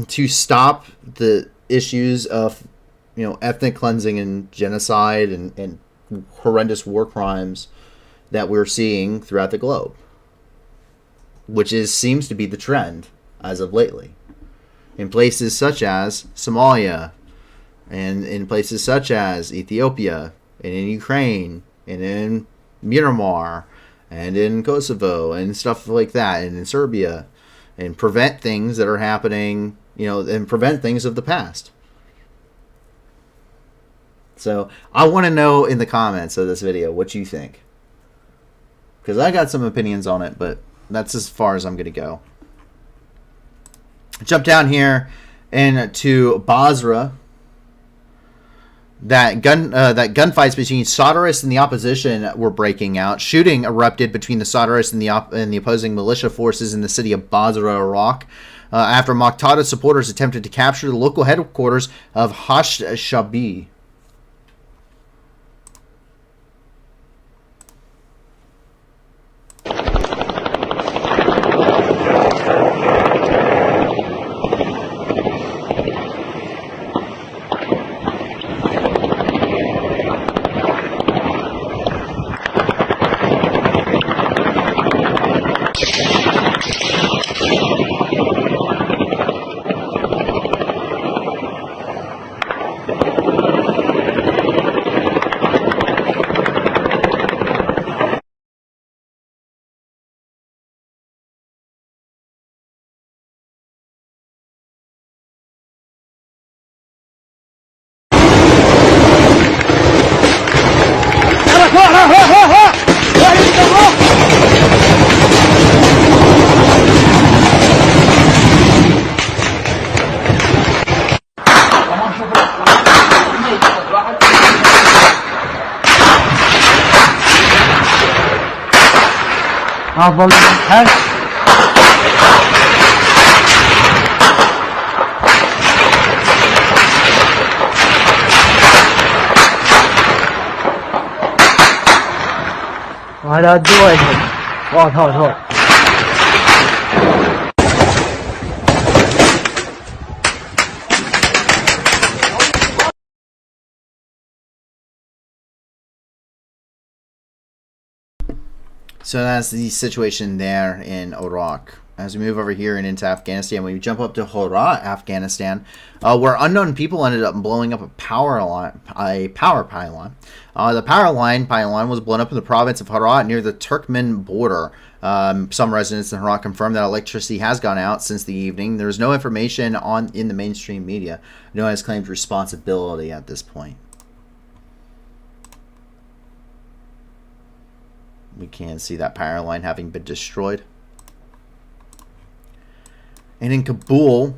S1: to stop the issues of, you know, ethnic cleansing and genocide and horrendous war crimes that we're seeing throughout the globe, which seems to be the trend as of lately in places such as Somalia and in places such as Ethiopia and in Ukraine and in Myanmar and in Kosovo and stuff like that, and in Serbia, and prevent things that are happening, you know, and prevent things of the past. So I want to know in the comments of this video what you think, because I got some opinions on it, but that's as far as I'm going to go. Jump down here into Basra. That gunfights between Sodderists and the opposition were breaking out. Shooting erupted between the Sodderists and the opposing militia forces in the city of Basra, Iraq, after Muqtada supporters attempted to capture the local headquarters of Shabi.
S5: Ne yapalım? Her Hala dua edelim. Var.
S1: So that's the situation there in Iraq. As we move over here and into Afghanistan, we jump up to Herat, Afghanistan, where unknown people ended up blowing up a power pylon. The pylon was blown up in the province of Herat near the Turkmen border. Some residents in Herat confirmed that electricity has gone out since the evening. There's no information in the mainstream media. No one has claimed responsibility at this point. We can see that power line having been destroyed. And in Kabul,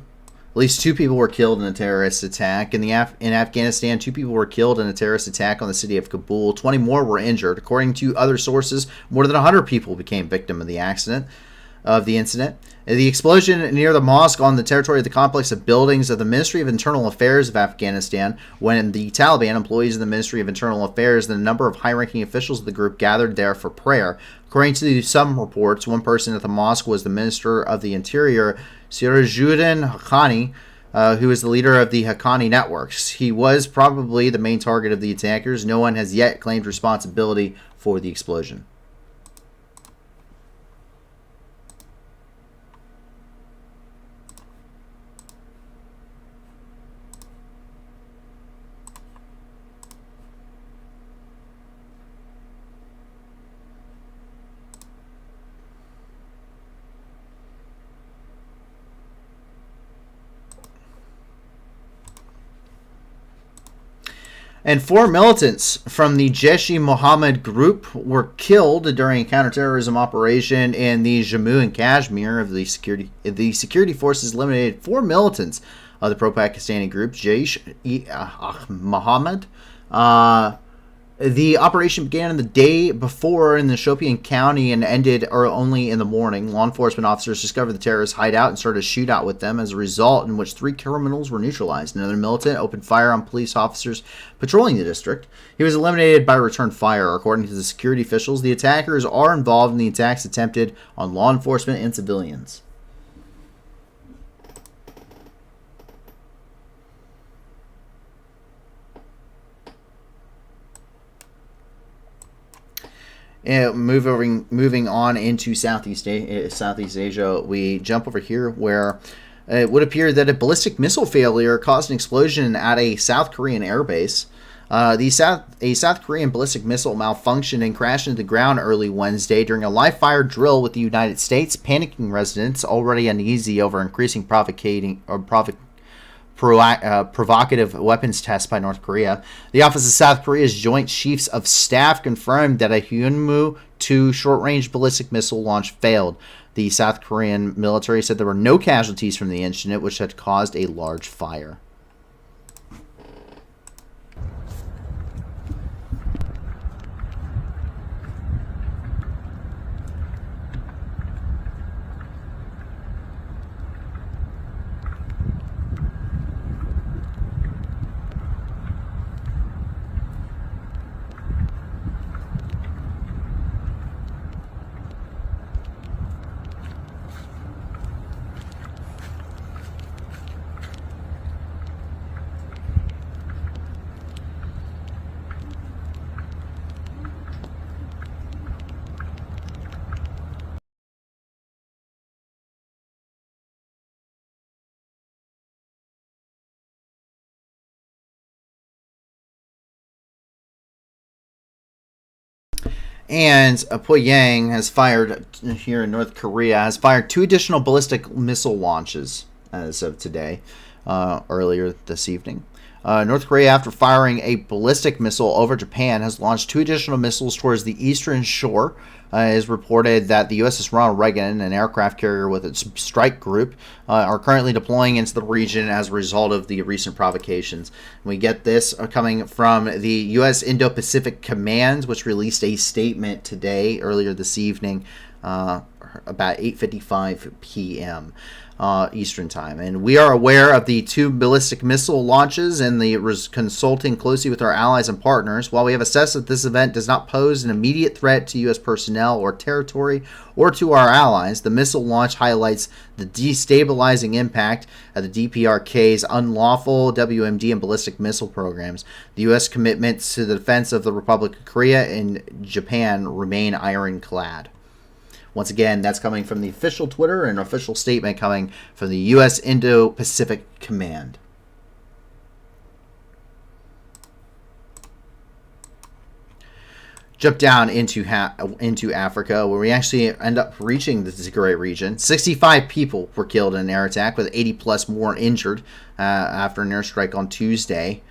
S1: at least 2 people were killed in a terrorist attack. In Afghanistan, 2 people were killed in a terrorist attack on the city of Kabul. 20 more were injured. According to other sources, more than 100 people became victim of the incident. The explosion near the mosque on the territory of the complex of buildings of the Ministry of Internal Affairs of Afghanistan, when the Taliban, employees of the Ministry of Internal Affairs, and a number of high-ranking officials of the group gathered there for prayer. According to some reports, one person at the mosque was the Minister of the Interior, Sirajuddin Haqqani, who is the leader of the Haqqani networks. He was probably the main target of the attackers. No one has yet claimed responsibility for the explosion. And 4 militants from the Jaish-e-Mohammed group were killed during a counterterrorism operation in the Jammu and Kashmir. The security forces eliminated 4 militants of the pro-Pakistani group Jaish-e-Mohammed. The operation began the day before in the Shopian County and ended only in the morning. Law enforcement officers discovered the terrorists' hideout and started a shootout with them, as a result in which 3 criminals were neutralized. Another militant opened fire on police officers patrolling the district. He was eliminated by return fire. According to the security officials, the attackers are involved in the attacks attempted on law enforcement and civilians. And moving on into Southeast Asia, we jump over here where it would appear that a ballistic missile failure caused an explosion at a South Korean airbase. A South Korean ballistic missile malfunctioned and crashed into the ground early Wednesday during a live-fire drill with the United States, panicking residents already uneasy over increasing provocative weapons tests by North Korea. The Office of South Korea's Joint Chiefs of Staff confirmed that a Humvee-2 short-range ballistic missile launch failed. The South Korean military said there were no casualties from the incident, which had caused a large fire. And Pyongyang has fired, here in North Korea, has fired 2 additional ballistic missile launches as of today, earlier this evening. North Korea, after firing a ballistic missile over Japan, has launched 2 additional missiles towards the eastern shore has reported that the USS Ronald Reagan, an aircraft carrier with its strike group, are currently deploying into the region as a result of the recent provocations. We get this coming from the U.S. Indo-Pacific Command, which released a statement today, earlier this evening, about 8:55 p.m. Eastern Time. And we are aware of the 2 ballistic missile launches and consulting closely with our allies and partners. While we have assessed that this event does not pose an immediate threat to U.S. personnel or territory or to our allies, the missile launch highlights the destabilizing impact of the DPRK's unlawful WMD and ballistic missile programs. The U.S. commitments to the defense of the Republic of Korea and Japan remain ironclad. Once again, that's coming from the official Twitter and official statement coming from the U.S. Indo-Pacific Command. Jump down into Africa, where we actually end up reaching the Tigray region. 65 people were killed in an air attack, with 80-plus more injured after an airstrike on Tuesday,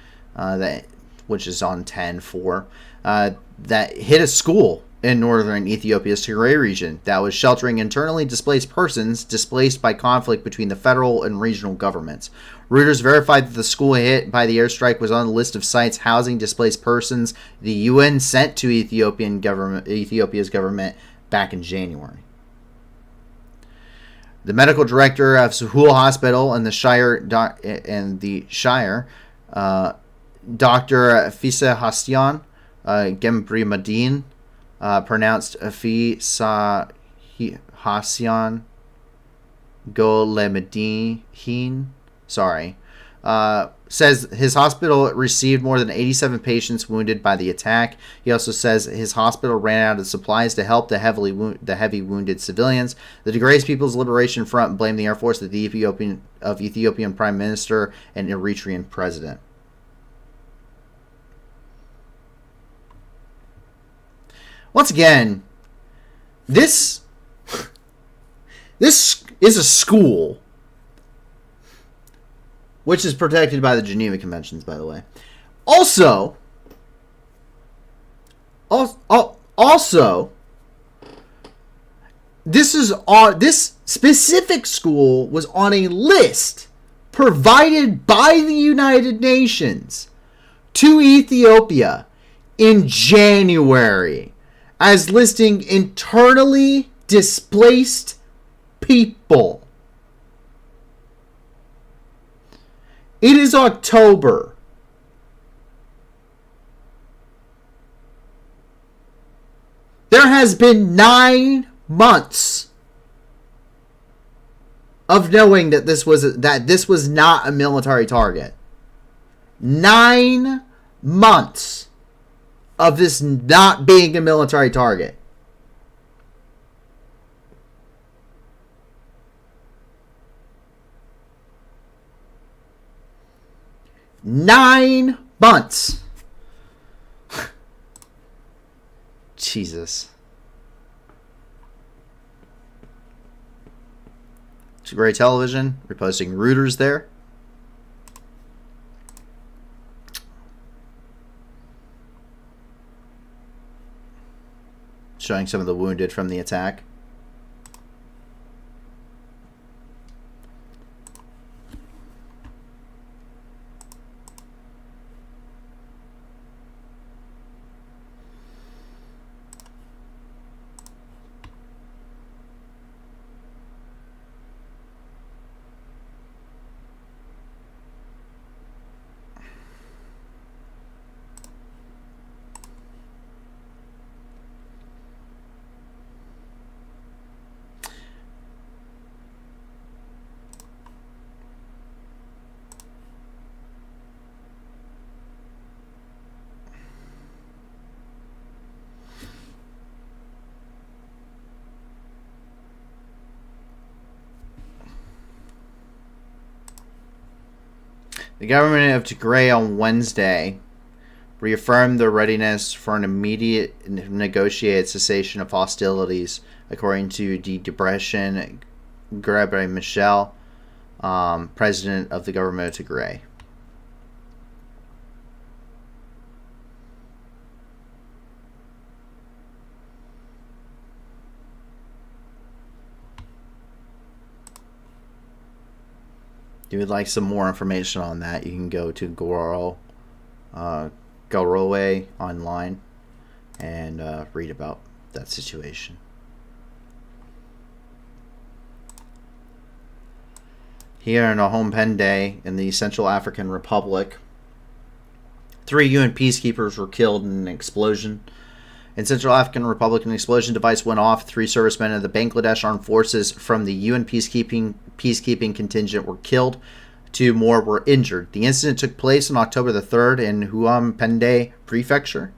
S1: which is on 10/4, that hit a school in northern Ethiopia's Tigray region that was sheltering internally displaced persons displaced by conflict between the federal and regional governments. Reuters verified that the school hit by the airstrike was on the list of sites housing displaced persons the UN sent to Ethiopia's government back in January. The medical director of Sahul Hospital in the Shire, Dr. Fisa Hastian Gembrimadine, pronounced Fisa Hastian Golemedine, says his hospital received more than 87 patients wounded by the attack. He also says his hospital ran out of supplies to help the heavy wounded civilians. The Tigray People's Liberation Front blamed the Air Force of the Ethiopian Prime Minister and Eritrean President. Once again, this is a school, which is protected by the Geneva Conventions, by the way. Also, this specific school was on a list provided by the United Nations to Ethiopia in January as listing internally displaced people. It is October. There has been 9 months of knowing that this was not a military target. 9 months of this not being a military target. Nine months. Jesus. It's great television. Reposting Reuters there. Showing some of the wounded from the attack. The government of Tigray on Wednesday reaffirmed their readiness for an immediate negotiated cessation of hostilities, according to Debretsion Gebre-Michel, president of the government of Tigray. If you would like some more information on that, you can go to Gorowe online and read about that situation. Here in Ahom Pende in the Central African Republic, 3 UN peacekeepers were killed in an explosion. In Central African Republic, an explosion device went off. 3 servicemen of the Bangladesh Armed Forces from the UN peacekeeping contingent were killed. 2 more were injured. The incident took place on October the 3rd in Ahom Pende Prefecture.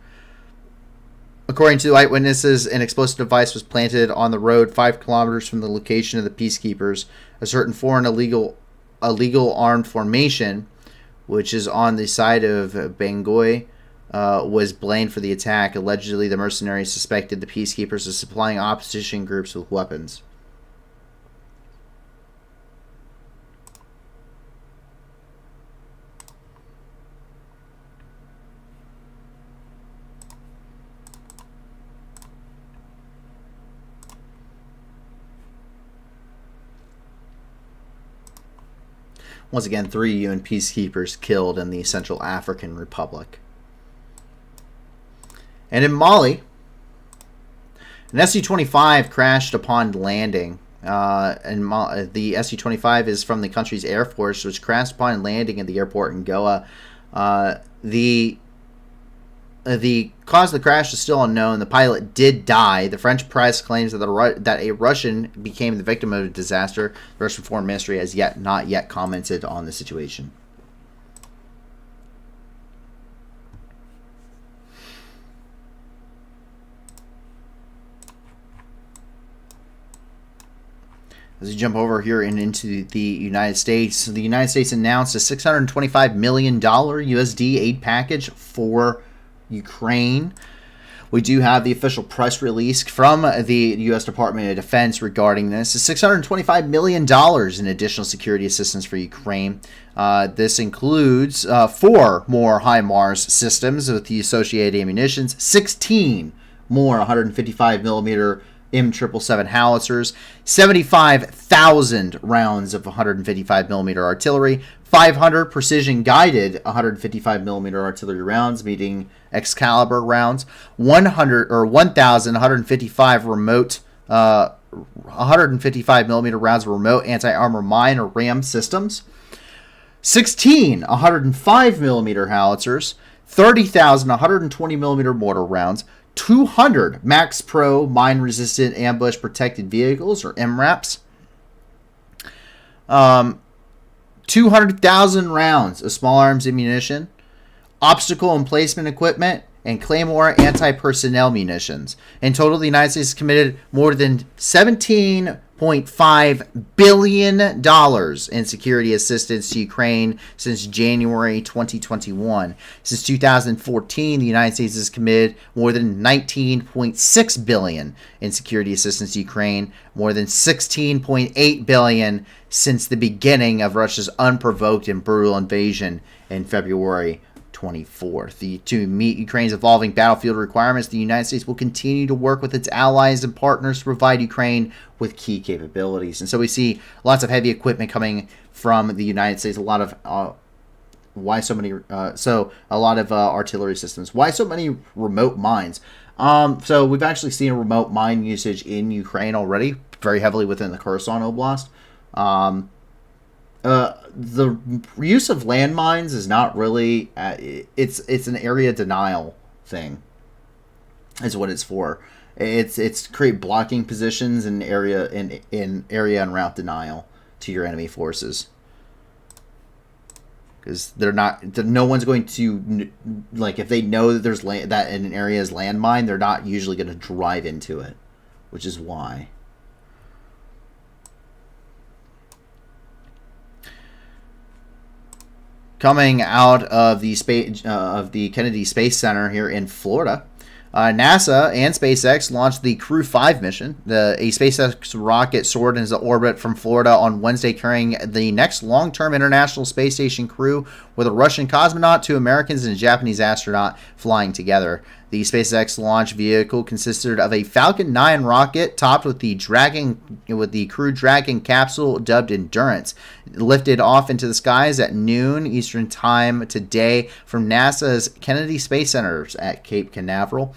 S1: According to eyewitnesses, an explosive device was planted on the road 5 kilometers from the location of the peacekeepers. A certain foreign illegal armed formation, which is on the side of Bangui, was blamed for the attack. Allegedly, the mercenaries suspected the peacekeepers of supplying opposition groups with weapons. Once again, 3 UN peacekeepers killed in the Central African Republic. And in Mali, an Su-25 crashed upon landing. The Su-25 is from the country's Air Force, which crashed upon landing at the airport in Goa. The cause of the crash is still unknown. The pilot did die. The French press claims that a Russian became the victim of a disaster. The Russian Foreign Ministry has not yet commented on the situation. As we jump over here and into the United States, the United States announced a $625 million USD aid package for Ukraine. We do have the official press release from the U.S. Department of Defense regarding this. It's $625 million in additional security assistance for Ukraine. This includes 4 more HIMARS systems with the associated ammunitions, 16 more 155mm M777 howitzers, 75,000 rounds of 155mm artillery, 500 precision-guided 155mm artillery rounds, meaning Excalibur rounds, 1,155 remote 155mm rounds of remote anti-armor mine or RAM systems, 16 105mm howitzers, 30,000 120mm mortar rounds, 200 Max Pro mine-resistant ambush protected vehicles or MRAPs, 200,000 rounds of small arms ammunition, obstacle emplacement equipment, and Claymore anti-personnel munitions. In total, the United States has committed more than $17.5 billion in security assistance to Ukraine since January 2021. Since 2014, the United States has committed more than $19.6 billion in security assistance to Ukraine, more than $16.8 billion since the beginning of Russia's unprovoked and brutal invasion in February 24th. To meet Ukraine's evolving battlefield requirements, the United States will continue to work with its allies and partners to provide Ukraine with key capabilities. And so we see lots of heavy equipment coming from the United States. A lot of artillery systems. Why so many remote mines? So we've actually seen remote mine usage in Ukraine already, very heavily within the Kherson Oblast. The use of landmines is not really it's an area denial thing is what it's for. It's create blocking positions in area and route denial to your enemy forces, because no one's going to, like, if they know that there's that in an area is landmine, they're not usually going to drive into it, which is why. Coming out of the Kennedy Space Center here in Florida, NASA and SpaceX launched the Crew 5 mission. A SpaceX rocket soared into orbit from Florida on Wednesday, carrying the next long-term International Space Station crew, with a Russian cosmonaut, 2 Americans, and a Japanese astronaut flying together. The SpaceX launch vehicle consisted of a Falcon 9 rocket topped with the Crew Dragon capsule dubbed Endurance. It lifted off into the skies at noon Eastern Time today from NASA's Kennedy Space Center at Cape Canaveral.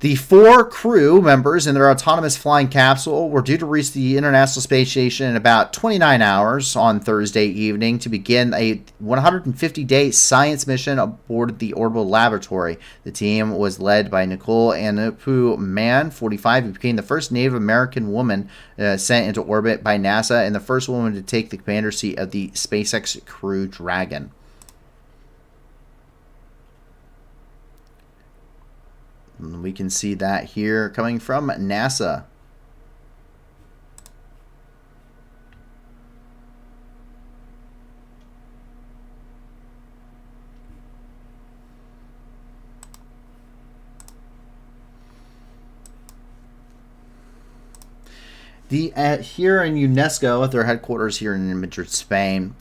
S1: The 4 crew members in their autonomous flying capsule were due to reach the International Space Station in about 29 hours on Thursday evening to begin a 150-day science mission aboard the orbital laboratory. The team was led by Nicole Anupu Mann, 45, who became the first Native American woman sent into orbit by NASA and the first woman to take the commander seat of the SpaceX Crew Dragon. And we can see that here coming from NASA. Here in UNESCO, at their headquarters here in Madrid, Spain,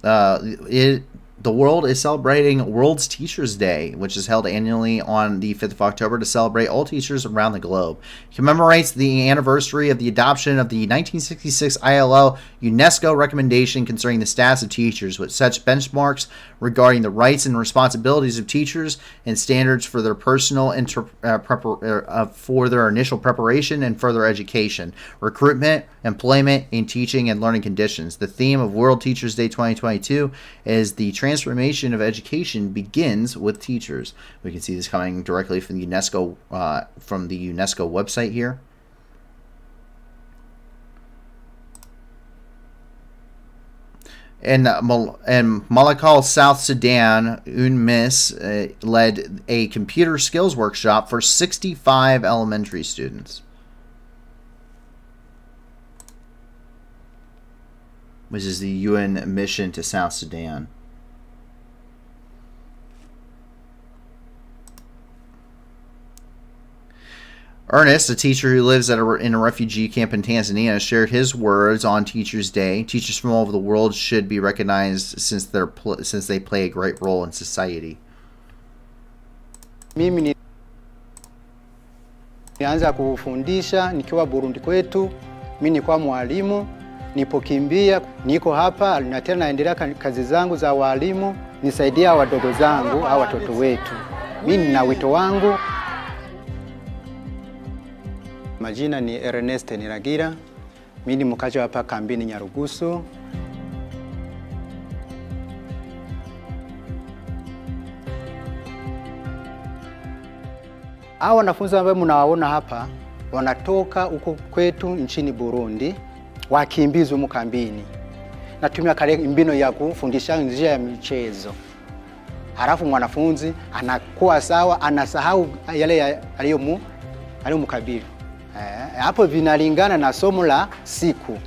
S1: the world is celebrating World's Teachers Day, which is held annually on the 5th of October to celebrate all teachers around the globe. It commemorates the anniversary of the adoption of the 1966 ILO UNESCO recommendation concerning the status of teachers, which sets benchmarks regarding the rights and responsibilities of teachers and standards for their personal for their initial preparation and further education, recruitment, employment, and teaching and learning conditions. The theme of World Teachers Day 2022 is the transformation of education begins with teachers. We can see this coming directly from the UNESCO website here. In Malakal, South Sudan, UNMISS led a computer skills workshop for 65 elementary students, which is the UN mission to South Sudan. Ernest, a teacher who lives in a refugee camp in Tanzania, shared his words on Teachers Day. Teachers from all over the world should be recognized since they play a great role in society.
S18: Mimi nianza kufundisha nikiwa Burundi kwetu. Mimi nilikuwa mwalimu, nipokimbia niko hapa na tena naendelea kazi zangu za walimu, nisaidia wadogo zangu au watoto wetu. Mimi nina wito wangu. Majina ni Ernest Niragira. Mimi ni mkazi hapa kambini Nyarugusu. Hao wanafunzi ambao mnawaona hapa wanatoka huko kwetu nchini Burundi, wakimbizwa mkambini. Natumia kale mbinu ya kufundisha njia ya michezo. Halafu mwanafunzi anakuwa sawa, anasahau yale aliyomkabili. Hapo vinalingana na somo la siku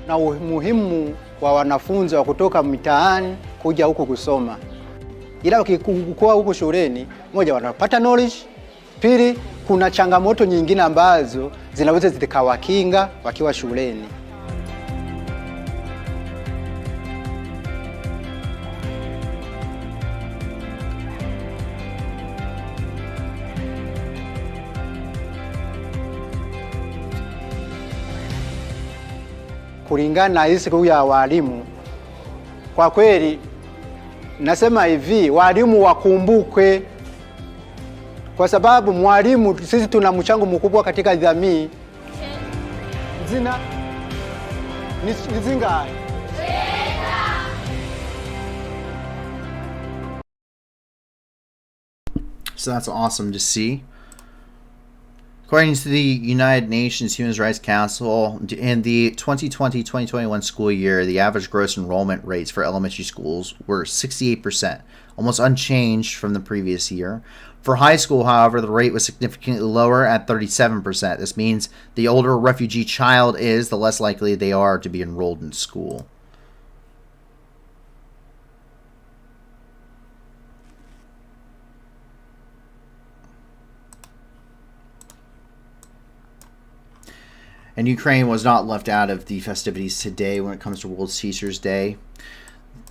S18: na umuhimu wa wanafunzi wa kutoka mitaani kuja huku kusoma. Ila ukikuwa huku shuleni, moja wanapata knowledge, pili kuna changamoto nyingine ambazo zinaweza zikawakinga wakiwa shuleni. Kulingana na hii siku ya walimu, kwa kweli nasema hivi, walimu wakumbukwe, kwa sababu mwalimu sisi tuna mchango mkubwa katika jamii. Zina nizinga.
S1: So that's awesome to see. According to the United Nations Human Rights Council, in the 2020-2021 school year, the average gross enrollment rates for elementary schools were 68%, almost unchanged from the previous year. For high school, however, the rate was significantly lower at 37%. This means the older a refugee child is, the less likely they are to be enrolled in school. And Ukraine was not left out of the festivities today when it comes to World Teachers Day.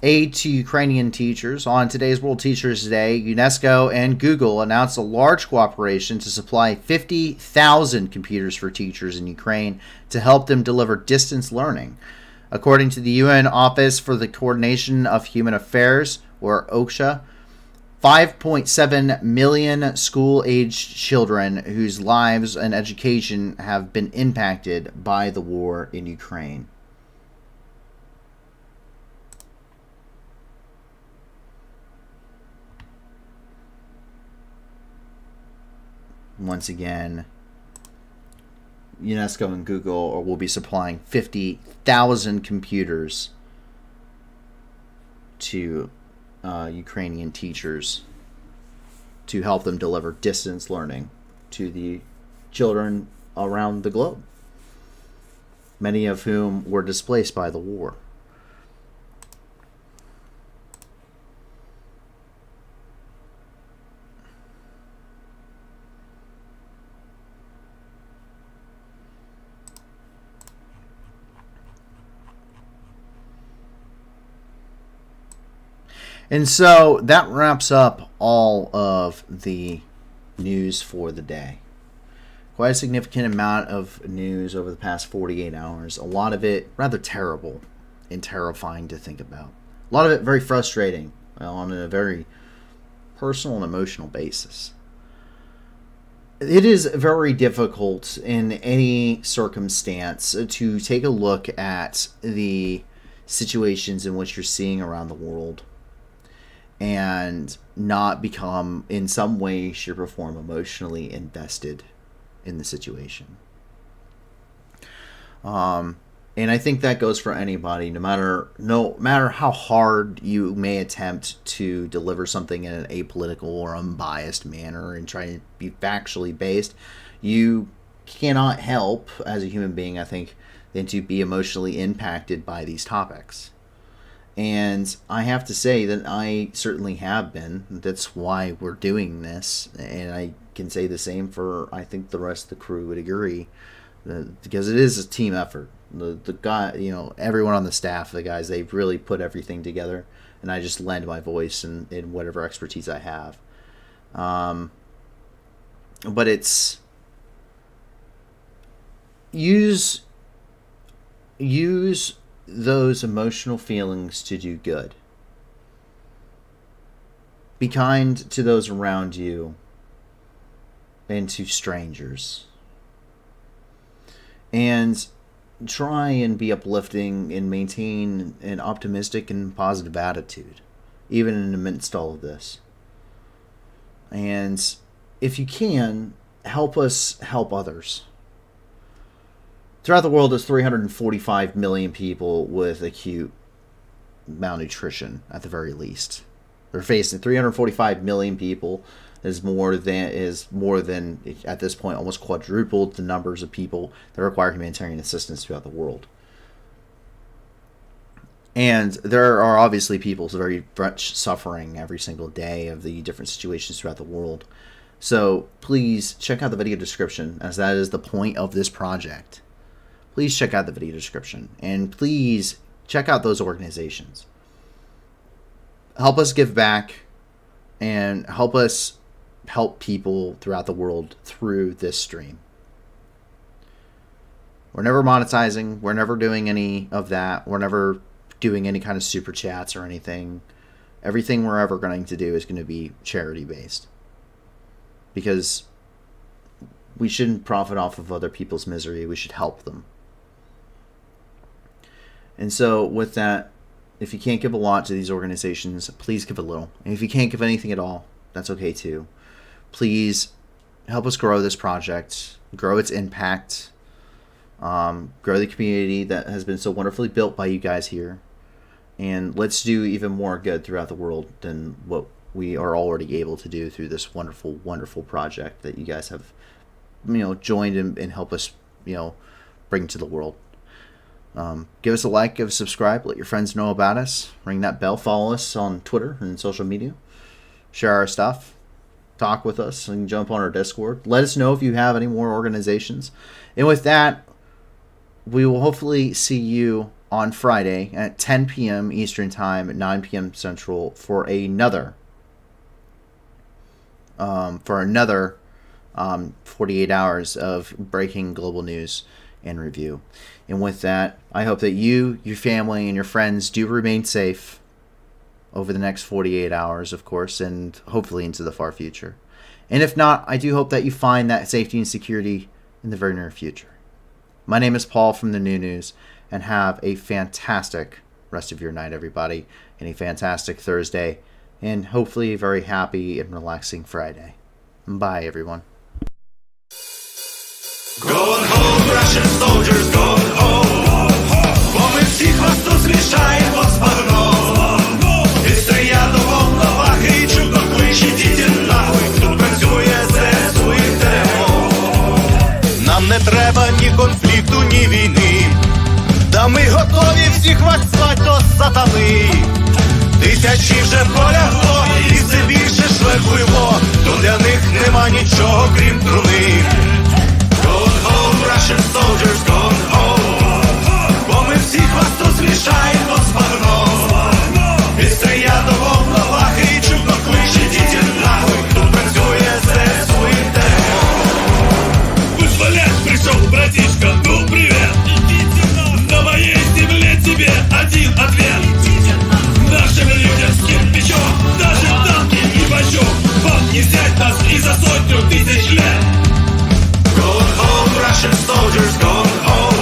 S1: aid to Ukrainian teachers. On today's World Teachers Day, UNESCO and Google announced a large cooperation to supply 50,000 computers for teachers in Ukraine to help them deliver distance learning. According to the UN Office for the Coordination of Human Affairs, or OSHA, 5.7 million school-aged children whose lives and education have been impacted by the war in Ukraine. Once again, UNESCO and Google will be supplying 50,000 computers to Ukrainian teachers to help them deliver distance learning to the children around the globe, many of whom were displaced by the war. And so that wraps up all of the news for the day. Quite a significant amount of news over the past 48 hours. A lot of it rather terrible and terrifying to think about. A lot of it very frustrating on a very personal and emotional basis. It is very difficult in any circumstance to take a look at the situations in which you're seeing around the world and not become in some way, shape, or form emotionally invested in the situation. And I think that goes for anybody, no matter how hard you may attempt to deliver something in an apolitical or unbiased manner and try to be factually based, you cannot help as a human being, I think, than to be emotionally impacted by these topics. And I have to say that I certainly have been. That's why we're doing this. And I can say the same for, I think the rest of the crew would agree, because it is a team effort. The guy, everyone on the staff, the guys, they've really put everything together. And I just lend my voice and whatever expertise I have. But it's use those emotional feelings to do good. Be kind to those around you and to strangers. And try and be uplifting and maintain an optimistic and positive attitude, even in amidst all of this. And if you can, help us help others. Throughout the world, there's 345 million people with acute malnutrition, at the very least. They're facing 345 million people is more than at this point almost quadrupled the numbers of people that require humanitarian assistance throughout the world. And there are obviously people very much suffering every single day of the different situations throughout the world. So please check out the video description, as that is the point of this project. Please check out the video description, and please check out those organizations. Help us give back and help us help people throughout the world through this stream. We're never monetizing. We're never doing any of that. We're never doing any kind of super chats or anything. Everything we're ever going to do is going to be charity based, because we shouldn't profit off of other people's misery. We should help them. And so with that, if you can't give a lot to these organizations, please give a little. And if you can't give anything at all, that's okay too. Please help us grow this project, grow its impact, grow the community that has been so wonderfully built by you guys here. And let's do even more good throughout the world than what we are already able to do through this wonderful, wonderful project that you guys have, joined and help us, bring to the world. Give us a like, give us a subscribe, let your friends know about us, ring that bell, follow us on Twitter and social media, share our stuff, talk with us, and jump on our Discord. Let us know if you have any more organizations. And with that, we will hopefully see you on Friday at 10 p.m. Eastern Time, 9 p.m. Central for another 48 hours of breaking global news and review. And with that, I hope that you, your family, and your friends do remain safe over the next 48 hours, of course, and hopefully into the far future. And if not, I do hope that you find that safety and security in the very near future. My name is Paul from the New News, and have a fantastic rest of your night, everybody, and a fantastic Thursday, and hopefully a very happy and relaxing Friday. Bye, everyone.
S19: Gone home, Russian soldiers, gone home. Бо ми всіх вас тут змішаємо з багном. І стоять волноваги, і чудно кличе діти нахуй. Хто працює, ЗСУ і ТМО. Нам не треба ні конфлікту, ні війни. Та ми готові всіх вас звать до сатани. Тисячі вже полягло, і все більше шверхуйло. То для них нема нічого, крім труни. Gone home, Russian soldiers, gone home. Бо ми всіх вас тут змішаємо з багном. І стріля до волновахи, і чудно кличе діти нахуй. Тут працює ЗСУ і ТМО. Вызволять пришел, братишка, ну привет. На моей земле тебе один ответ. Нашим людям плечом, даже танки и бачок. Вам не взять нас и за 100 тысяч лет. Gone home, Russian soldiers, gone home.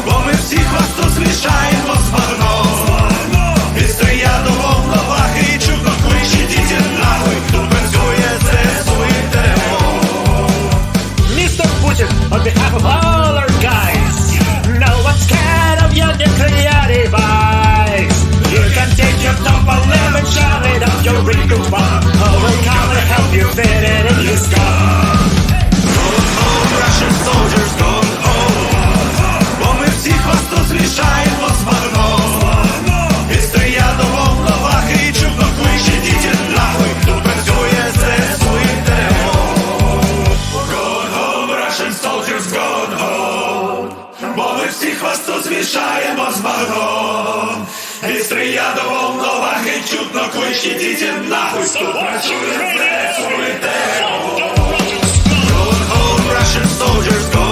S19: Бо ми всіх вас тут змішаємо з багном. І стріля до волновахи, і чудно кличе діти нахуй. Тут працює ЗСУ і ТМО.
S20: Mr. Putin, on behalf of all our guys, no one's scared of your nuclear device. You can take your top 11 and shove it up your wrinkled bum. I will come and help you fit it in your skull.
S19: Russian soldiers, gone home. Бо ми всіх вас тут змішаємо з багном. І стріля до волновахи, і чудно кличе діти нахуй. Тут працює ЗСУ і ТМО. Gone home, Russian soldiers, gone home. Бо ми всіх вас тут змішаємо з багном. І стріля до волновахи, і чудно кличе діти нахуй. Тут працює ЗСУ і ТМО. Russian soldiers go